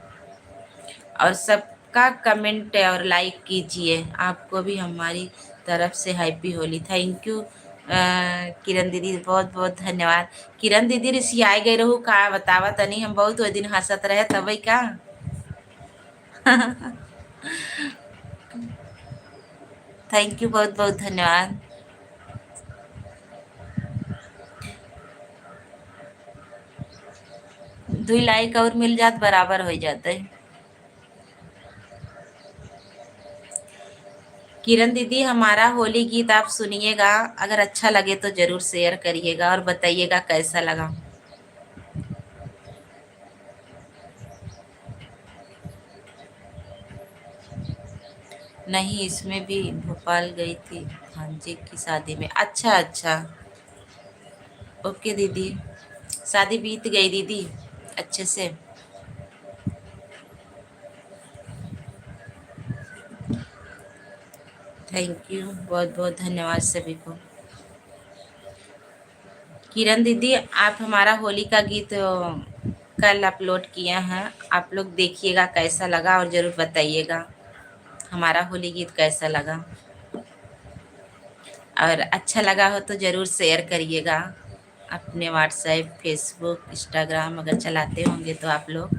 और सबका कमेंट और लाइक कीजिए, आपको भी हमारी तरफ से हैप्पी होली। थैंक यू किरण दीदी, बहुत बहुत धन्यवाद। किरण दीदी रिसियाई गई रहू का बतावा तनी, हम बहुत वो दिन हंसत रहे तब का। थैंक यू, बहुत बहुत धन्यवाद। दुई लाइक और मिल जात बराबर हो जाते। किरण दीदी, हमारा होली गीत आप सुनिएगा, अगर अच्छा लगे तो जरूर शेयर करिएगा और बताइएगा कैसा लगा। नहीं, इसमें भी भोपाल गई थी भांजे की शादी में। अच्छा अच्छा, ओके दीदी। शादी बीत गई दीदी अच्छे से। थैंक यू, बहुत बहुत धन्यवाद सभी को। किरण दीदी, आप हमारा होली का गीत कल अपलोड किए हैं, आप लोग देखिएगा कैसा लगा और ज़रूर बताइएगा हमारा होली गीत कैसा लगा। और अच्छा लगा हो तो ज़रूर शेयर करिएगा अपने व्हाट्सएप, फेसबुक, इंस्टाग्राम अगर चलाते होंगे तो आप लोग।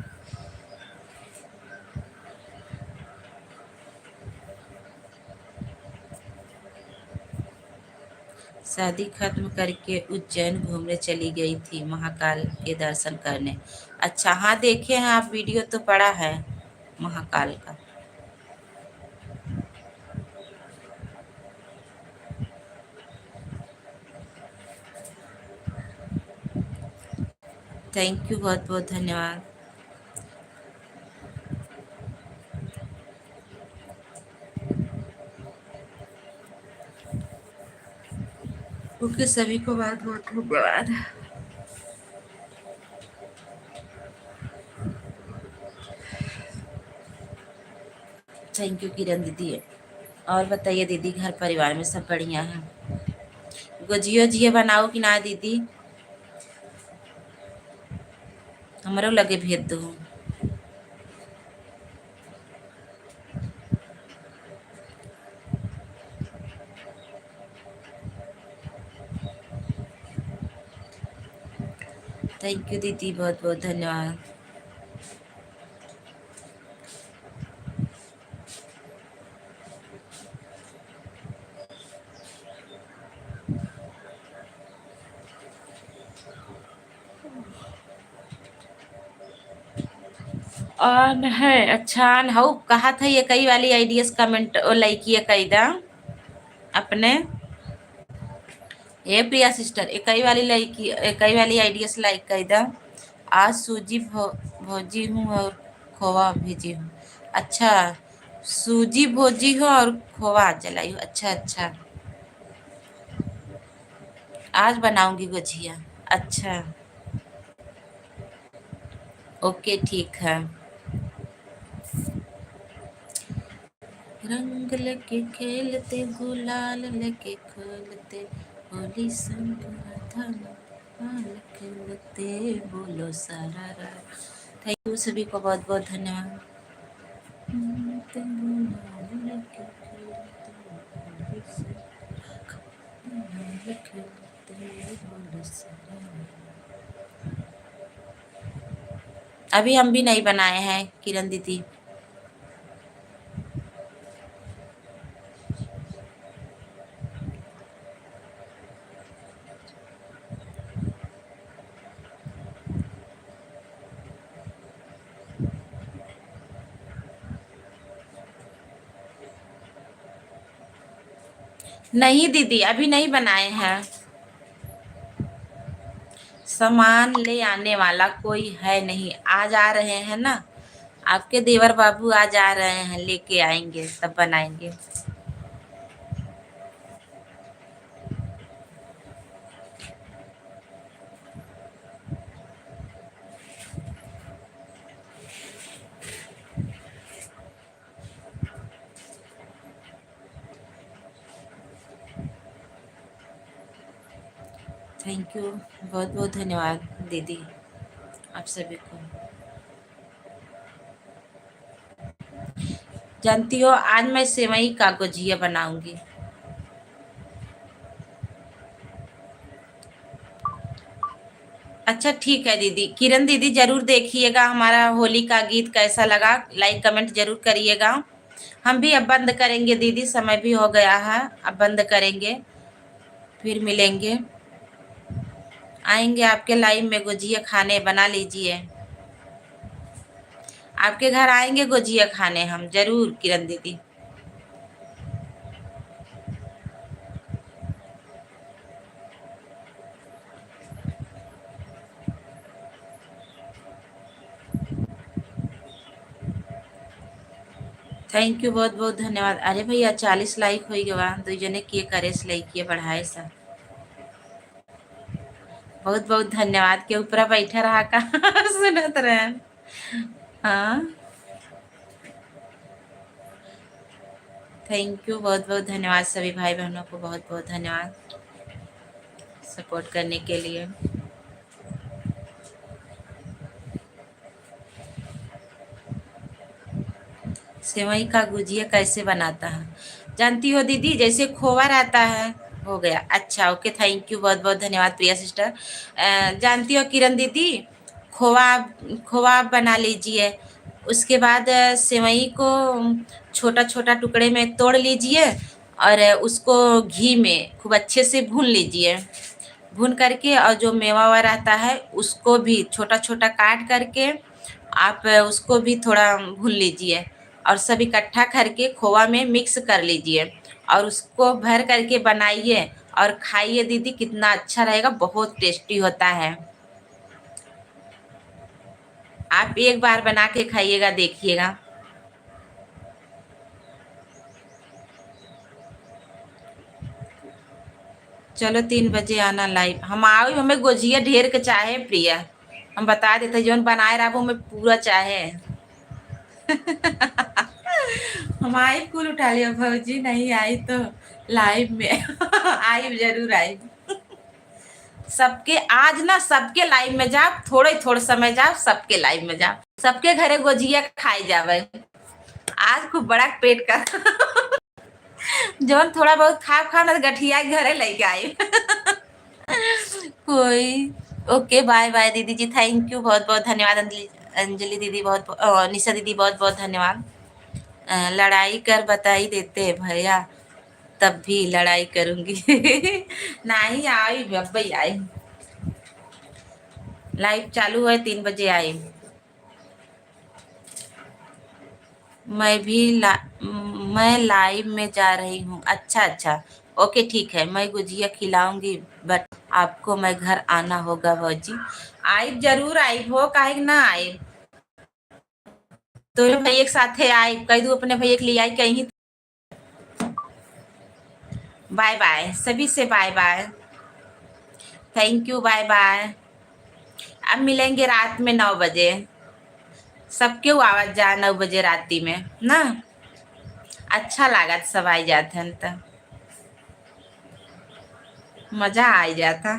शादी खत्म करके उज्जैन घूमने चली गई थी महाकाल के दर्शन करने। अच्छा, हाँ देखे हैं आप, वीडियो तो पड़ा है महाकाल का। थैंक यू, बहुत बहुत धन्यवाद। ओके, सभी को बहुत बहुत धन्यवाद। थैंक यू किरण दीदी। और बताइए दीदी, घर परिवार में सब बढ़िया है? गुजिया जिया बनाओ कि ना दीदी, हमारो लगे भेज दो। थैंक यू दीदी, बहुत बहुत धन्यवाद। ऑन है, अच्छा ऑन हो कहा था ये कई वाली आईडीएस कमेंट लाइक ये कैदा अपने। ए प्रिया सिस्टर, इकाई वाली लाइक, इकाई वाली आईडीएस लाइक कैदा। आज सूजी भोजी हूँ और खोवा भेजी हूँ। अच्छा, सूजी भोजी हो और खोवा जलाई हो। अच्छा अच्छा, आज बनाऊंगी गुजिया। अच्छा, ओके ठीक है। रंग लेके खेलते, गुलाल लेके खोलते, होली संग राधा लाल खेलते, बोलो सारा रा। थैंक यू, सभी को बहुत बहुत धन्यवाद। गुलाल लेके खेलते, होली संग गुलाल खेलते, बोलो सारा रा। अभी हम भी नहीं बनाए हैं किरण दीदी। नहीं दीदी, अभी नहीं बनाए हैं। सामान ले आने वाला कोई है नहीं, आज आ रहे हैं ना, आपके देवर बाबू आज आ रहे हैं, लेके आएंगे तब बनाएंगे। थैंक यू, बहुत बहुत धन्यवाद दीदी आप सभी को। जानती हो, आज मैं सेवई का गुजिया बनाऊंगी। अच्छा ठीक है दीदी, किरण दीदी जरूर देखिएगा हमारा होली का गीत कैसा लगा, लाइक कमेंट जरूर करिएगा। हम भी अब बंद करेंगे दीदी, समय भी हो गया है, अब बंद करेंगे, फिर मिलेंगे। आएंगे आपके लाइव में गुजिया खाने, बना लीजिए। आपके घर आएंगे गुजिया खाने हम जरूर किरण दीदी। थैंक यू, बहुत बहुत धन्यवाद। अरे भैया 40 लाइक हो गवा, दो जने किए करेस लाइक किए बढ़ाए सा, बहुत बहुत धन्यवाद। के ऊपर बैठा रहा का सुनत रहे। हाँ, थैंक यू, बहुत बहुत धन्यवाद सभी भाई बहनों को, बहुत बहुत धन्यवाद सपोर्ट करने के लिए। सेवई का गुजिया कैसे बनाता है, जानती हो दीदी? जैसे खोवा रहता है, हो गया। अच्छा ओके, थैंक यू, बहुत बहुत धन्यवाद प्रिया सिस्टर। जानती हो किरण दीदी, खोवा खोवा आप बना लीजिए। उसके बाद सेवई को छोटा छोटा टुकड़े में तोड़ लीजिए, और उसको घी में खूब अच्छे से भून लीजिए। भून करके, और जो मेवा हुआ रहता है उसको भी छोटा छोटा काट करके आप उसको भी थोड़ा भून लीजिए, और सब इकट्ठा करके खोआ में मिक्स कर लीजिए, और उसको भर करके बनाइए और खाइए दीदी, कितना अच्छा रहेगा, बहुत टेस्टी होता है। आप एक बार बना के खाइएगा, देखिएगा। चलो 3 बजे आना लाइव, हम आओ, हमें गोजिया ढेर के चाहे प्रिया, हम बता देते जौन बनाए रहा वो हमें पूरा चाहे। हम आई कुल उठा लिया भौजी, नहीं आई तो लाइव में आई, जरूर आई। सबके आज ना, सबके लाइव में जाओ, थोड़े थोड़े समय जाओ, सबके लाइव में जाओ, सबके घरे गोजिया खाई जावे। आज खूब बड़ा पेट का जौन थोड़ा बहुत खा खा ना, गठिया के घरे लेके आई। कोई, ओके बाय बाय दीदी जी, थैंक यू, बहुत बहुत धन्यवाद। अंजलि, अंजलि दीदी बहुत, निशा दीदी बहुत बहुत धन्यवाद। लड़ाई कर बताई देते हैं भैया, तब भी लड़ाई करूंगी। नहीं आई, अब भाई आई, लाइव चालू है, 3 बजे आई। मैं भी मैं लाइव में जा रही हूँ। अच्छा अच्छा, ओके ठीक है, मैं गुजिया खिलाऊंगी, बट आपको मैं घर आना होगा भौजी। आई जरूर आई हो, काहे कि ना आई, तो भाई एक साथ है आई, कह दू अपने भैया के लिए आई कहीं। बाय बाय सभी से, bye bye, thank you, bye bye. अब मिलेंगे रात में 9 बजे, सबके आवाज जा 9 बजे राती में ना, अच्छा लागत सब आई जाते हैं तो मजा आ जाता।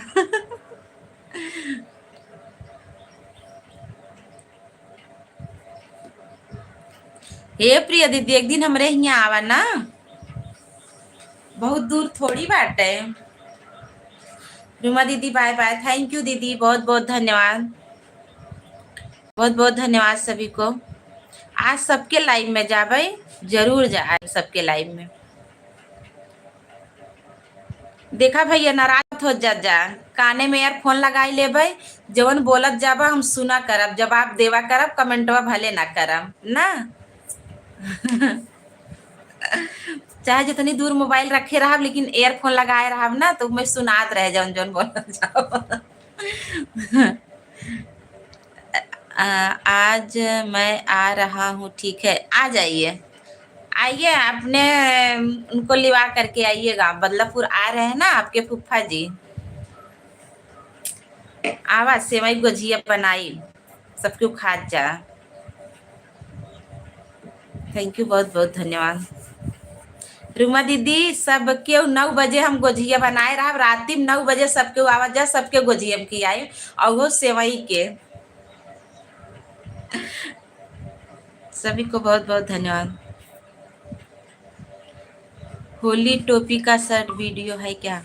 हे प्रिया दीदी, एक दिन हमरे यहाँ आवा ना, बहुत दूर थोड़ी बात है। रुमा दीदी बाय बाय, थैंक यू दीदी, बहुत बहुत धन्यवाद, बहुत बहुत धन्यवाद सभी को। आज सबके लाइव में जा भाई, जरूर जा सबके लाइव में। देखा भैया, नाराज हो जा, काने में ईयरफोन लगाई ले भाई, जवन बोलत जाबा हम सुना करब, जवाब देवा करब, कमेंटवा भले ना करब ना। चाहे जितनी दूर मोबाइल रखे रहब, लेकिन ईयरफोन लगाए रहब ना, तो मैं सुनात रहे जौन जौन बोलत जाओ। आज मैं आ रहा हूँ, ठीक है आ जाइए, आइए अपने, उनको लिवा करके आइएगा, बदलापुर आ रहे हैं ना आपके फूफा जी। आवा सेवई गुजिया बनाई, सबको खा जा। थैंक यू, बहुत बहुत धन्यवाद। रुमा दीदी, सब क्यों 9 बजे हम गोजिया बनाए रहा, रात 9 बजे सबके आवाज जा, सबके गोजिया की आई, और वो सेवई के। सभी को बहुत बहुत धन्यवाद। होली टोपी का शर्ट वीडियो है क्या?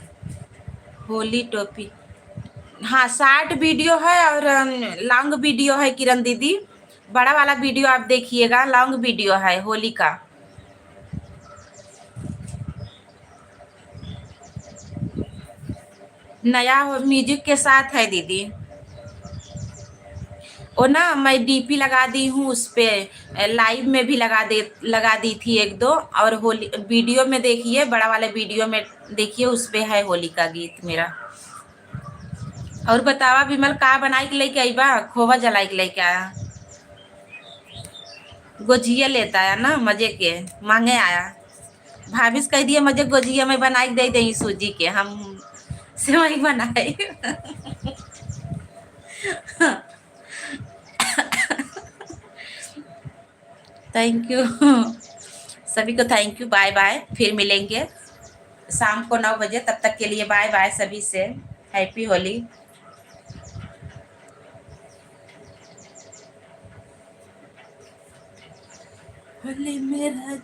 होली टोपी हाँ, शॉर्ट वीडियो है और लॉन्ग वीडियो है किरण दीदी। बड़ा वाला वीडियो आप देखिएगा, लॉन्ग वीडियो है होली का। नया म्यूजिक के साथ है दीदी। वो ना मैं डीपी लगा दी हूँ उस पे, लाइव में भी लगा दी थी एक दो, और होली वीडियो में देखिए, बड़ा वाले वीडियो में देखिए, उस पे है होली का गीत मेरा। और बतावा विमल का बनाई के लेके आई बा, खोवा जलाई के लेके आया, गोजिया लेता आया ना मजे के, मांगे आया। भाभी से कह दिए मुझे गोजिया में बनाई दे दे सूजी के, हम सेवई बनाए। Thank you. सभी को थैंक यू, बाय बाय, फिर मिलेंगे शाम को 9 बजे। तब तक के लिए बाय बाय सभी से, हैप्पी होली। होली मेरा